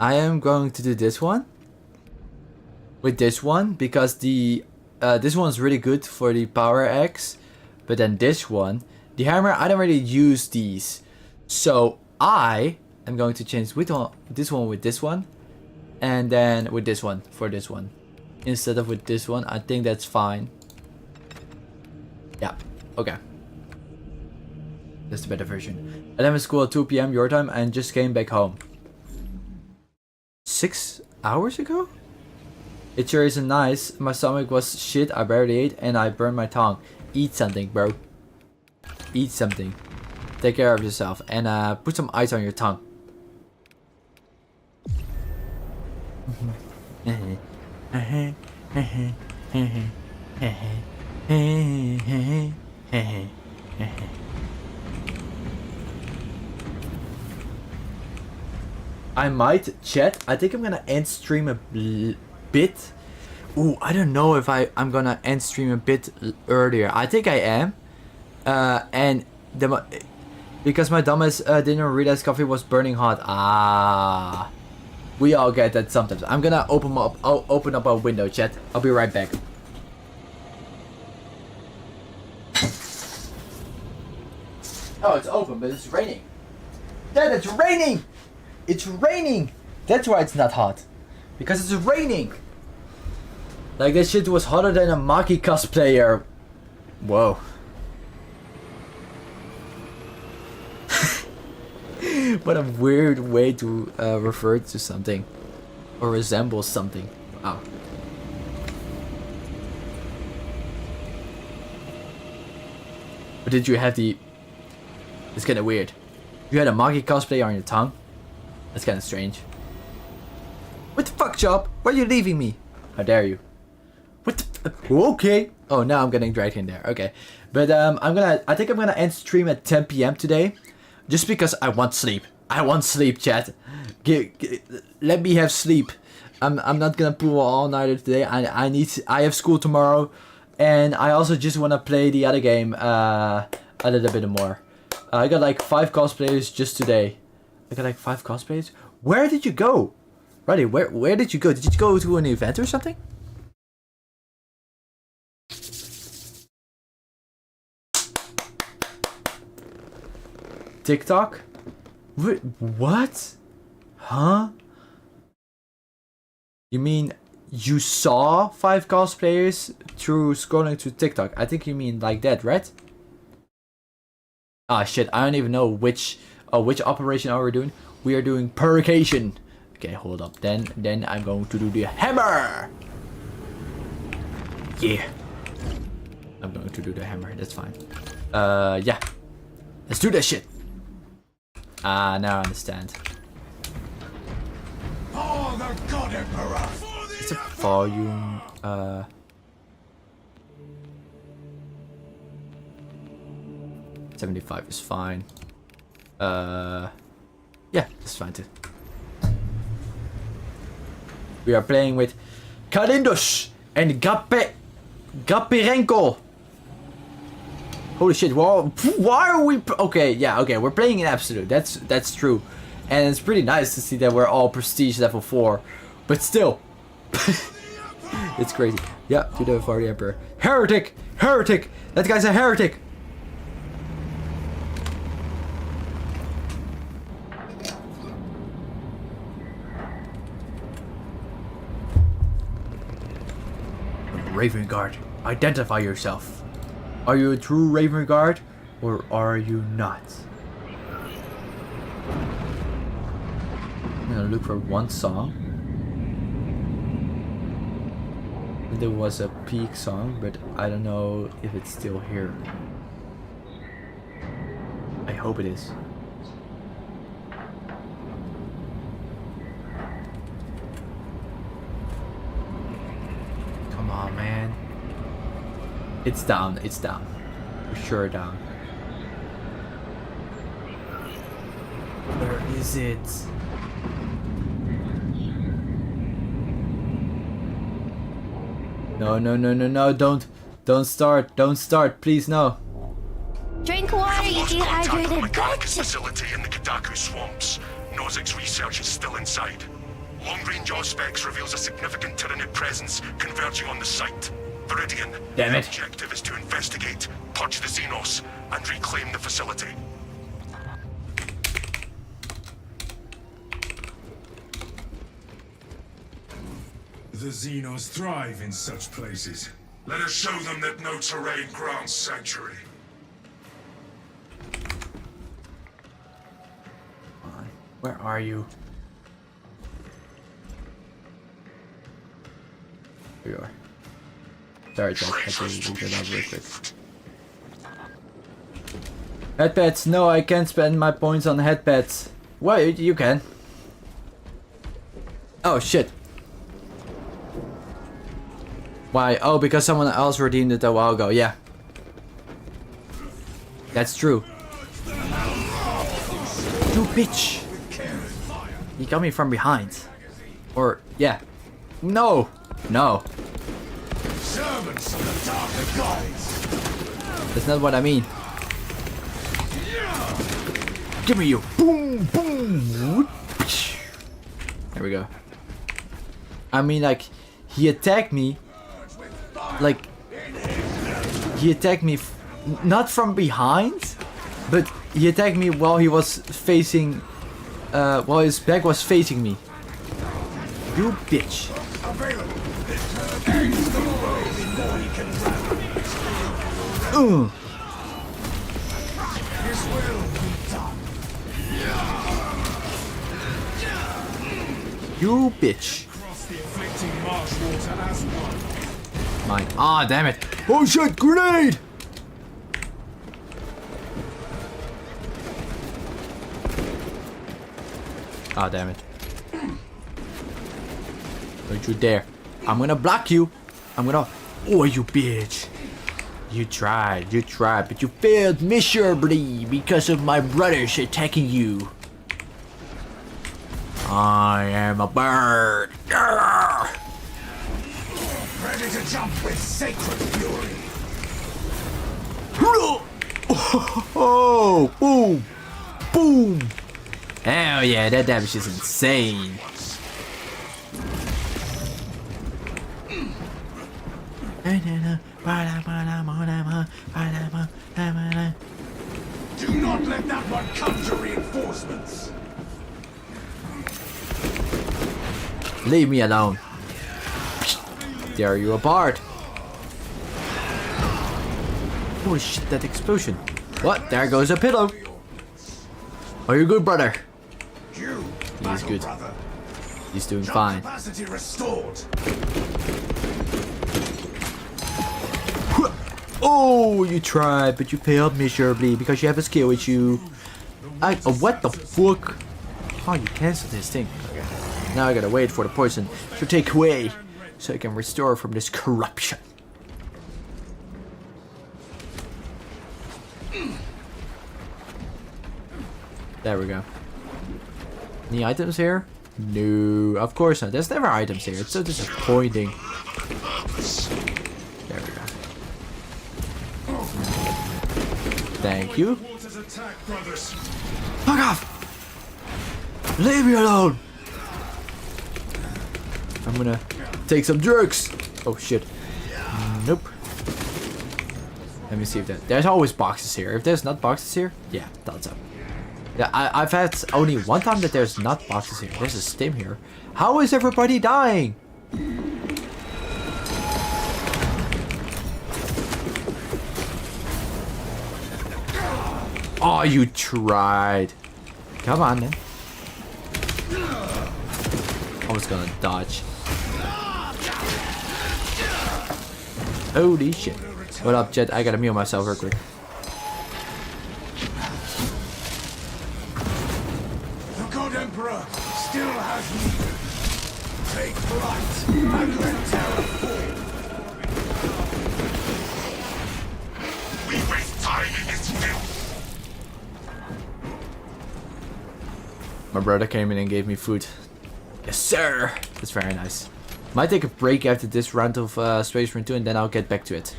I am going to do this one with this one because the this one's really good for the power X. But then this one, the hammer, I don't really use these. So I am going to change this one with this one. And then with this one for this one. Instead of with this one. I think that's fine. Yeah, okay. That's the better version. I left school at 2 p.m. your time and just came back home. 6 hours ago? It sure isn't nice. My stomach was shit, I barely ate, and I burned my tongue. Eat something, bro. Eat something. Take care of yourself and put some ice on your tongue. I might chat. I think I'm gonna end stream a bit. Ooh, I don't know if I'm gonna end stream a bit earlier. I think I am. And because my dumbass didn't realize coffee was burning hot. We all get that sometimes. I'm gonna open up a window, chat. I'll be right back. Oh, it's open, but it's raining. Dad, it's raining! It's raining! That's why it's not hot. Because it's raining! Like that shit was hotter than a Maki cosplayer. Whoa. What a weird way to refer to something. Or resemble something. Wow. But did you have the... It's kinda weird. You had a Maki cosplay on your tongue? That's kinda strange. What the fuck, Chop? Why are you leaving me? How dare you? What the... Okay. Oh, now I'm getting dragged in there. Okay. But I think I'm gonna end stream at 10 PM today. Just because I want sleep. I want sleep, chat. Let me have sleep. I'm not gonna pull all nighter today. I have school tomorrow. And I also just wanna play the other game a little bit more. I got like 5 cosplayers just today. I got like 5 cosplayers? Where did you go? Roddy, where did you go? Did you go to an event or something? TikTok? What? Huh? You mean you saw 5 cosplayers through scrolling to TikTok? I think you mean like that, right? Ah shit, I don't even know which operation are we doing. We are doing purgation. Okay, hold up. Then I'm going to do the hammer. Yeah. I'm going to do the hammer. That's fine. Yeah. Let's do that shit. Ah, now I understand. Oh, the God Emperor! It's a volume. 75 is fine. Yeah, it's fine too. We are playing with Kalindos and Gapirenko. Holy shit! Well, why are we? Okay, yeah, okay. We're playing in absolute. That's true, and it's pretty nice to see that we're all prestige level 4, but still, it's crazy. Yeah, to the for the Emperor. Heretic, heretic. That guy's a heretic. Raven Guard, identify yourself. Are you a true Raven Guard, or are you not? I'm gonna look for one song. There was a peak song, but I don't know if it's still here. I hope it is. Come on, man. It's down, it's down. For sure down. Where is it? No, don't start, please, no. Drink water, you dehydrated bitch! Facility in the Kadaku swamps. Nozik's research is still inside. Long-range Auspex reveals a significant Tyranid presence converging on the site. Viridian, Damn it. the objective is to investigate, purge the Xenos, and reclaim the facility. The Xenos thrive in such places. Let us show them that no terrain grants sanctuary. Come on. Where are you? Here you are. Sorry, Jack. I had to leave that out real quick. Headpads. No, I can't spend my points on headpads. Well, you can. Oh, shit. Why? Oh, because someone else redeemed it a while ago. Yeah. That's true. You bitch. He got me from behind. Or, yeah. No. No. Servants of the darker gods! That's not what I mean. Give me you. Boom, boom. There we go. I mean, like, he attacked me. Like, he attacked me not from behind, but he attacked me while he was facing, while his back was facing me. You bitch. You bitch. Cross the afflicting marsh water as one. Mine. Ah, damn it. Oh shit, grenade! Ah, damn it. Don't you dare. I'm gonna block you. I'm gonna... Oh, you bitch. You tried, but you failed miserably because of my brothers attacking you. I am a bird. Arrgh. Ready to jump with sacred fury. Oh, boom, boom. Hell yeah, that damage is insane. Do not let that one come to reinforcements. Leave me alone. Tear you apart. Holy shit, that explosion. What? There goes a pillow. Are you good, brother? You, He's good. brother. He's doing Jump fine. capacity restored. Oh, you tried, but you failed miserably because you have a skill issue. What the fuck? Oh, you canceled this thing. Okay. Now I gotta wait for the poison to take away so I can restore from this corruption. There we go. Any items here? No, of course not. There's never items here. It's so disappointing. There we go. Thank you. Waters attack, brothers. Fuck off! Leave me alone! I'm gonna take some drugs. Oh shit. Nope. Let me see if that... There's always boxes here. If there's not boxes here, yeah, that's up. Yeah, I've had only one time that there's not boxes here. There's a stim here. How is everybody dying? Oh, you tried. Come on, then. I was gonna dodge. Holy shit. What up, Jet? I gotta mute myself real quick. The good emperor still has need. Take flight and let terror fall. We waste time in this filth. My brother came in and gave me food. Yes, sir. That's very nice. Might take a break after this round of Space Marine 2 and then I'll get back to it.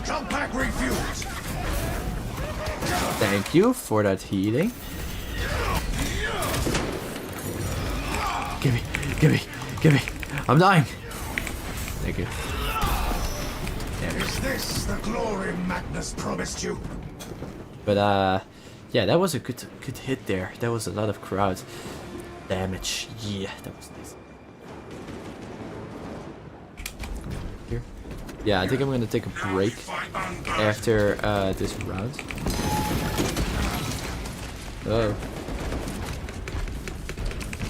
Jump pack refueled. Thank you for that healing. Give me. I'm dying. Thank you. Is this the glory Magnus promised you? But yeah, that was a good hit there. That was a lot of crowd damage. Yeah, that was nice. Here. Yeah, I think I'm gonna take a break after this round. Oh.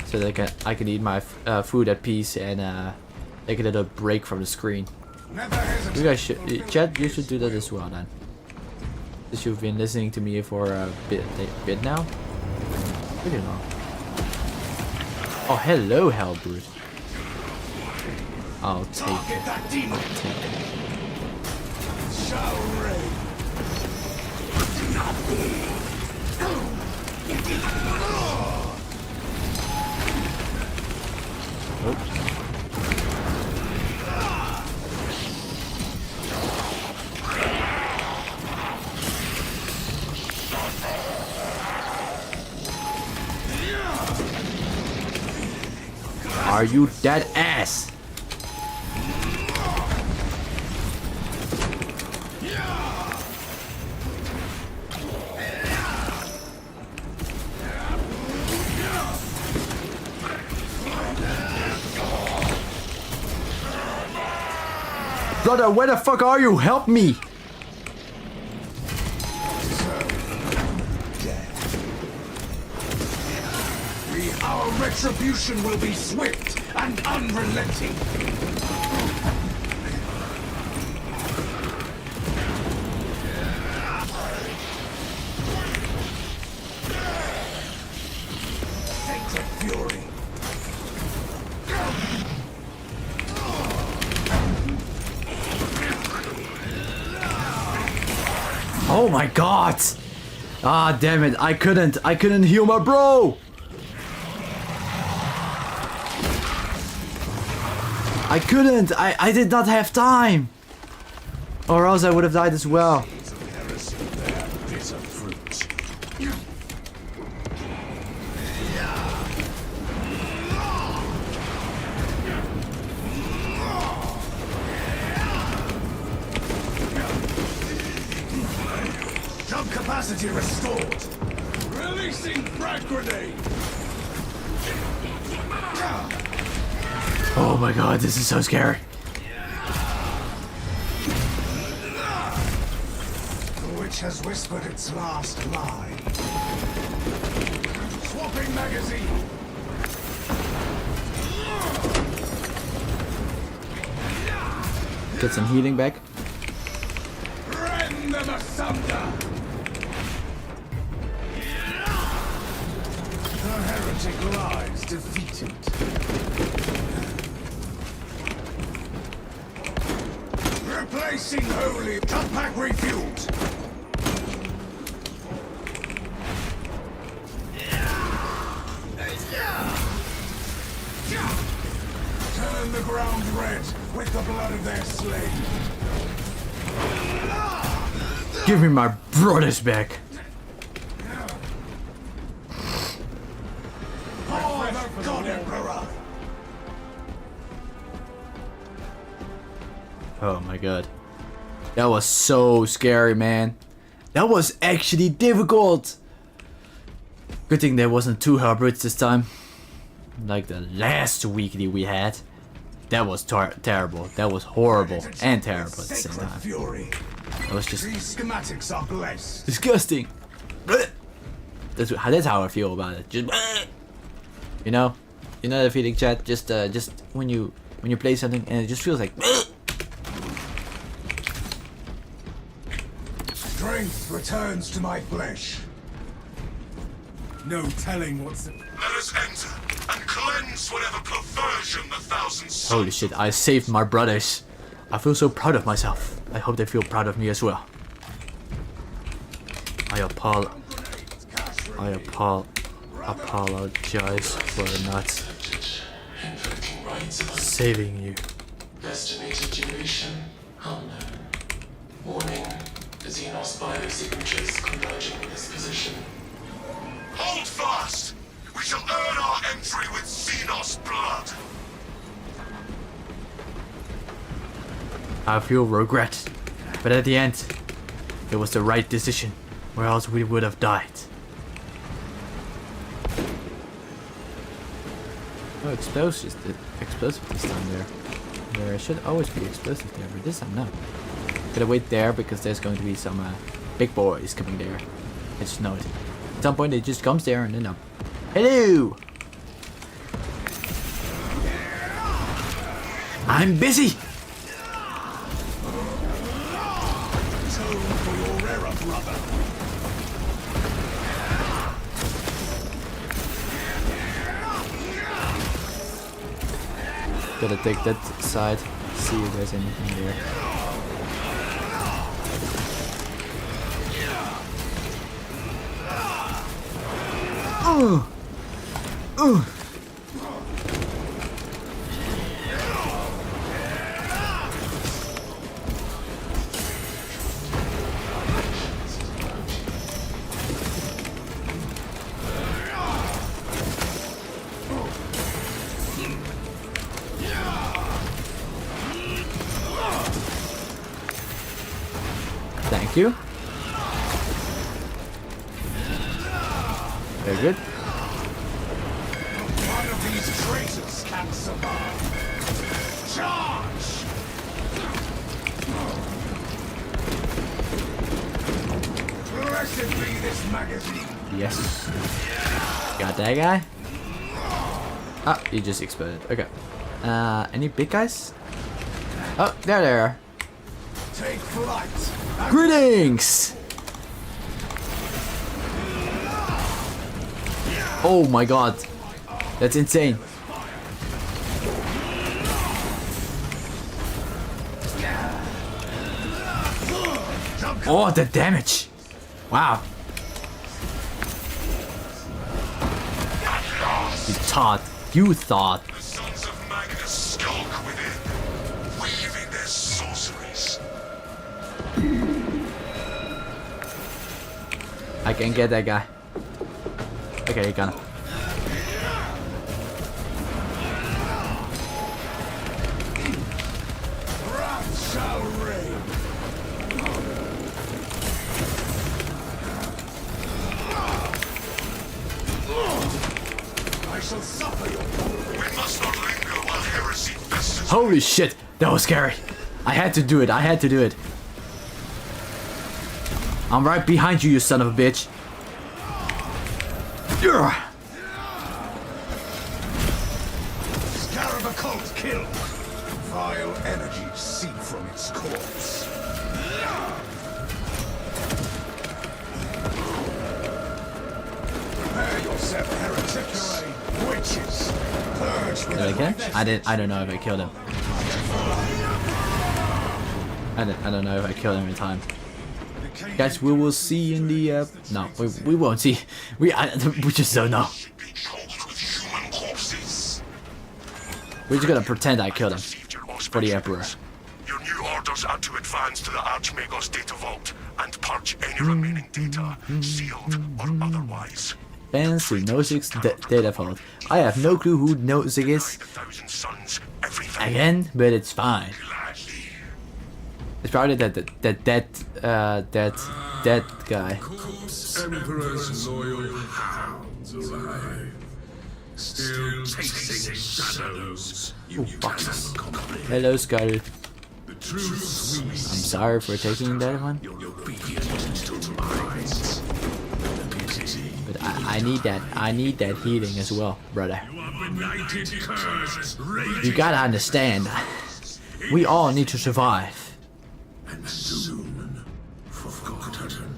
So that I can eat my food at peace and take a little break from the screen. You guys should, chat, you should do that as well then. Since you've been listening to me for a bit now. Pretty long. Oh, hello, Hellbrute. I'll take it. That demon. I'll take it. Shall reign. Oops. Are you dead ass? brother, where the fuck are you? Help me! Our retribution will be swift and unrelenting. Sacred fury. Oh my god! Ah, damn it! I couldn't heal my bro. I couldn't! I did not have time! Or else I would have died as well. Jump capacity restored. Releasing frag grenade. Oh my god, this is so scary. The witch has whispered its last line. Swapping magazine. Get some healing back. Rend them asunder. The heretic lies defeated. Replacing holy jump pack refueled. Turn the ground red with the blood of their slain. Give me my brothers back. Oh, God, Emperor. Oh my god. That was so scary, man. That was actually difficult. Good thing there wasn't 2 hybrids this time. Like the last weekly we had. That was terrible. That was horrible and terrible at the same Sacred time. fury. That was just These schematics are blessed. disgusting. That's how I feel about it. Just you know the feeling, chat. Just when you play something and it just feels like. Strength returns to my flesh. No telling what's... Let us enter and cleanse whatever perversion the thousands. Holy shit! I saved my brothers. I feel so proud of myself. I hope they feel proud of me as well. I apologize for not saving you. Estimated duration unknown. Warning. Xenos biosignatures converging in this position. Hold fast! We shall earn our entry with Xenos blood! I feel regret, but at the end, it was the right decision, or else we would have died. Oh, explosive this time there. There should always be explosive there, but this time no. Gotta wait there because there's going to be some big boys coming there. I just know it. At some point it just comes there and then up. Hello! I'm busy! For your error, brother. Gotta take that side, see if there's anything there. Thank you. Very good. One of these traitors can survive. Charge! Blessed be this magazine. Yes. Got that guy. Oh, he just exploded. Okay. Any big guys? Oh, there they are. Take flight. Greetings! Oh my god. That's insane. Oh, the damage. Wow. You thought. The sons of Magnus skulk within, weaving their sorceries. I can get that guy. Okay, you got him. Wrath shall reign. I shall suffer your We must not linger while heresy festers. Holy shit, that was scary. I had to do it. I had to do it. I'm right behind you, you son of a bitch. Ugh. Scarab occult killed. Vile energies seep from its corpse. Prepare yourself, heretic. Witches. Purge with Did I get him? I don't know if I killed him. I don't know if I killed him in time. Guys, we will see in the no, we won't see. We just don't know. Be choked with human corpses. We're just gonna pretend I killed him Received your for the Emperor. Your new orders are to advance to the Archmago's data vault and purge any remaining data, sealed or otherwise. Fancy Nozick's data vault. I have no clue who Nozick is The thousand suns, everything. again, but it's fine. Gladly. It's probably that guy. Emperor's loyal hounds arrive. Still chasing shadows. Oh, boxes. Hello, Scarlet. The truth we I'm sorry for taking that one, but I need that healing as well, brother. benighted curse You gotta understand, we all need to survive. and soon forgotten.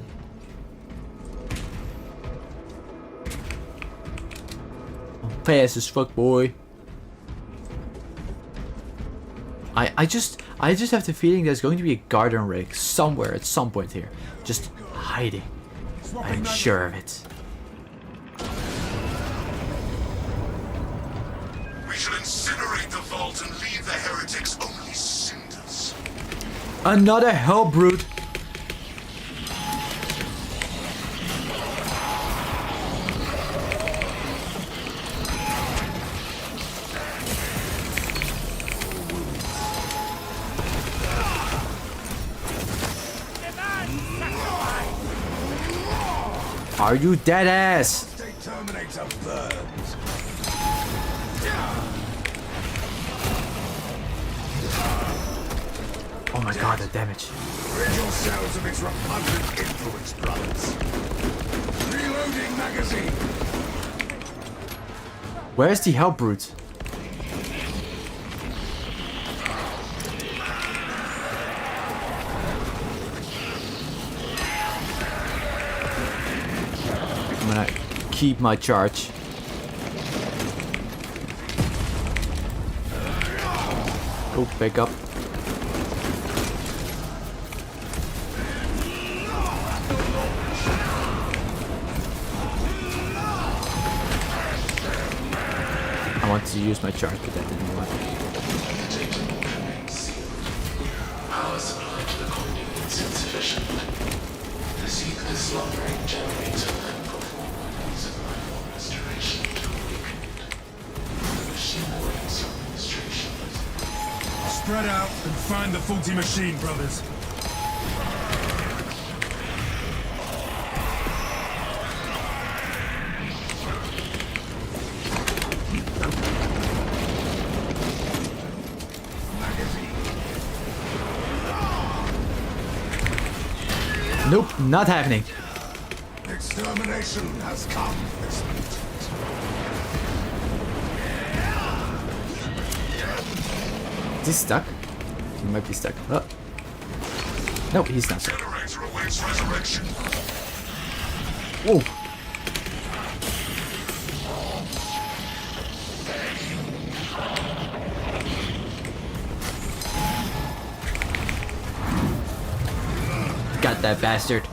Fast as fuck, boy. I just have the feeling there's going to be a garden rig somewhere at some point here, just hiding. I'm sure of it. We shall incinerate the vault and leave the heretics only cinders. Another hell brute. Are you dead ass? State Terminator burns. Oh my god, the damage. Rid yourselves of its repugnant influence, brothers. Reloading magazine. Where's the hell brute? I'm gonna keep my charge. Oh, back up. I wanted to use my charge, but that didn't work. Power supply to the colony is insufficient. To seek the slumbering generator and perform workings of life form restoration to awakened. The machine awaits your administration. Spread out and find the faulty machine, brothers. Nope, not happening. Termination has come, this mutant. Is he stuck? He might be stuck. Oh. No, he's not stuck. Generator awaits resurrection. Whoa. Got that bastard.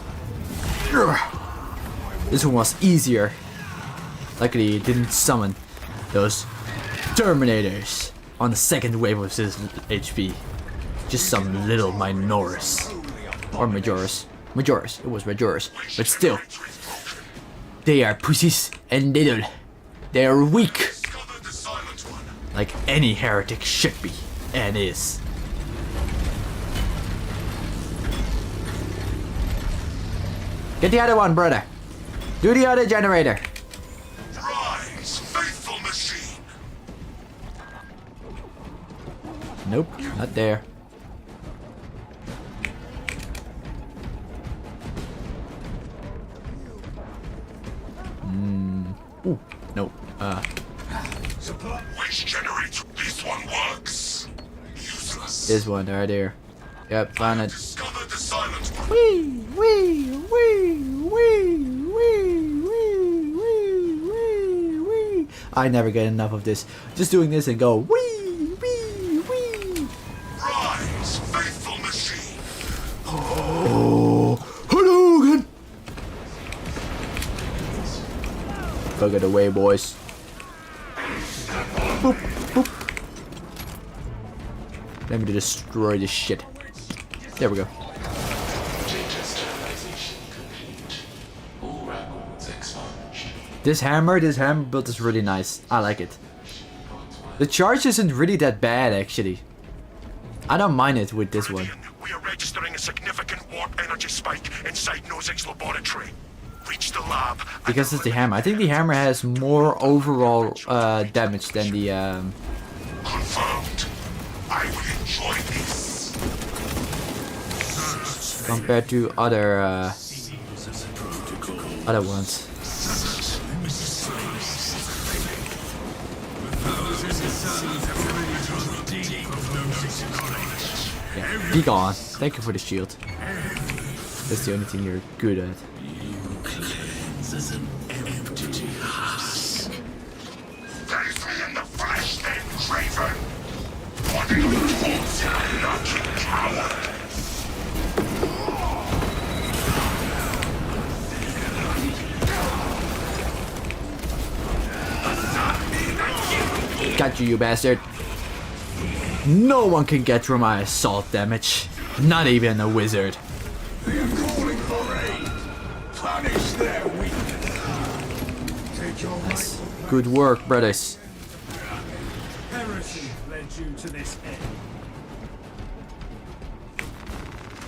This one was easier. Luckily it didn't summon those Terminators on the second wave of his HP. Just some little Minoris. Or Majoris. Majoris. It was Majoris. But still. They are pussies and little. They are weak. Like any heretic should be. And is. Get the other one, brother. Do the other generator. Rise, faithful machine. Nope, not there. Ooh, nope. Which generator? This one works. Useless. This one right there. Yep, found it. Discovered the silent one. Wee, wee, wee, wee, wee, wee, wee, wee, wee. I never get enough of this. Just doing this and go wee, wee, wee. Rise, faithful machine. Oh, hello again. Fuck it away, boys. Boop, boop. Let me destroy this shit. There we go. Changes sterilization complete. All records expunged. This hammer build is really nice. I like it. The charge isn't really that bad, actually. I don't mind it with this one. We are registering a significant warp energy spike inside Nozik's laboratory. Reach the lab. Because it's the hammer. I think the hammer has more overall damage than the Confirmed. I will enjoy this. compared to other ones. Yeah, be gone. Thank you for the shield. That's the only thing you're good at. Face me in the flesh, then, Draven. What are you thoughts, lucky coward? Got you, you bastard. No one can get through my assault damage. Not even a wizard. They are calling for aid. Punish their weakness. Take your Nice. Good work, brothers. Heresy led you to this end.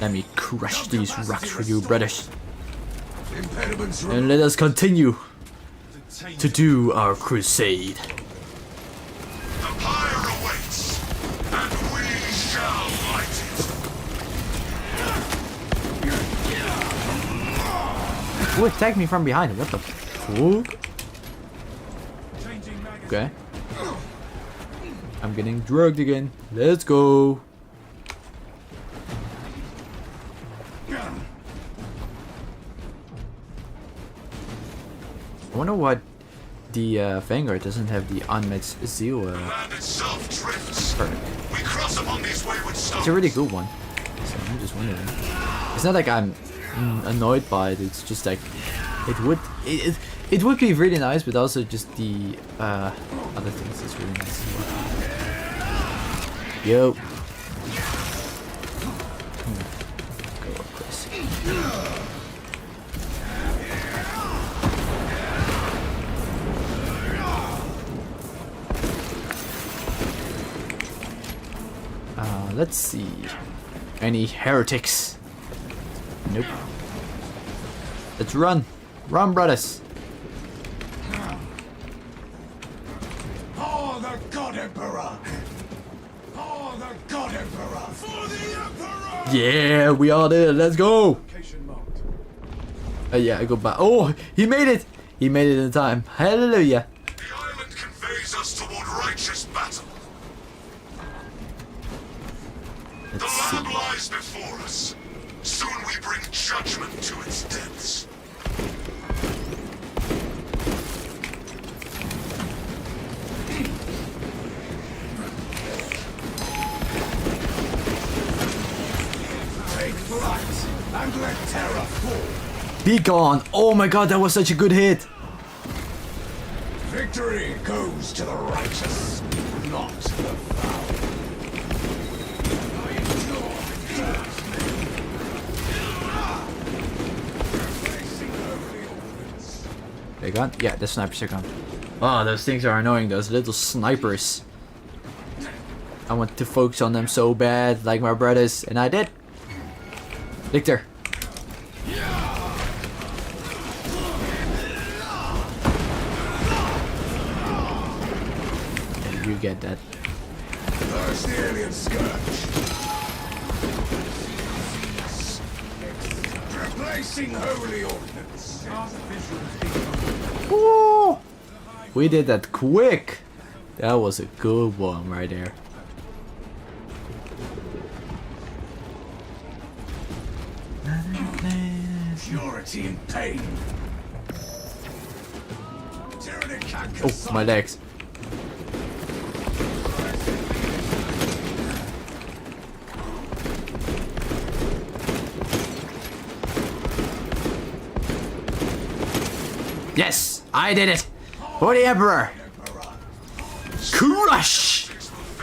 Let me crush these rocks for you, brothers. impediments And let us continue to do our crusade. The pyre awaits, and we shall light it. Who attacked me from behind? What the fuck? Okay. I'm getting drugged again. Let's go. I wonder what the Vanguard doesn't have the unmet zeal Land itself drifts. perk. We cross upon these wayward It's stones. a really good one. So I'm just wondering. It's not like I'm annoyed by it. It's just like it would be really nice, but also just the other things is really nice. Yo. Go across. Let's see. Any heretics? Nope. Let's run. Run, brothers. Oh, the God Emperor! Oh, the God Emperor! For the Emperor! Yeah, we are there. Let's go. Location marked. Yeah, I go back. Oh, he made it! He made it in time. Hallelujah. The island conveys us toward righteous battle. The lab lies before us. Soon we bring judgment to its depths. Take flight and let terror fall. Be gone. Oh my god, that was such a good hit. Victory goes to the righteous, not the foul. They're gone? Yeah, the snipers are gone. Oh, those things are annoying, those little snipers. I want to focus on them so bad, like my brothers, and I did. Victor. And you get that. There's the alien scourge. Replacing holy ordnance. Ooh, we did that quick. That was a good one right there. Purity and pain. Oh, my legs. Yes, I did it. For the Emperor. Crush.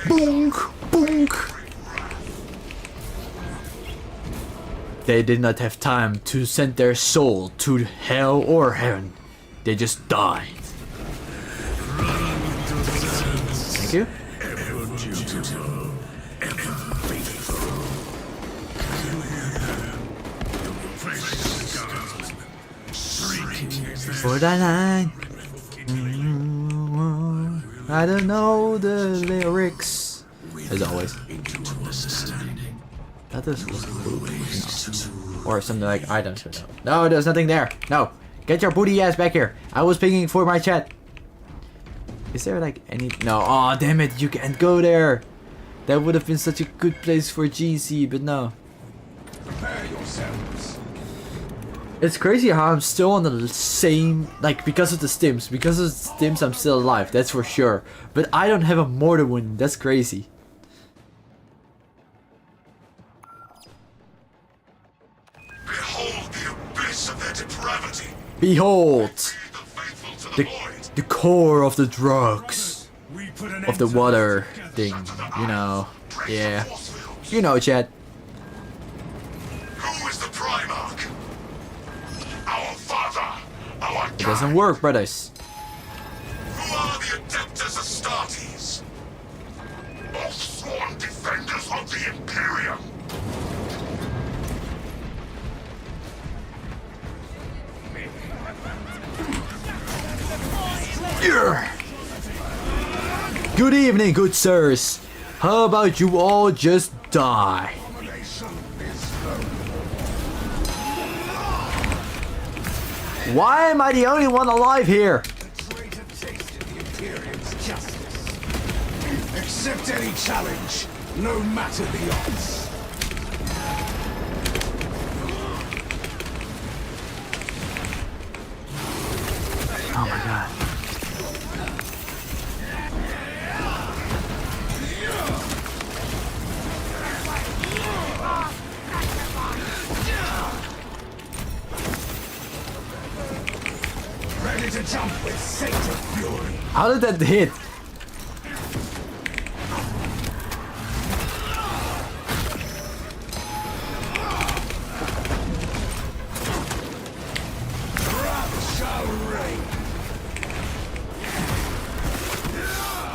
Boonk, boonk. They did not have time to send their soul to hell or heaven. They just died. Thank you. For the line. I don't know the lyrics. As always. That is cool. No. Or something like items. No, there's nothing there. No. Get your booty ass back here. I was pinging for my chat. Is there like any... No. Oh, damn it. You can't go there. That would have been such a good place for GC, but no. Prepare yourselves. It's crazy how I'm still on the same... Like, because of the stims. Because of the stims, I'm still alive. That's for sure. But I don't have a mortar wound. That's crazy. Behold the abyss of their depravity. Behold! The faithful to The, the void. the core of the drugs. We put an Of the water thing. You know. Yeah. You know, chat. Who is the Primarch? Our father. Our It God. doesn't work, brothers. Who are the Adeptus Astartes? Oath-sworn defenders of the Imperium. Yeah. Good evening, good sirs. How about you all just die? Why am I the only one alive here? The traitor tasted the Imperium's justice. Accept any challenge, no matter the odds. Oh my god. Ready to jump with Satan's fury. How did that hit? Wrath shall reign.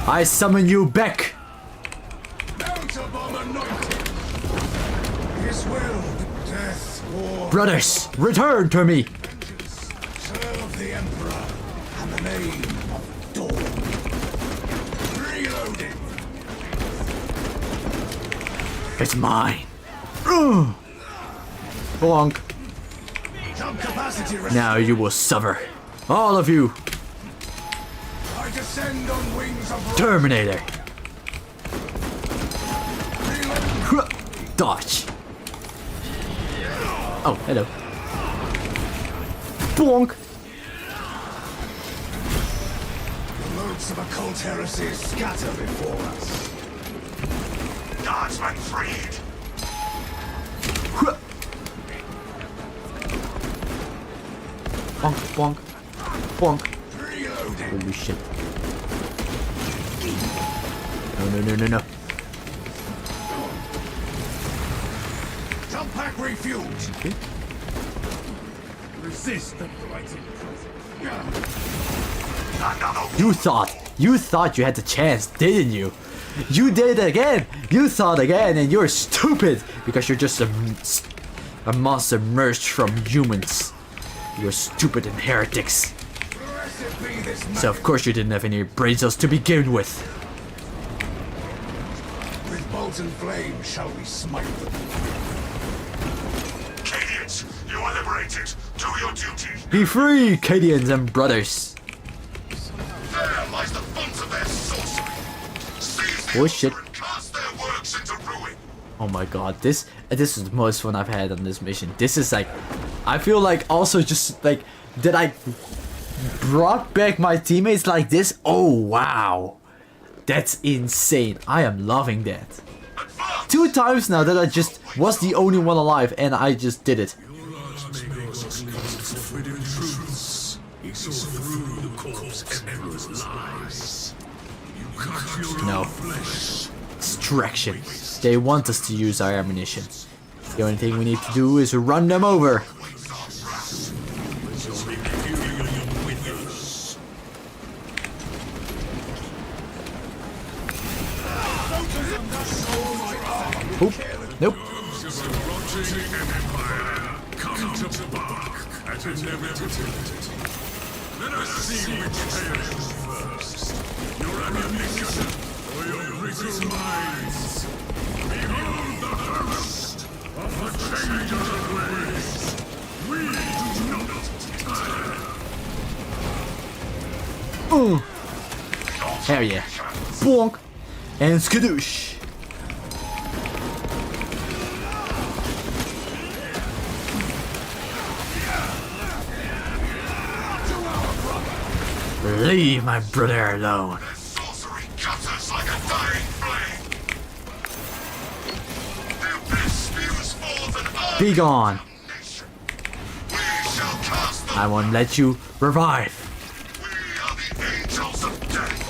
I summon you back. Counter-bomb anointed. His will, death, war. Brothers, return to me. Serve the Emperor and the name of Dawn. Reloading. It's mine. Bonk. Jump capacity. Capacity Now you will suffer. All of you. I descend on wings of Terminator. Dodge. Oh, hello. Bonk. Loads of occult heresies scatter before us. Guardsman freed. Bonk, bonk, bonk. Reloading. Holy shit. No. Jump pack refueled. Okay. Resist the blighting You thought you had the chance, didn't you? You did it again. You thought again, and you're stupid because you're just a monster merged from humans. You're stupid and heretics. Blessed be this So of course you didn't have any brain cells to begin with. With bolt and flame shall we smite them. Cadians, you are liberated. Do your duty. Be free, Cadians and brothers. There lies the font of their sorcery. Seize the Oh, shit. altar and cast their works into ruin. Oh my god, this is the most fun I've had on this mission. This is like, I feel like also just like, that I brought back my teammates like this. Oh wow, that's insane. I am loving that. Advance. 2 times now that I just was the only one alive and I just did it. No. Distraction. They want us to use our ammunition. The only thing we need to do is run them over. Oop. Nope. Come to bark at inevitability. Let us see which fails first. Your ammunition or your brittle minds. Behold the harvest of the changers of ways. We do not tire. Hell yeah. Bonk. And skadoosh. Leave my brother alone. Their sorcery gutters like a dying flame. The abyss spews forth an army Be gone. nation. We shall cast them. I won't let you revive. We are the angels of death.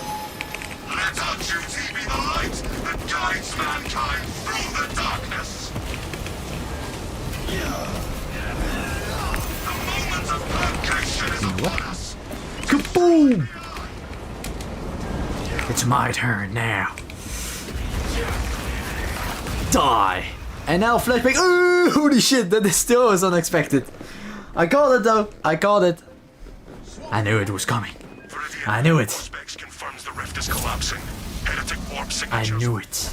Let our duty be the light that guides mankind through the darkness. The moment of purgation is upon us. Kaboom! It's my turn now. Die! And now flashback. Ooh, holy shit, that is still was unexpected. I called it though. I called it. I knew it was coming. I knew it. Specs confirms the rift is collapsing. Heretic warp I signatures. knew it.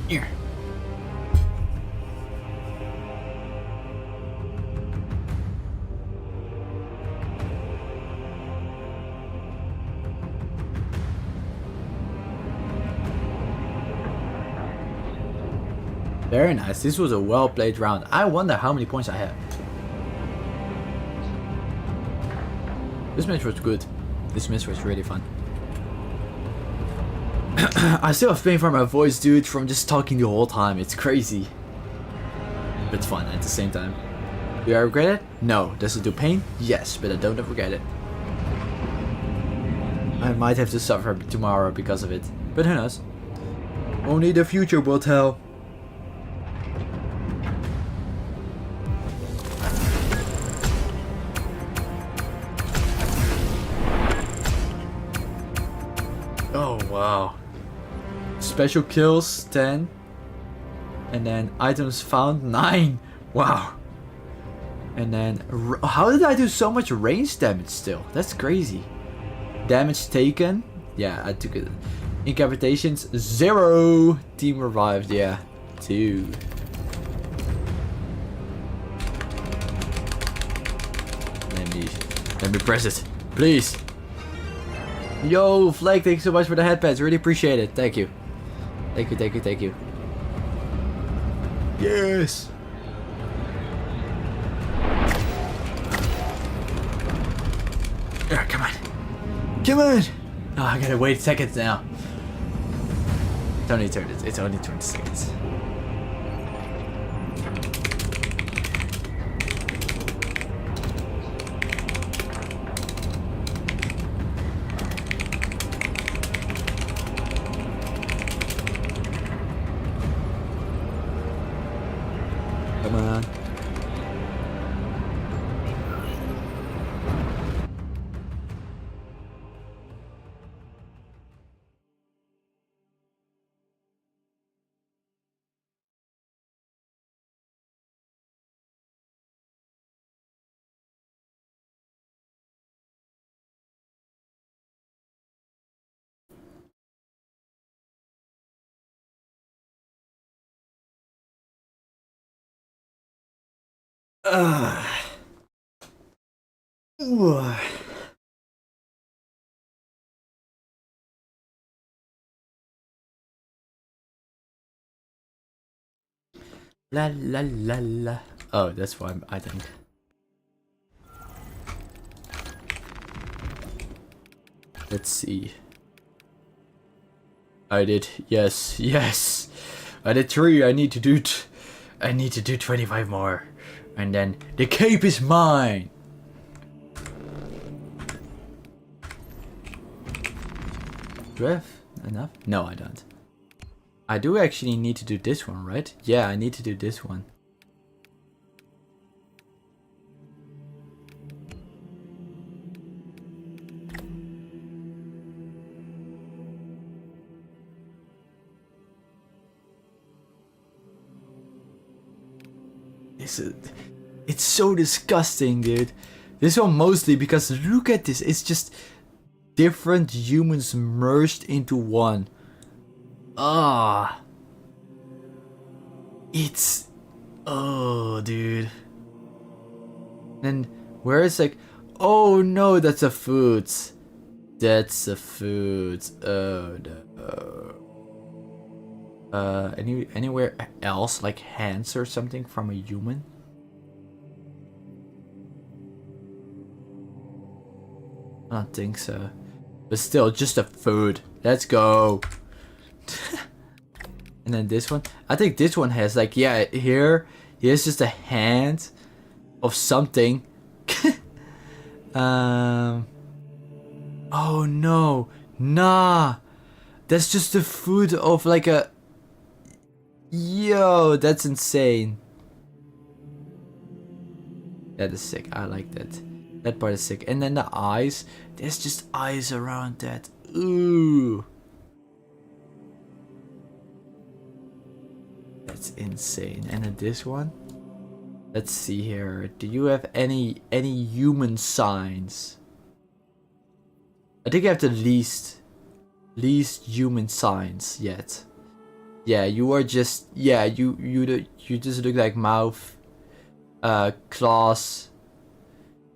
Here. Very nice. This was a well played round. I wonder how many points I have. This match was good. This match was really fun. I still have pain from my voice, dude, from just talking the whole time. It's crazy. But fun at the same time. Do I regret it? No. Does it do pain? Yes, but I don't regret it. I might have to suffer tomorrow because of it. But who knows? Only the future will tell. Oh wow. Special kills 10. And then items found 9. Wow. And then, how did I do so much range damage still? That's crazy. Damage taken. Yeah, I took it. Incapacitations, 0. Team revived, yeah. 2. Let me press it. Please. Yo, Flake, thank you so much for the headpads. Really appreciate it. Thank you. Thank you, thank you, thank you. Yes. Yeah, come on. Come on. Oh, I gotta wait seconds now. It's only 30. It's only 20 seconds. Come on. Ooh. La la la la. Oh, that's why I think. Let's see. I did. Yes, yes. I did 3. I need to do 25 more. And then the cape is mine. Do I have enough? No, I don't. I do actually need to do this one, right? Yeah, I need to do this one. It's so disgusting, dude. This one mostly because look at this. It's just different humans merged into one. Ah. It's... Oh, dude. And where it's like... Oh no, that's a food. That's a food. Oh no. Anywhere else, like hands or something from a human? I don't think so. But still, just a food. Let's go. And then this one. I think this one has like, yeah, here's just a hand of something. Oh no. Nah. That's just the food of like a... Yo, that's insane. That is sick. I like that. That part is sick. And then the eyes. There's just eyes around that. Ooh. That's insane. And then this one. Let's see here. Do you have any human signs? I think I have the least human signs yet. Yeah, you are just, yeah, you just look like mouth, claws,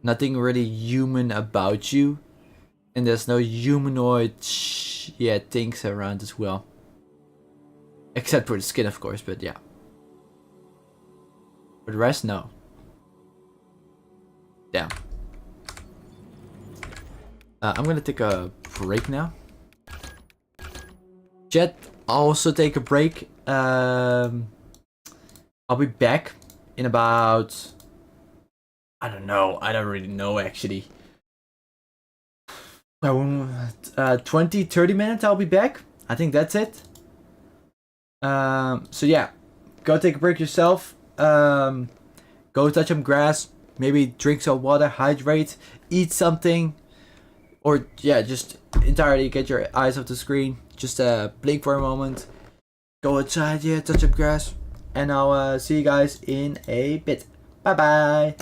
nothing really human about you, and there's no humanoid, things around as well, except for the skin, of course. But yeah, for the rest, no. Damn. I'm gonna take a break now. Jet. Also take a break. I'll be back in about... I don't know. I don't really know actually. 20-30 minutes I'll be back. I think that's it. So yeah. Go take a break yourself. Go touch some grass. Maybe drink some water. Hydrate. Eat something. Or yeah, just entirely get your eyes off the screen. Just blink for a moment. Go outside, yeah, touch up grass. and I'll see you guys in a bit. Bye bye.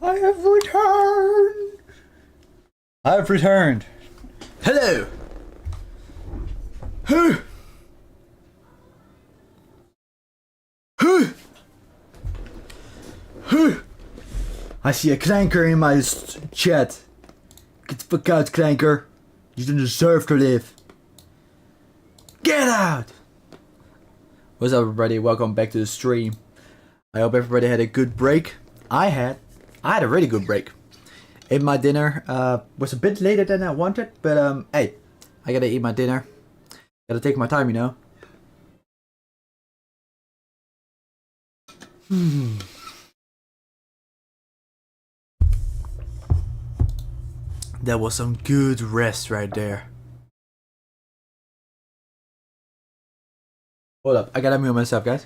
I have returned. I have returned. Hello. Huh. Huh. Huh. I see a clanker in my chat. Get the fuck out, clanker. You don't deserve to live. Get out. What's up, everybody? Welcome back to the stream. I hope everybody had a good break. I had a really good break. Ate my dinner. Was a bit later than I wanted, but hey, I gotta eat my dinner. Gotta take my time, you know. That was some good rest right there. Hold up, I gotta mute myself, guys.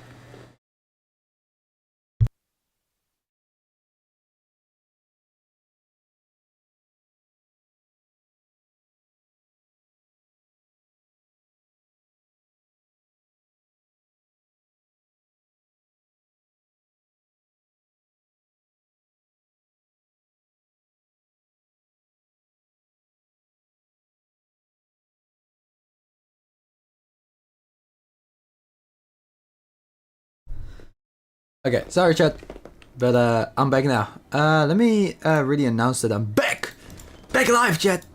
Okay, sorry chat, but I'm back now. Let me really announce that I'm back! Back live, chat!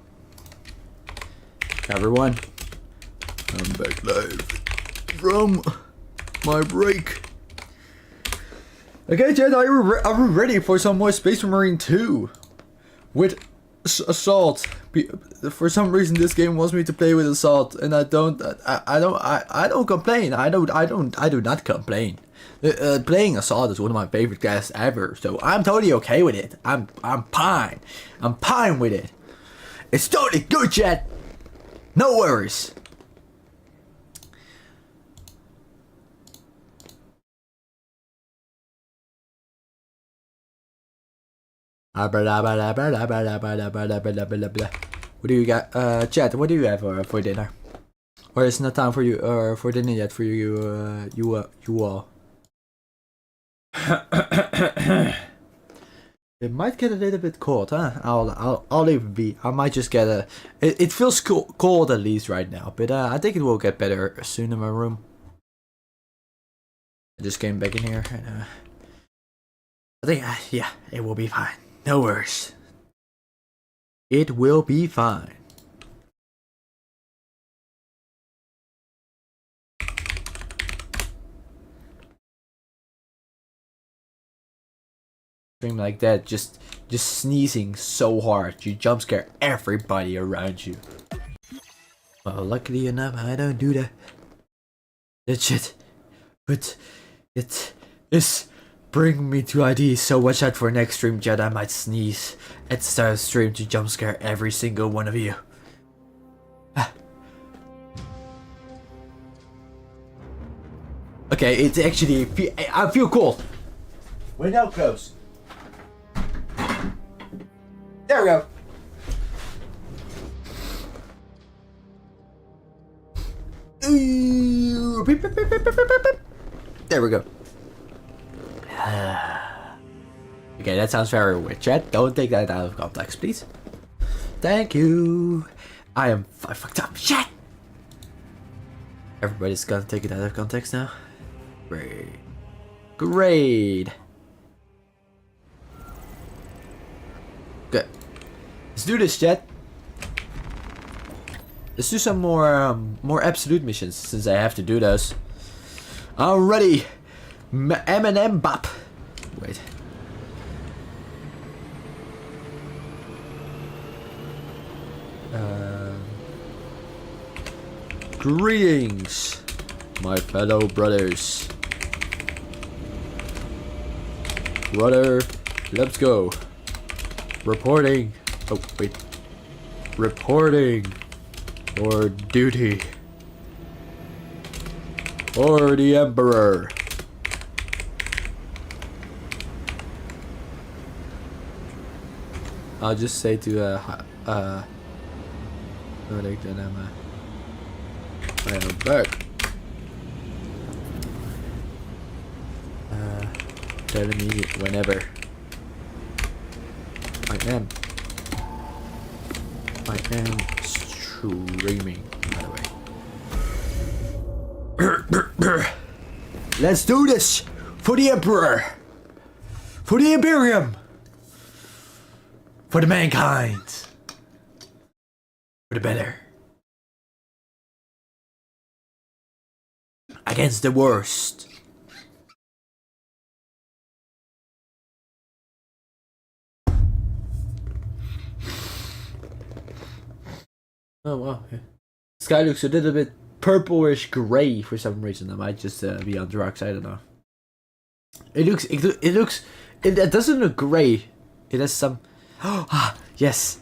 Everyone, I'm back live from my break. Okay, chat, are we ready for some more Space Marine 2? With Assault. For some reason this game wants me to play with Assault, and I don't complain. I do not complain. Playing Assault is one of my favorite classes ever, so I'm totally okay with it. I'm fine. I'm fine with it. It's totally good, chat. No worries. What do you got, chat? What do you have for dinner? Or it's not time for you for dinner yet for you all. It might get a little bit cold, huh? I'll leave it be. I might just get a. It feels cold at least right now, but I think it will get better soon in my room. I just came back in here, and I think yeah, it will be fine. No worries. It will be fine. Stream like that, just sneezing so hard, you jump scare everybody around you. Well, luckily enough, I don't do that shit. But it is bringing me to ideas, so watch out for next stream, chat. I might sneeze at the start of the stream to jump scare every single one of you. Okay, it's actually, I feel cold. We're now close. There we go. There we go. Okay, that sounds very weird, chat. Don't take that out of context, please. Thank you. I fucked up. Shit. Everybody's gonna take it out of context now. Great. Good. Let's do this, chat. Let's do some more absolute missions, since I have to do those. Alrighty. M&M Bop. Wait. Greetings, my fellow brothers. Brother, Lepsko. Reporting. Oh, wait. Reporting for duty. For the Emperor. I'll just say to I am back. Tell me whenever. am streaming, by the way. Let's do this for the Emperor, for the Imperium, for the mankind, for the better, against the worst. Oh wow, yeah. Sky looks a little bit purplish gray for some reason. I might just be on drugs, I don't know. It doesn't look gray. It has some... Ah, yes.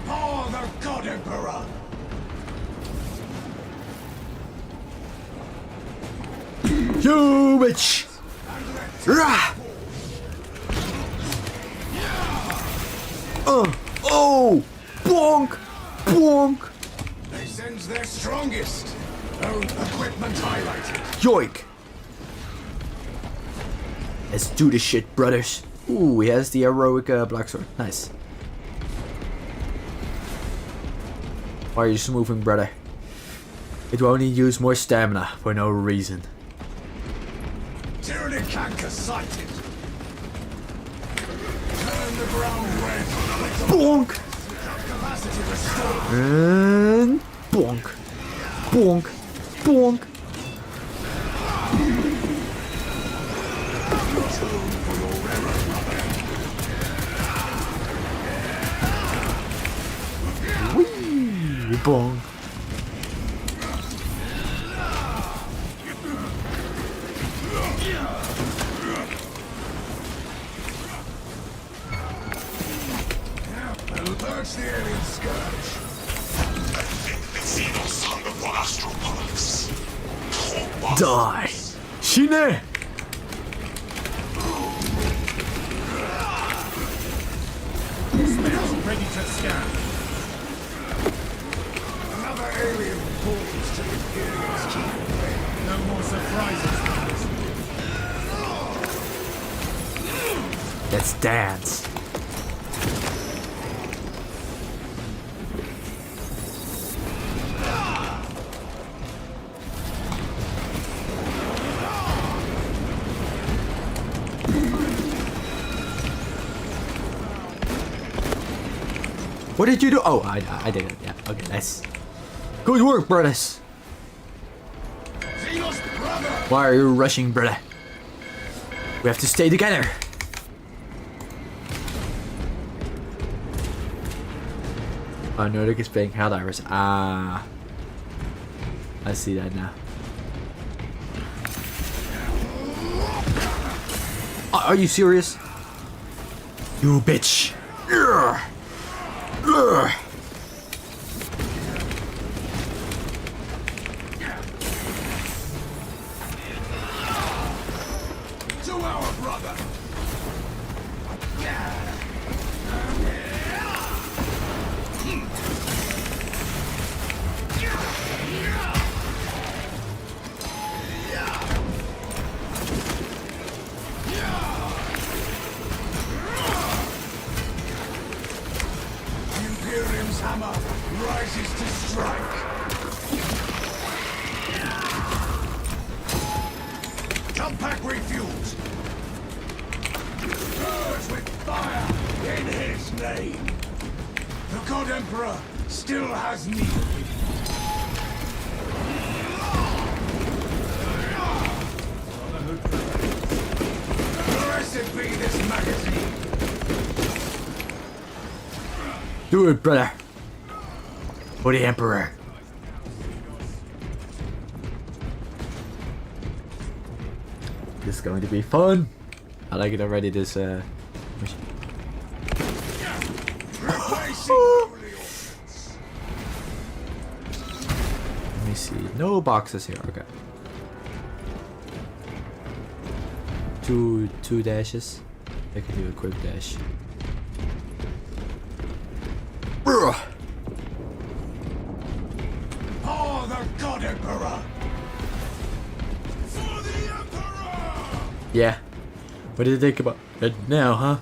Oh, the God Emperor! You bitch! Rah! Oh! Bonk! Bonk! They send their strongest. Oh, equipment highlighted. Yoink! Let's do this shit, brothers. Ooh, he has the heroic black sword. Nice. Why are you just moving, brother? It will only use more stamina for no reason. Tyrannic canker sighted. Turn the ground red. Bonk! Capacity restored. And bonk. Bonk. Bonk. Whee! Bonk. Purge the alien scourge. The Xenos hunger for astropolis. Die! Shine! Ready to scan. Another alien falls to the Imperium's keep. No more surprises. Let's dance. What did you do? Oh, I did it. Yeah. Okay, nice. Good work, brothers. Why are you rushing, brother? We have to stay together. Oh, Nordic is playing Helldivers. Ah. I see that now. Are you serious? You bitch. Urgh. Urgh. To our brother. Imperium's hammer rises to strike. Compact refueled. Purge with fire in his name. The God Emperor still has need of you. Blessed be this magazine. Do it, brother. For the Emperor. This is going to be fun. I like it already, this mission. Let me see. No boxes here. Okay. Two dashes. I can do a quick dash. The God Emperor! For the Emperor! Yeah. What do you think about it now, huh?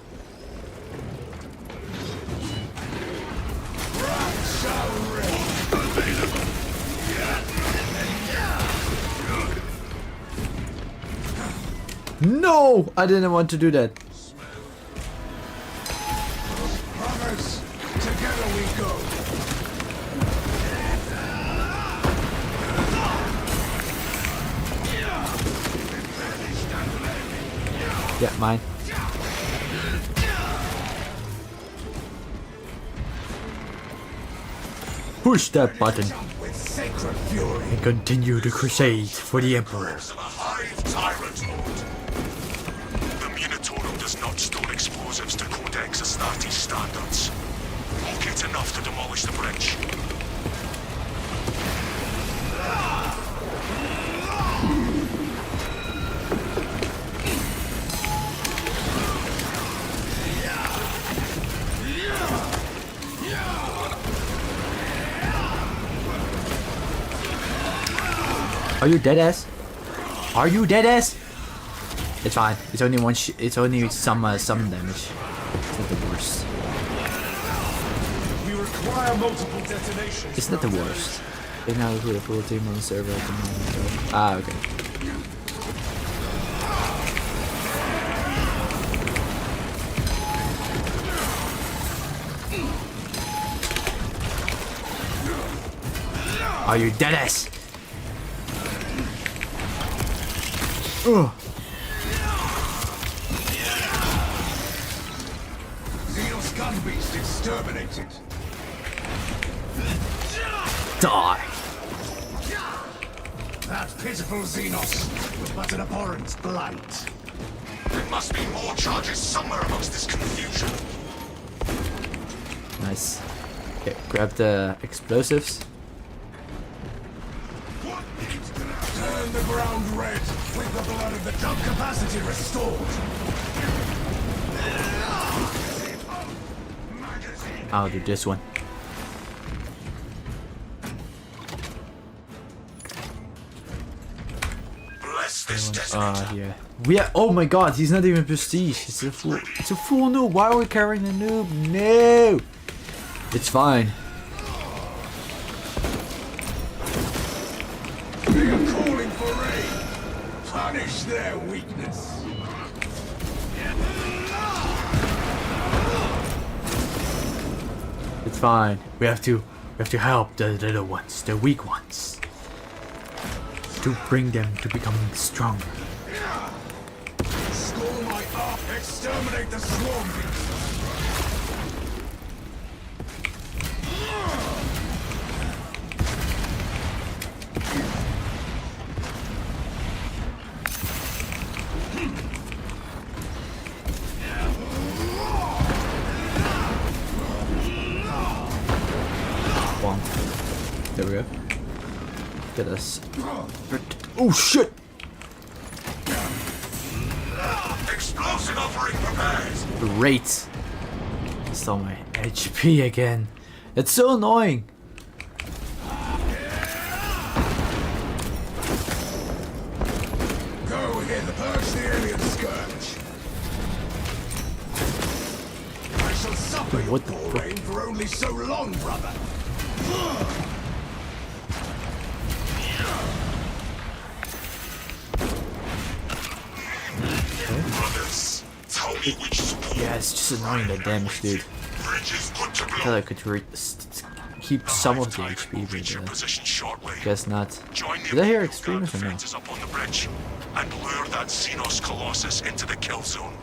Wrath shall reign! No! I didn't want to do that. Brothers, together we go! Yeah, mine. Push that button With sacred fury! and continue the crusade for the Emperor. Of a hive tyrant lord. The Minotauro does not store explosives to Codex Astartes standards. We'll get enough to demolish the bridge. Are you dead ass? Are you dead ass? It's fine. It's only one. It's only some damage. It's not the worst. We require multiple detonations. It's not the worst. They now include a full team on the server at the moment. Ah, okay. Are you dead ass? Ugh. Xenos gun beast exterminated. Die. That pitiful Xenos was but an abhorrent blight. There must be more charges somewhere amongst this confusion. Nice. Okay, grab the explosives. Turn the ground red with the blood of the jump capacity restored. I'll do this one. Bless this detonator. Yeah. Yeah. Oh my God, he's not even prestige. It's a full. It's a full noob. Why are we carrying a noob? No. It's fine. They are calling for aid. Punish their weakness. It's fine. We have to help the little ones, the weak ones, to bring them to becoming stronger. Score my up. Exterminate the swarm beast. One. There we go. Get us. Oh shit! Explosive offering prepared. Great. Stole my HP again. It's so annoying. Go ahead, purge the alien scourge. I shall suffer your What the poor fuck? reign for only so long, brother. Brothers, tell me which support. Yeah, it's just annoying the damage, dude. Bridge is good to I thought blow. I could keep some of the Tyrant will HP, reach your but position shortly. guess not. Join the Did I hear Imperial Guard extremists or no? defenses up on the bridge and lure that Xenos Colossus into the kill zone.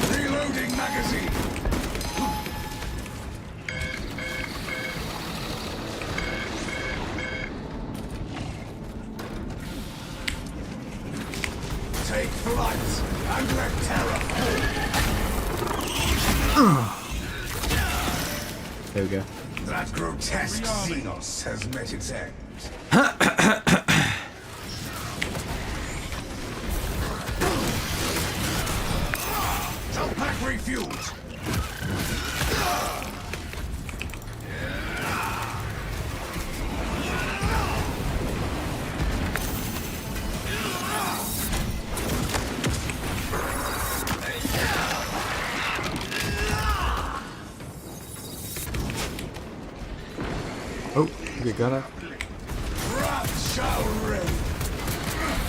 Reloading magazine. Take flight and let terror fall. There we go. That grotesque Xenos has met its end. Jump pack refueled. Oh, you got it. Wrath shall reign.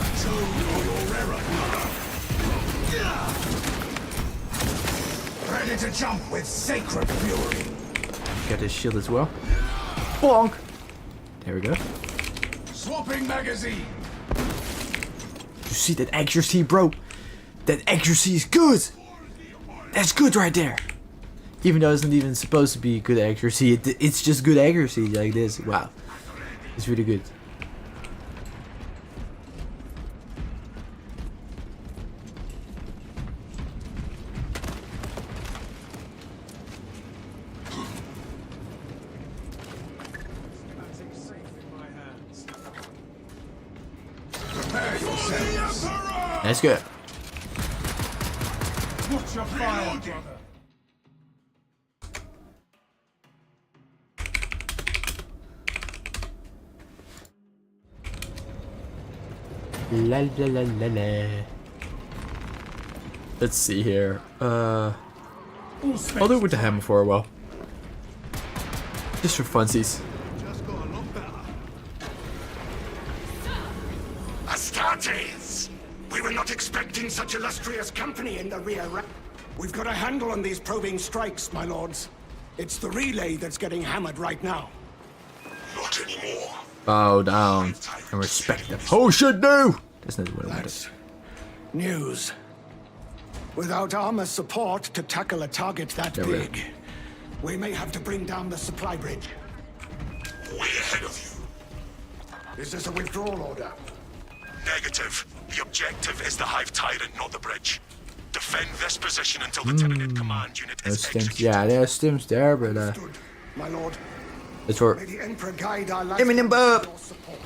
Atone for your error. Ready to jump with sacred fury. Get his shield as well. Bonk! There we go. Swapping magazine. You see that accuracy, bro? That accuracy is good! That's good right there! Even though it's not even supposed to be good accuracy, it's just good accuracy like this. Wow. It's really good. Prepare yourselves. That's good. Watch your fire, brother. La la la la la. Let's see here. I'll do it with the hammer for a while. Just for funsies. Astartes! We were not expecting such illustrious company in the rear rank. We've got a handle on these probing strikes, my lords. It's the relay that's getting hammered right now. Not anymore. Bow down and respect them. Oh shit, no! That's not what I wanted. That's news. Without armor support to tackle a target that Yeah, big, we may have to bring down the supply bridge. Way ahead of you. Is this a withdrawal order? Negative. The objective is the Hive Tyrant, not the bridge. Defend this position until the Tyranid command unit There's is stims. executed. Yeah, there's stims there, but Stood, my lord. it's for May the Emperor guide our life. Eminem Bob. Your support.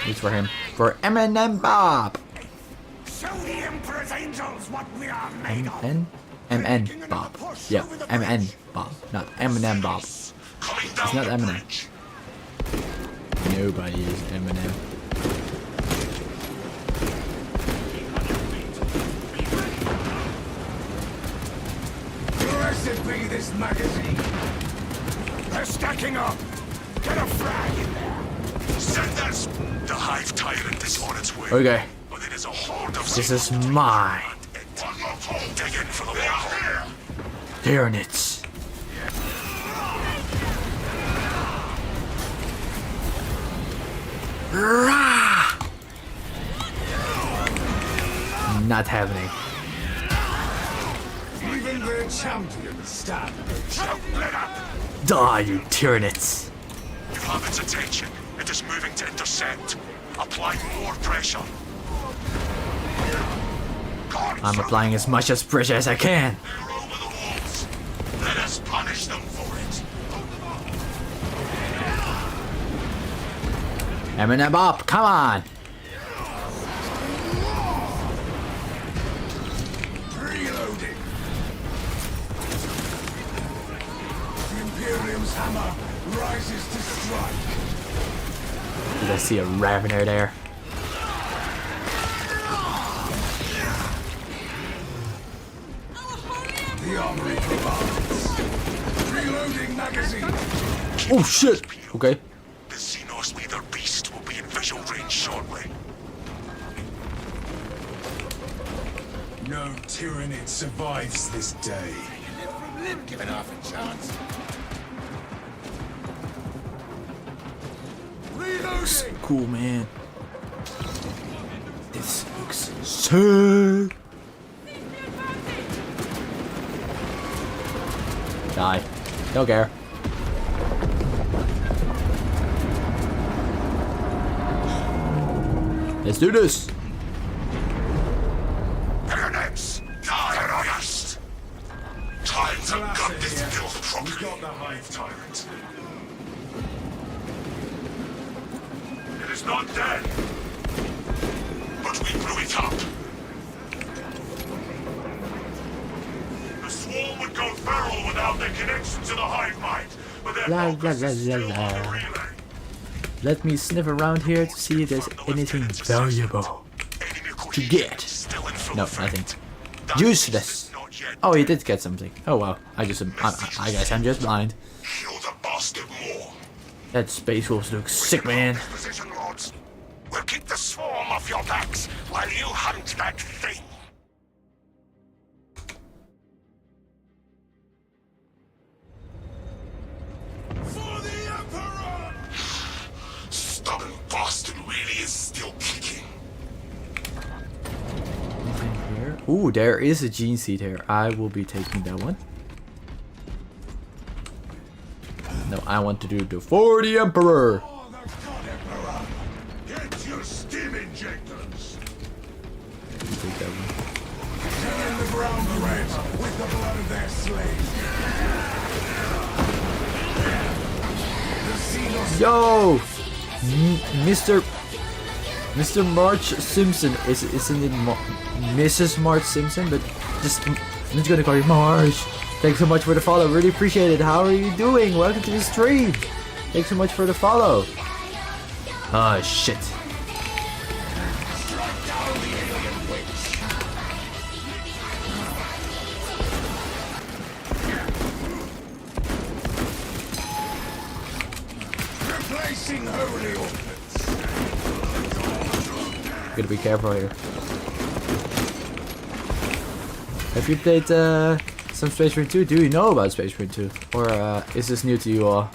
It's for him. For Eminem Bob. Show the Emperor's angels what we are made of. MN Bob. Yeah, MN Bob, not Eminem Bob. Coming It's down not the Eminem. bridge. Nobody is Eminem. Blessed be this magazine. They're stacking up. Get a frag in there. Send us. The Hive Tyrant is on its way. Okay, But it is a horde of this is mine. Dig in for the long haul. Tyranids. Rah! Not happening. Even their champions stand. Die, you Tyranids. You have its attention. It is moving to intercept. Apply more pressure. I'm applying as much as pressure as I can. They're over the walls. Let us punish them for it. Eminem Bob, come on. Reloading. The Imperium's hammer rises to strike. Did I see a Ravener there? The armory provides. Reloading magazine. Oh shit. Okay. The Xenos leader beast will be in visual range shortly. No Tyranid survives this day. Given half a chance. Reloading. Cool, man. This looks sick. Die. Don't care. Let's do this. Tyranids, die beast. Time to gut this filth from got the Hive Tyrant. It is not dead, but we blew it up. The swarm would go feral without their connection to the hive mind, but their focus is still on the relay. Let me sniff around here to see if there's anything valuable to get. No, nothing. Useless. Oh, he did get something. Oh wow. I guess I'm just blind. Kill the bastard more. That Space Wolves looks sick, man. Position, Lords. We'll keep the swarm off your backs while you hunt that thing. For the Emperor! Stubborn bastard really is still kicking. Anything here? Ooh, there is a gene seed here. I will be taking that one. No, I want to do the for the Emperor. Oh, the God Emperor! Get your stim injectors! Take that one. Turn the ground red with the blood of their slaves. The Xenos Yo, Mr. March Simpson isn't it Mrs. March Simpson? But just I'm just gonna call you March. Thanks so much for the follow. Really appreciate it. How are you doing? Welcome to the stream. Thanks so much for the follow. Oh shit. replacing holy ornaments. Gotta be careful here. Have you played some Space Marine 2? Do you know about Space Marine 2? Or is this new to you all?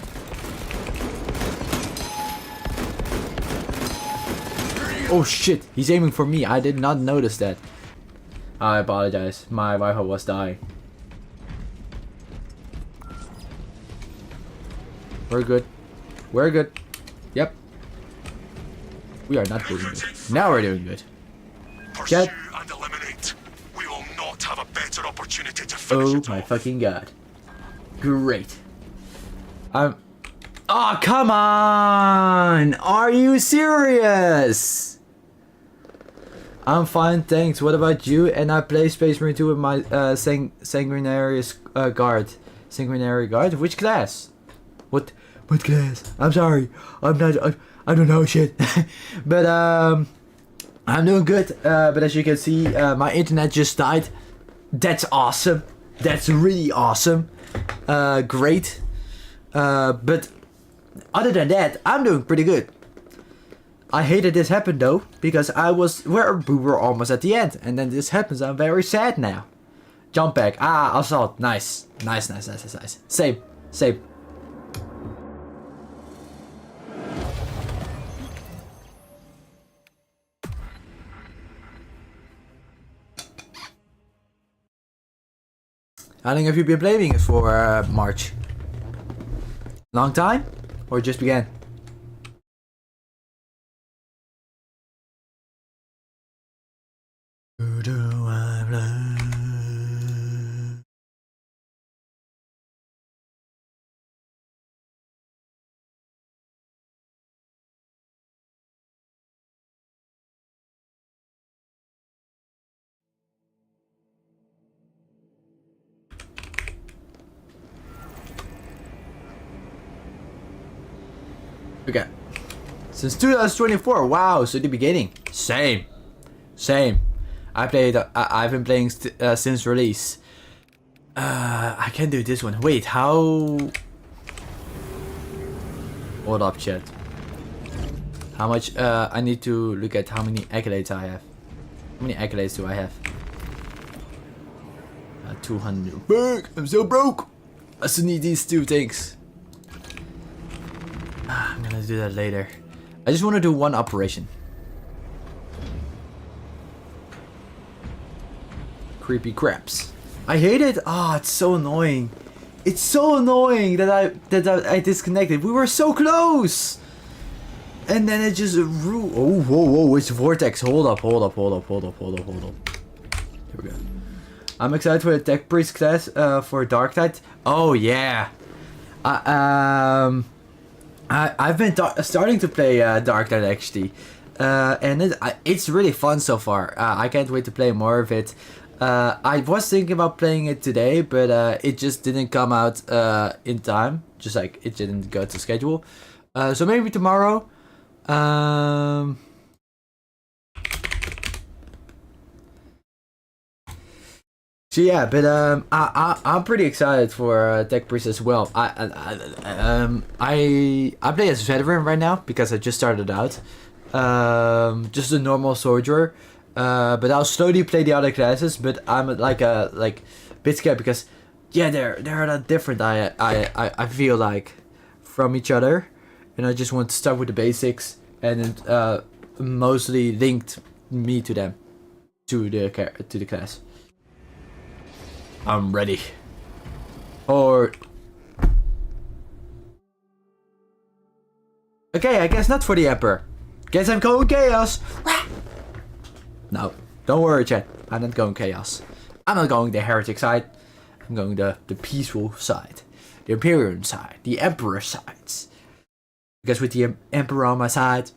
Oh shit, he's aiming for me. I did not notice that. I apologize. My rifle was dying. We're good. We're good. Yep. We are not doing good. Now we're doing good. Pursue Jet. and eliminate. We will not have a better opportunity to finish Oh it my off. fucking god. Great. Oh, come on! Are you serious? I'm fine, thanks. What about you? And I play Space Marine 2 with my Sanguinary Guard. Sanguinary Guard? Which class? What class? I'm sorry. I'm not. I don't know shit. But I'm doing good. But as you can see, my internet just died. That's awesome. That's really awesome. Great. But other than that, I'm doing pretty good. I hated this happened though, because we were almost at the end, and then this happens. I'm very sad now. Jump back. Assault. Nice. Nice. Save. How long have you been playing it for, March? Long time? Or just began? Who do I blame? Okay. Since 2024, wow, so the beginning. Same. I've been playing since release. I can do this one. Wait, how? Hold up, chat. How much? I need to look at how many accolades I have. How many accolades do I have? 200. Fuck! I'm so broke. I still need these two things. I'm gonna do that later. I just want to do one operation. Creepy craps. I hate it. It's so annoying. It's so annoying that I disconnected. We were so close. And then it just whoa, it's vortex. Hold up. Here we go. I'm excited for the tech priest class for Dark Tide. Oh yeah. I've been starting to play Dark Knight actually, and it's really fun so far. I can't wait to play more of it. I was thinking about playing it today, but it just didn't come out in time. Just like it didn't go to schedule. So maybe tomorrow. So yeah, but I'm pretty excited for Tech Priest as well. I play as veteran right now because I just started out, just a normal soldier. But I'll slowly play the other classes. But I'm like a bit scared because yeah, they're a lot different. I feel like from each other, and I just want to start with the basics and mostly linked me to them, to the class. I'm ready. Or okay, I guess not for the Emperor. Guess I'm going Chaos. No, don't worry, chat. I'm not going Chaos. I'm not going the heretic side. I'm going the peaceful side, the Imperium side, the Emperor sides. Because with the Emperor on my side,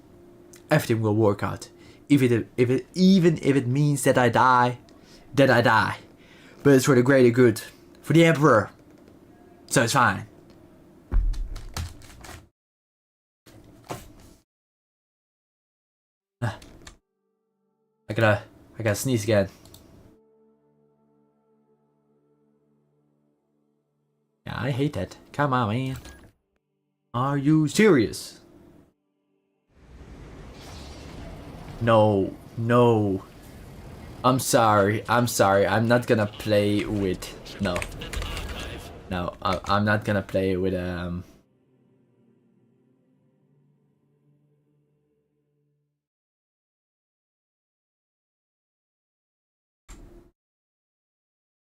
everything will work out. Even if it means that I die, then I die. But it's for the greater good, for the Emperor. So it's fine. I gotta sneeze again. Yeah, I hate that. Come on, man. Are you serious? No. I'm sorry. I'm not gonna play with... No, I'm not gonna play with...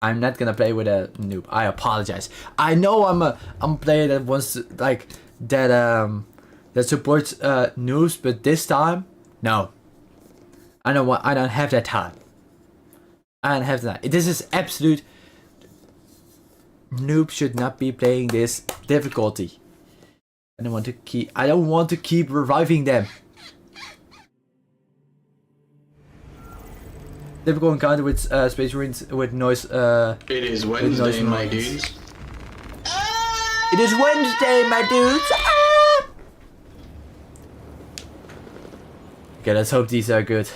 I'm not gonna play with a noob. I apologize. I know I'm a player that wants to, like, that supports noobs, but this time, no. I don't have that time. I don't have that. This is absolute. Noob should not be playing this difficulty. I don't want to keep reviving them. Typical encounter with Space Marines with noise. It is Wednesday, my dudes. It is Wednesday, my dudes. Ah! Okay, let's hope these are good.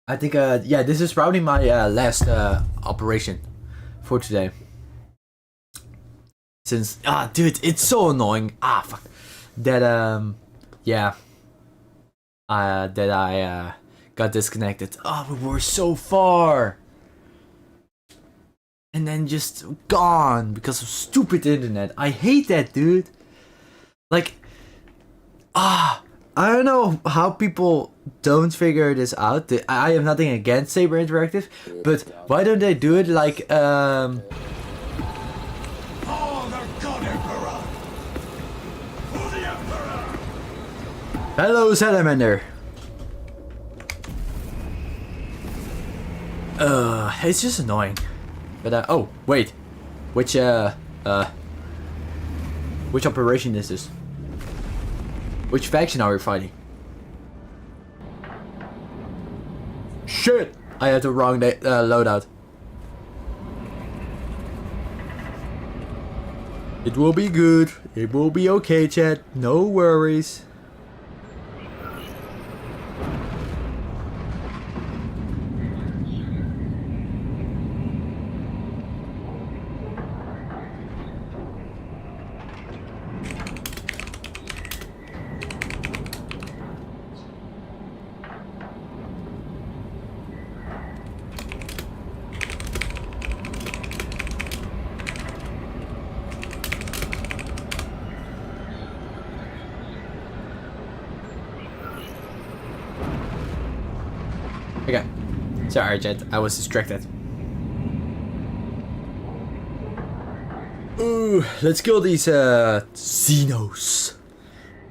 I think, yeah, this is probably my last operation for today. Since, dude, it's so annoying. Fuck. That, yeah. That I got disconnected. We were so far. And then just gone because of stupid internet. I hate that, dude. Like, I don't know how people don't figure this out. I have nothing against Saber Interactive, but why don't they do it like Oh, the God Emperor! For the Emperor! hello, Salamander. It's just annoying. But oh wait, which operation is this? Which faction are we fighting? Shit! I had the wrong loadout. It will be good. It will be okay, chat. No worries. Okay. Sorry, Jet. I was distracted. Let's kill these Xenos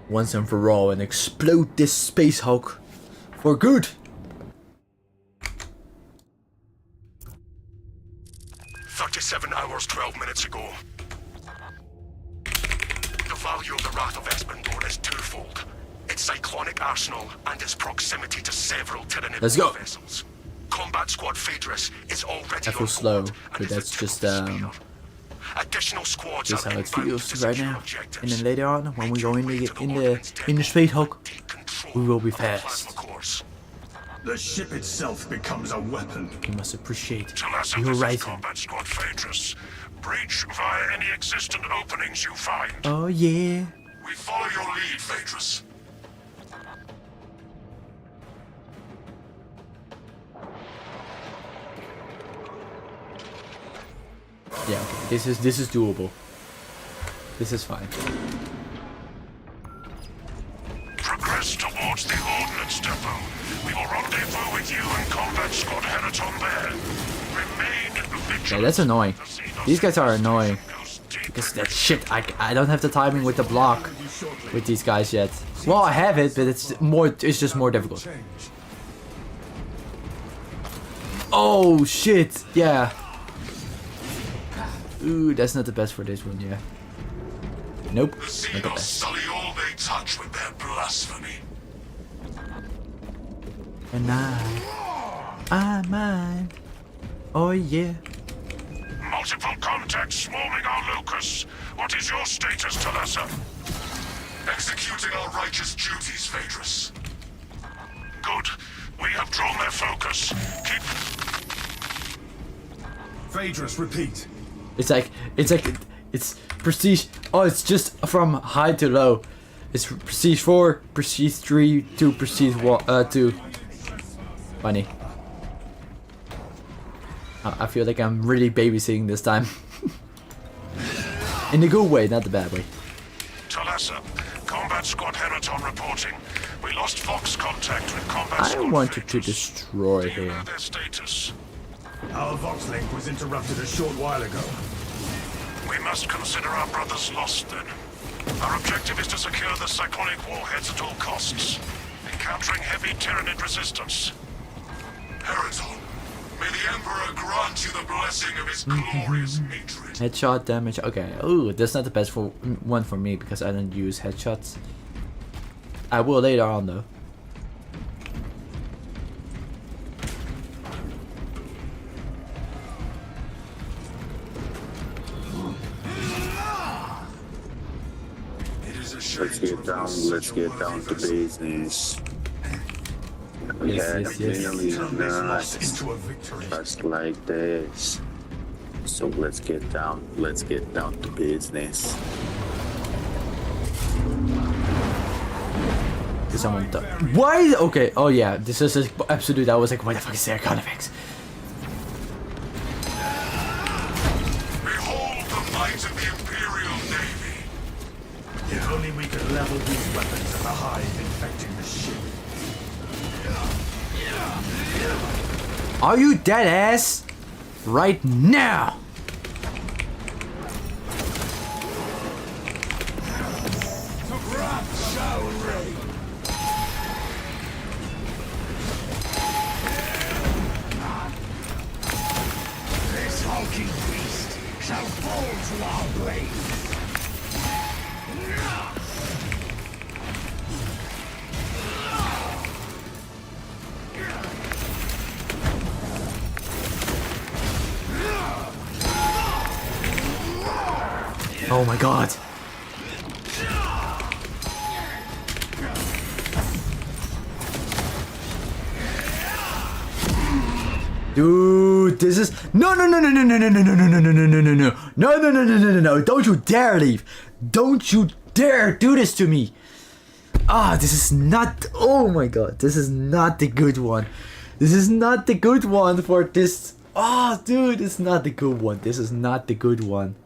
once and for all and explode this Space Hulk for good. 37 hours, 12 minutes ago. The value of the Wrath of Espandor is twofold. Its cyclonic arsenal and its proximity to several Tyranid Let's go. vessels. Combat Squad Phaedrus is already I feel on slow, board but and is that's a just spear. Additional squads just are how it inbound feels to right secure now. objectives. And then later on, when we go in Make the your way to in the Space Hulk, take control we will be of the fast. plasma cores. The ship itself becomes a weapon. You must appreciate Talassa, your this is writing. Combat Squad Phaedrus. Breach via any existent openings you find. Oh yeah. We follow your lead, Phaedrus. Yeah, okay. This is doable. This is fine. Progress towards the Ordnance Depot. We will rendezvous with you and Combat Squad Heraton there. Remain vigilant. Yeah, that's annoying. These guys are annoying. Because that shit, I don't have the timing with the block with these guys yet. Well, I have it, but it's just more difficult. Oh shit, yeah. Ooh, that's not the best for this one, yeah. Nope, The not the Xenos best. sully all they touch with their blasphemy. And I'm mine. Oh yeah. Multiple contacts swarming our locus. What is your status, Talassa? Executing our righteous duties, Phaedrus. Good. We have drawn their focus. Keep... Phaedrus, repeat. It's prestige. Oh, it's just from high to low. It's prestige 4, prestige 3 to prestige 2. Funny. I feel like I'm really babysitting this time. In the good way, not the bad way. Talassa, Combat Squad Heraton reporting. We lost Fox contact with Combat I Squad wanted to Phaedrus. destroy Do you know him. their status? Our Vox link was interrupted a short while ago. We must consider our brothers lost then. Our objective is to secure the cyclonic warheads at all costs, encountering heavy Tyranid resistance. Heraton, may the Emperor grant you the blessing of his glorious hatred. Headshot damage. Okay. Ooh, that's not the best one for me because I don't use headshots. I will later on though. Let's get down to business. We Yes, had yes, yes. million Lost nights into a victory. just like this. So let's get down to business. Did someone why? Okay, oh yeah, this is absolute. I was like, what the fuck is their effects? Behold the might of the Imperial Navy. If only we could level these weapons at the hive infecting the ship. Are you dead ass? Right now! This hulking beast shall fall to our blade. Oh my god. Dude, this is no. Don't you dare leave. Don't you dare do this to me. Ah, this is not. Oh my god, this is not the good one. This is not the good one for this. Ah, dude, it's not the good one. This is not the good one.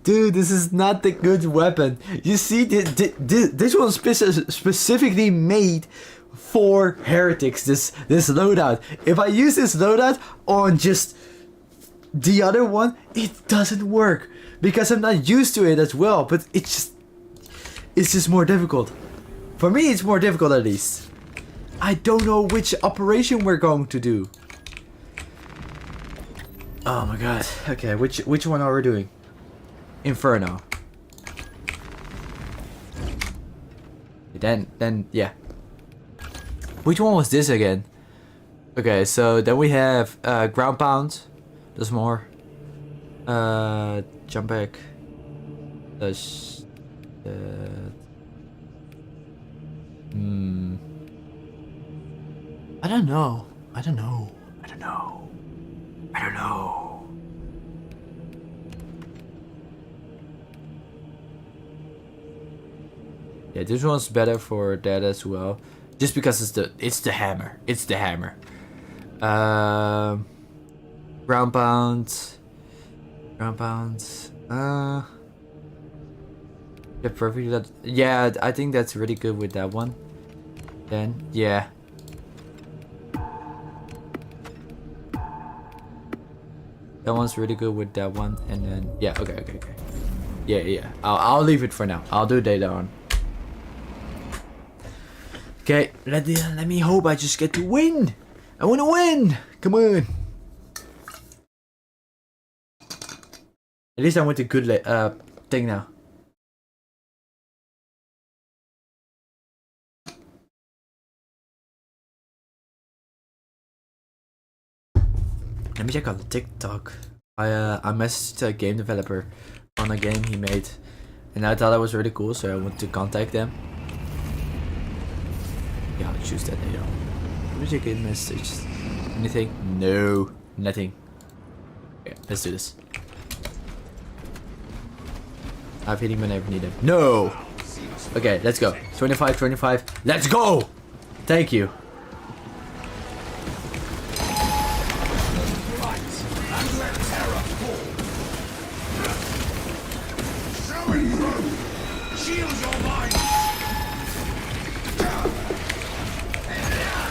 Dude, this is not the good weapon. You see, this one specifically made for heretics. This loadout. If I use this loadout on just the other one, it doesn't work because I'm not used to it as well. But it's just more difficult. For me, it's more difficult at least. I don't know which operation we're going to do. Oh my god. Okay, which one are we doing? Inferno. Then yeah. Which one was this again? Okay, so then we have ground pound. There's more. Jump back. There's I don't know. Yeah, this one's better for that as well. Just because it's the hammer. It's the hammer. Ground pound. Yeah, perfect. Yeah, I think that's really good with that one. Then yeah. That one's really good with that one, and then yeah, okay. Yeah. I'll leave it for now. I'll do it later on. Okay, let me hope I just get to win. I want to win. Come on. At least I went to good thing now. Let me check on TikTok. I messaged a game developer on a game he made, and I thought it was really cool, so I went to contact them. Yeah, I'll choose that later. Let me check in message. Anything? No, nothing. Yeah, let's do this. I've hit him when I need him. No! Okay, let's go. 25. Let's go! Thank you.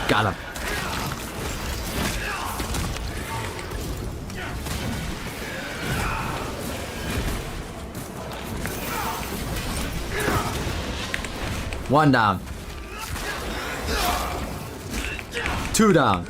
Got him. One down. Two down.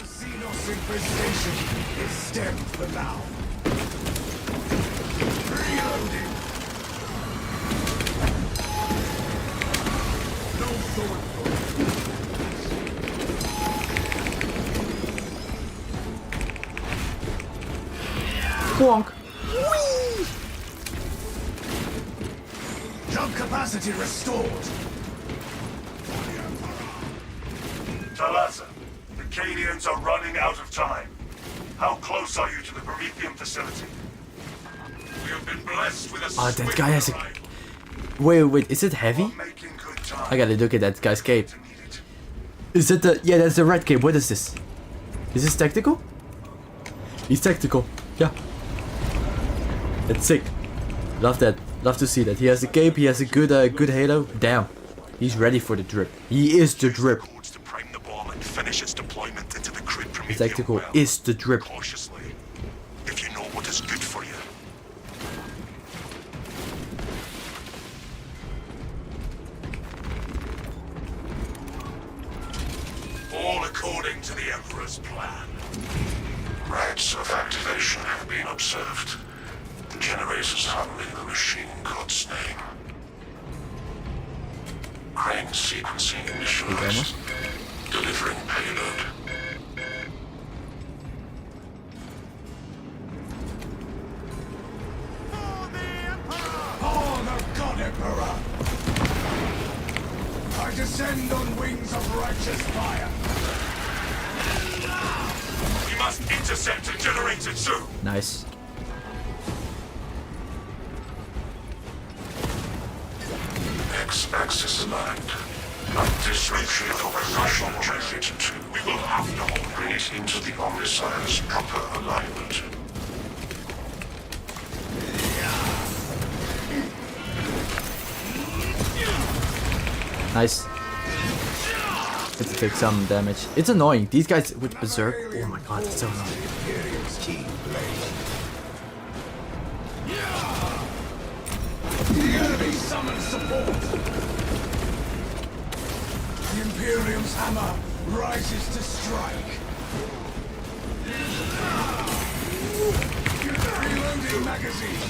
Bonk. Whee! Jump capacity restored. Talassa, the Cadians are running out of time. How close are you to the Promethean facility? We have been blessed with a that guy has a... Wait, is it heavy? I gotta look at that guy's cape. Is it the... Yeah, that's the red cape. What is this? Is this tactical? He's tactical. Yeah. That's sick. Love that. Love to see that. He has a cape. He has a good halo. Damn. He's ready for the drip. He is the drip. Finish its deployment into the crude The tactical is the drip. Cautiously, if you know what is good for you. All according to the Emperor's plan. Rites of activation have been observed. The generators handling the machine god's name. Crane sequencing initialized. Delivering payload. Oh, the God Emperor! I descend on wings of righteous fire. We must intercept the generator soon. Nice. X-axis aligned. At this ratio of operational generator 2, we will have to bring it into the Omnissiah's proper alignment. Nice. Let's take some damage. It's annoying. These guys with Berserk. Oh my god, it's so annoying. summon support. The Imperium's hammer rises to strike. Reloading magazine.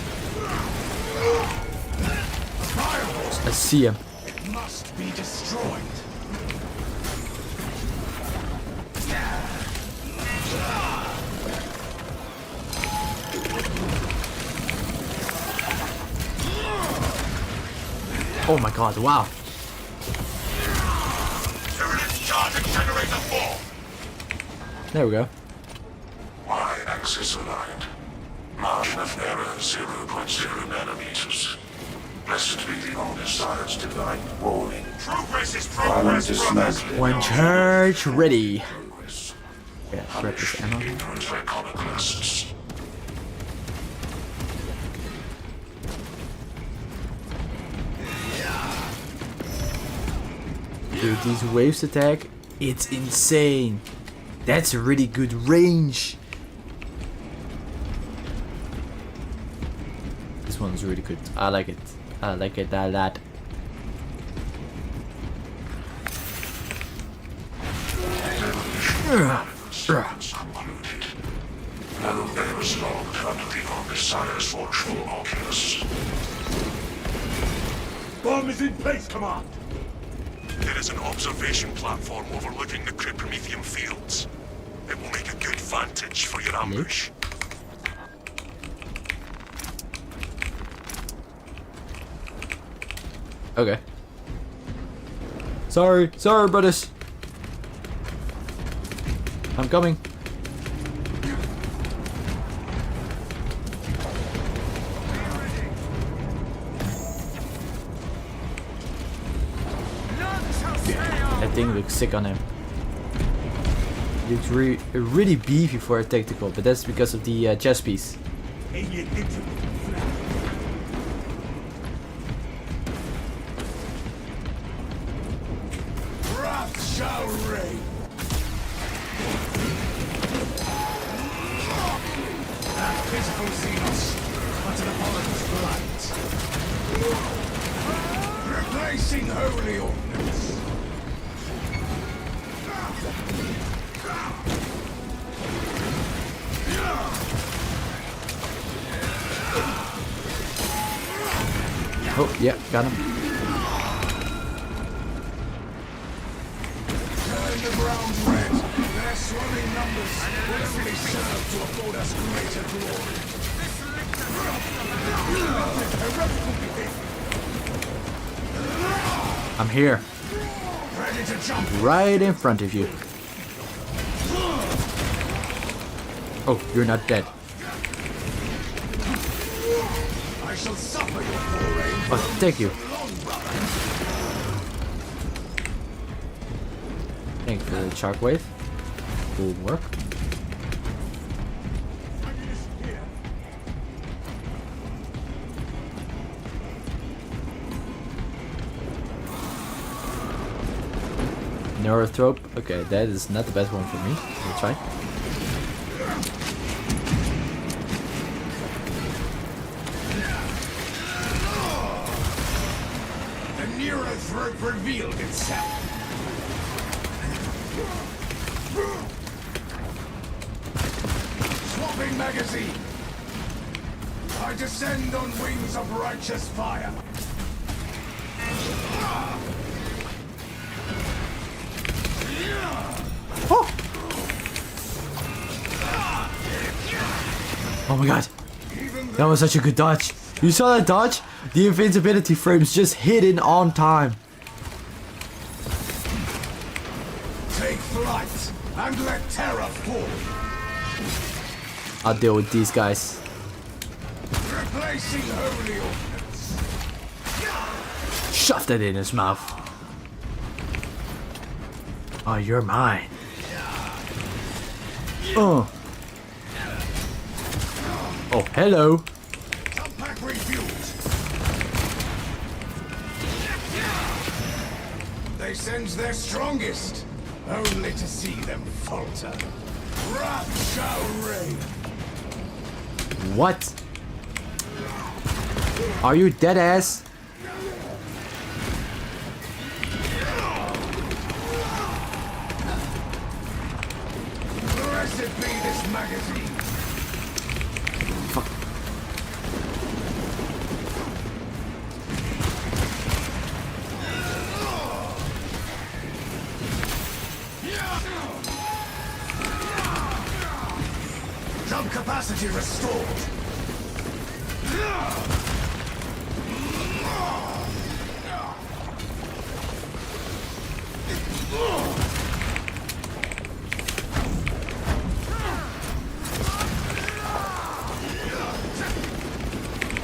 Firewall I see him. must be destroyed. Oh my god, wow. Tyranids charging generator 4. There we go. Y-axis aligned. Margin of error 0.0 nanometers. Blessed be the Omnissiah's divine warning. Progress is progress, brothers. One charge ready. Progress. Yeah, grab this ammo. Ignorant iconoclasts. Dude, these waves attack, it's insane. That's a really good range. This one's really good. I like it. I like it a lot. Concluded. No errors logged under the Omnissiah's watchful oculus. Bomb is in place, Command. There is an observation platform overlooking the Cryptomethium fields. It will make a good vantage for your ambush. Okay. Sorry, brothers. I'm coming. That thing looks sick on him. Looks really beefy for a tactical, but that's because of the chest piece. Wrath shall reign. That physical Xenos, but an apologist's blight. Replacing holy ordnance. Oh, yeah, got him. Turn the ground red. Their swelling numbers will only serve to afford us greater glory. I'm here. Ready to jump. Right in front of you. Oh, you're not dead. I shall suffer your foray. Oh, thank you. Thank you for the shockwave. Cool work. Neurotrope. Okay, that is not the best one for me. We'll try. The neurothrope revealed itself. Swapping magazine. I descend on wings of righteous fire. Oh my god. That was such a good dodge. You saw that dodge? The invincibility frames just hit in on time. Take flight and let terror fall. I'll deal with these guys. Replacing holy ordnance. Shove that in his mouth. Oh, you're mine. Oh, hello. Pack refueled. They send their strongest, only to see them falter. Wrath shall reign. What? Are you dead ass? magazine. Jump capacity restored.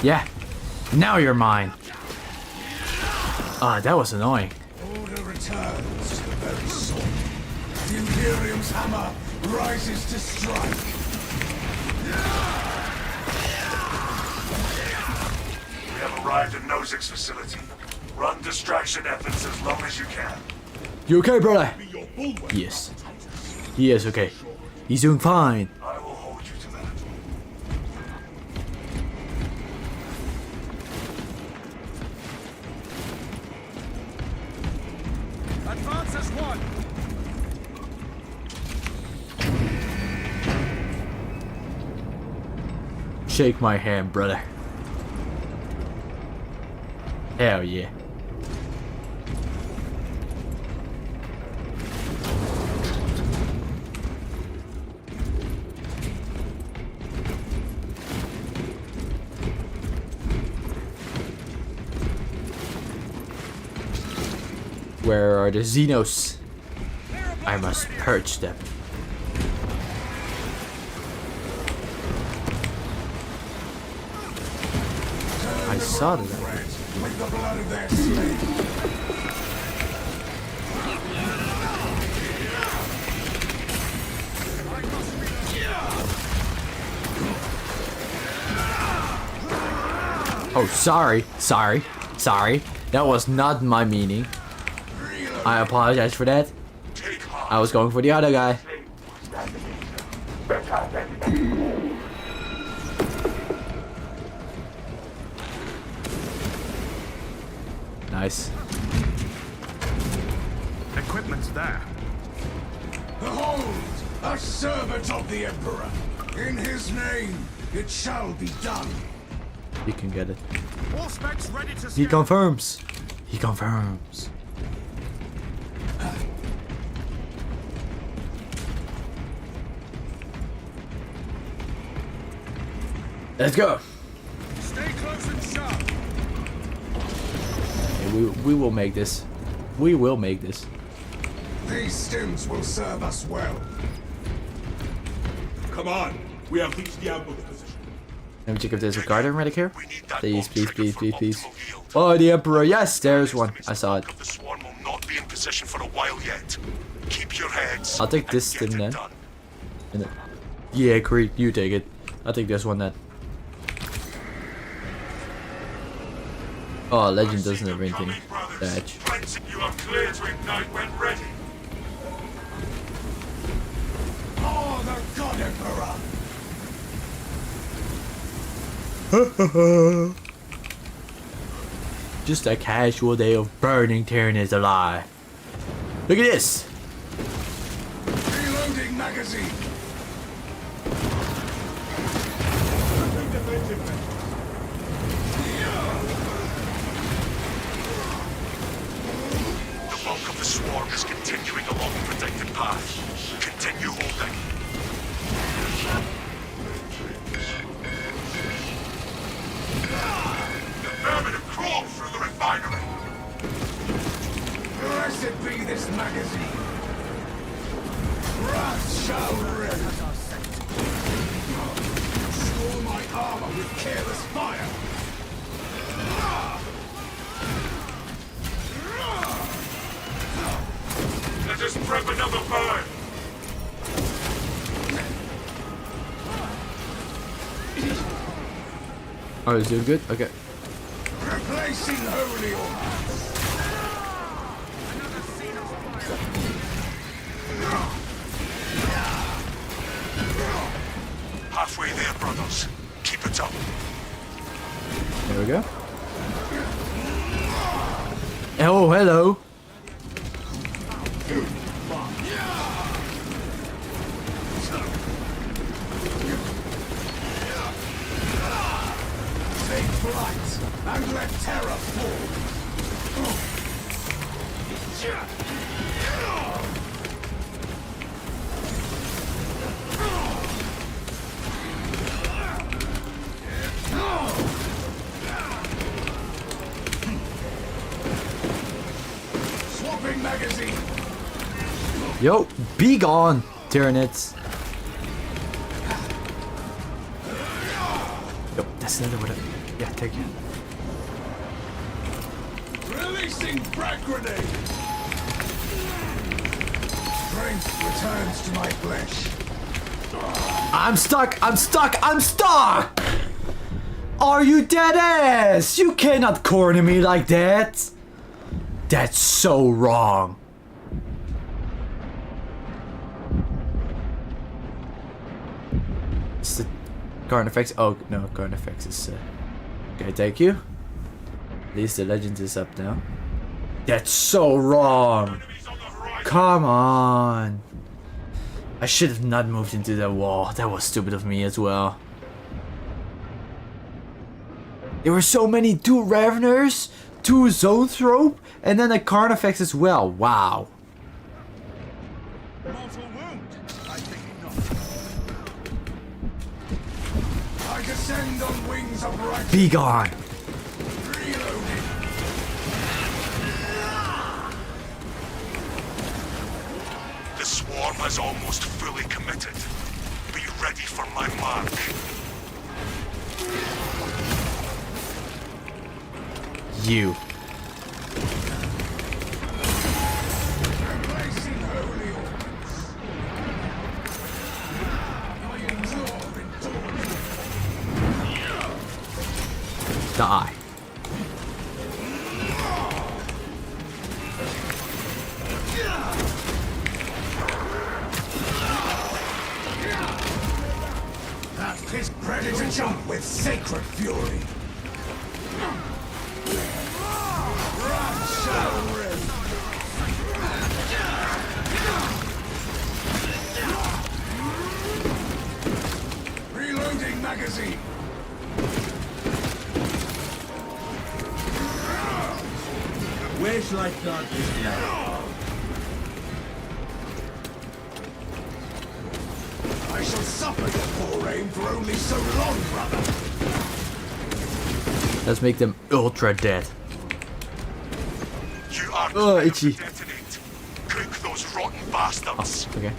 Yeah, now you're mine. Ah, that was annoying. Order returns to the very soul. The Imperium's hammer rises to strike. We have arrived at Nozick's facility. Run distraction efforts as long as you can. You okay, brother? Yes. He is okay. He's doing fine. I will hold you to that. Advance as one. Shake my hand, brother. Hell yeah. Where are the Xenos? I must purge them. I saw them. With the blood of their slain. Oh, sorry. That was not my meaning. I apologize for that. I was going for the other guy. Nice. Equipment's there. Behold, a servant of the Emperor. In his name, it shall be done. You can get it. All specs ready to He confirms. He confirms. Let's go. Stay close and sharp. Okay, we will make this. We will make this. These stims will serve us well. Come on, we have reached the outpost position. Let me check if there's a guardian medic here. Please. Oh, the Emperor. Yes, there's one. I saw it. The swarm will not be in position for a while yet. Keep your heads. I'll take this stim then. Yeah, Creed, you take it. I'll take this one then. Oh, Legend doesn't have anything. Badge. You are clear to ignite when ready. Oh, the God Emperor! Just a casual day of burning Tyranids alive. Look at this. Reloading magazine. The bulk of the swarm is continuing along the predicted path. Continue holding. The vermin have crawled through the refinery. Blessed be this magazine. Wrath shall rend. Score my armor with careless fire. Let us prep another burn. Oh, he's doing good? Okay. Replacing holy order. Halfway there, brothers. Keep it up. There we go. Oh, hello. light and let terror fall. Swapping magazine. Yo, be gone, Tyranids. Yo, that's another one. Yeah, take it. Releasing frag grenade. Strength returns to my flesh. I'm stuck! I'm stuck! I'm stuck! Are you dead ass? You cannot corner me like that! That's so wrong. It's the Carnifex. Oh, no, Carnifex is... Okay, thank you. At least the legend is up now. That's so wrong! Come on! I should have not moved into that wall. That was stupid of me as well. There were so many, 2 Raveners, 2 Zoanthrope, and then a Carnifex as well. Wow. Mortal wound. I think not. I descend on wings of right. Be gone. Reloading. The swarm is almost fully committed. Be ready for my mark. You. Embracing holy orders. I endure endurance. Die. That is ready to jump with sacred fury. Run, shadow rim. Reloading magazine. Where shall I start this now? I shall suffer your poor aim for only so long, brother. Let's make them ultra dead. You are Oh, clear itchy. to detonate. Cook those rotten bastards. Okay.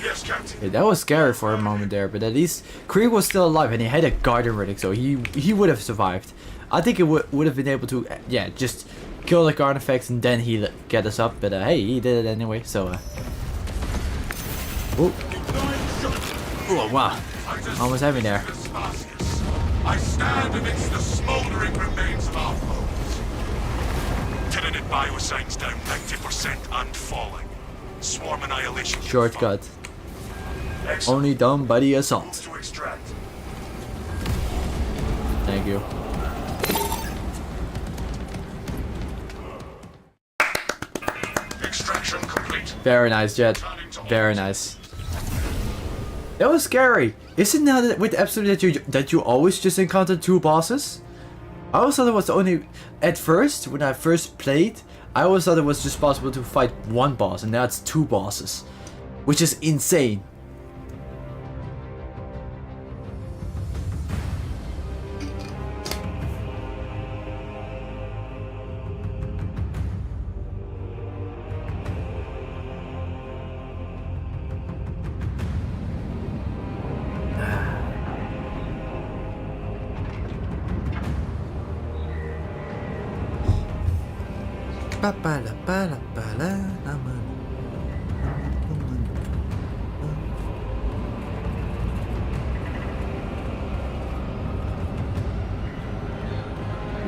Yes, Captain. Yeah, that was scary for a moment there, but at least Krieg was still alive and he had a guardian relic, so he would have survived. I think he would have been able to, yeah, just kill the Carnifex and then he get us up, but hey, he did it anyway, so oh. Oh, wow. Almost having there. I stand amidst the smouldering remains of our foes. Tyranid biosigns down 90% and falling. Swarm annihilation. Shortcut. Excellent. Only done by the assault. To extract. Thank you. Extraction complete. Very nice, Jet. Very nice. That was scary. Isn't that with Absolute that you always just encounter 2 bosses? I always thought it was only at first when I first played. I always thought it was just possible to fight 1 boss, and now it's 2 bosses, which is insane.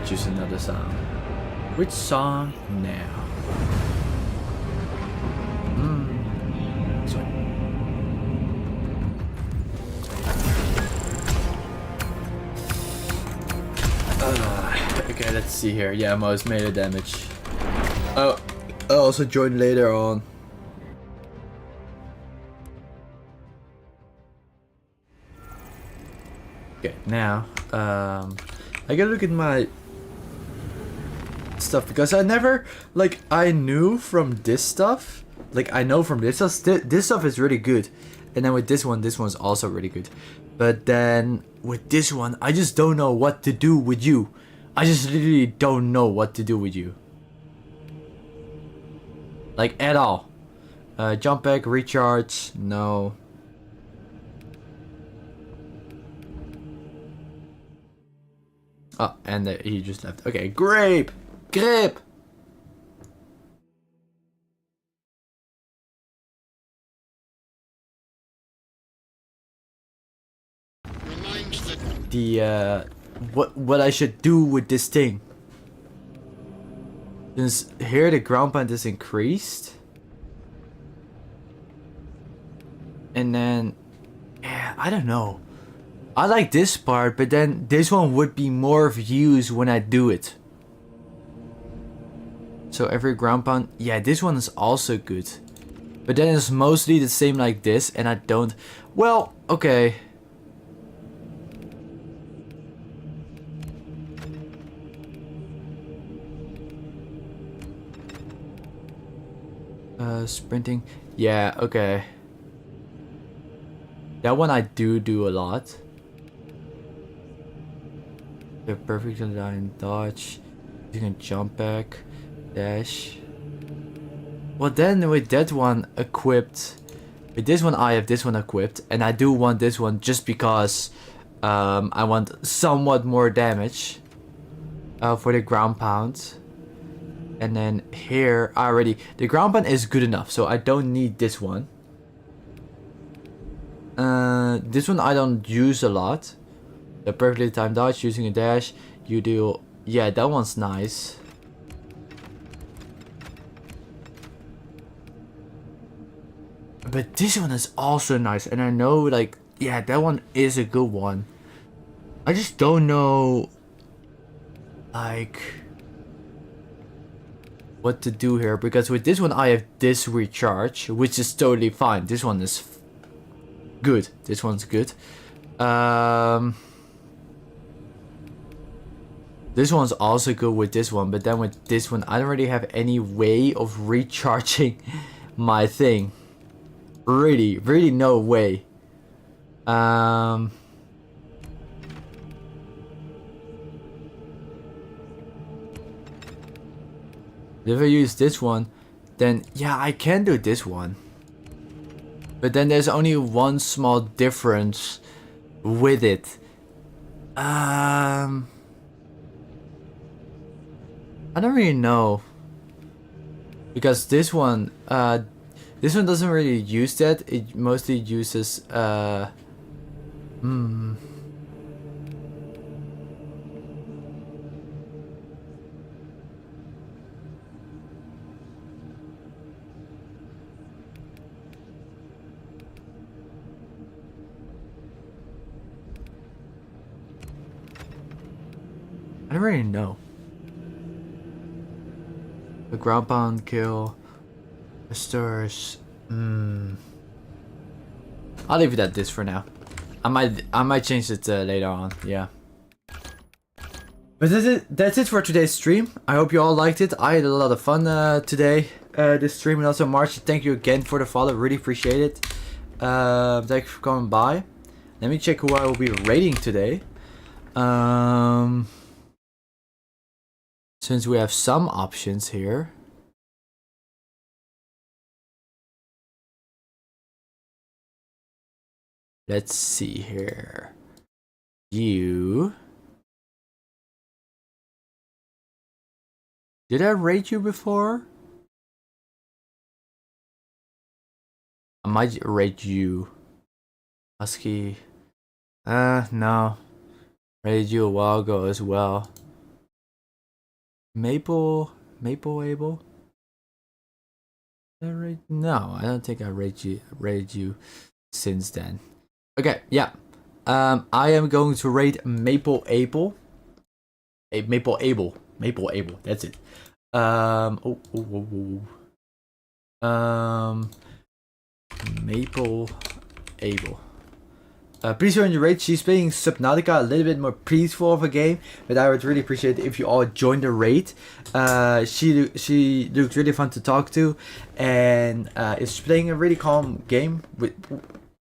Choose another song. Which song now? This one. Okay, let's see here. Yeah, most melee damage. Oh, I'll also join later on. Okay, now, I gotta look at my stuff because I never, like, I knew from this stuff, like, I know from this stuff, this stuff is really good. And then with this one's also really good. But then with this one, I just don't know what to do with you. I just literally don't know what to do with you. Like, at all. Jump back, recharge, no. Oh, and he just left. Okay, grape! Grip! The, what I should do with this thing. Since here the ground pound is increased. And then, yeah, I don't know. I like this part, but then this one would be more of use when I do it. So every ground pound, yeah, this one is also good. But then it's mostly the same like this, and I don't, well, okay. Sprinting, yeah, okay. That one I do a lot. The perfect line dodge. You can jump back, dash. Well then with that one equipped, with this one I have this one equipped, and I do want this one just because I want somewhat more damage for the ground pound. And then here I already, the ground pound is good enough, so I don't need this one. This one I don't use a lot. The perfectly timed dodge using a dash. You do, yeah, that one's nice. But this one is also nice, and I know, like, yeah, that one is a good one. I just don't know, like, what to do here, because with this one I have this recharge, which is totally fine. This one is good. This one's good. This one's also good with this one, but then with this one I don't really have any way of recharging my thing. Really no way. If I use this one, then yeah, I can do this one. But then there's only one small difference with it. I don't really know. Because this one doesn't really use that. It mostly uses I don't really know. The ground pound kill restores. I'll leave it at this for now. I might change it later on. Yeah. But that's it for today's stream. I hope you all liked it. I had a lot of fun today. This stream, and also March, thank you again for the follow. Really appreciate it. Thank you for coming by. Let me check who I will be rating today. Since we have some options here. Let's see here. You. Did I rate you before? I might rate you. Husky. No. Rated you a while ago as well. Maple Able? No, I don't think I rated you since then. Okay, yeah. I am going to rate Maple Able. Maple Able. That's it. Maple Able. please join the raid. She's playing Subnautica, a little bit more peaceful of a game, but I would really appreciate it if you all join the raid. She looks really fun to talk to, and is playing a really calm game with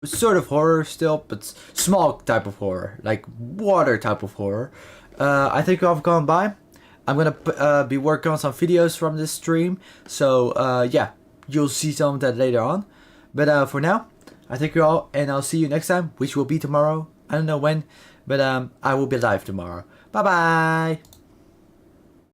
sort of horror still, but small type of horror, like water type of horror. I think you all have gone by. I'm gonna be working on some videos from this stream, so yeah, you'll see some of that later on. But for now, I thank you all, and I'll see you next time, which will be tomorrow. I don't know when, but I will be live tomorrow. Bye bye!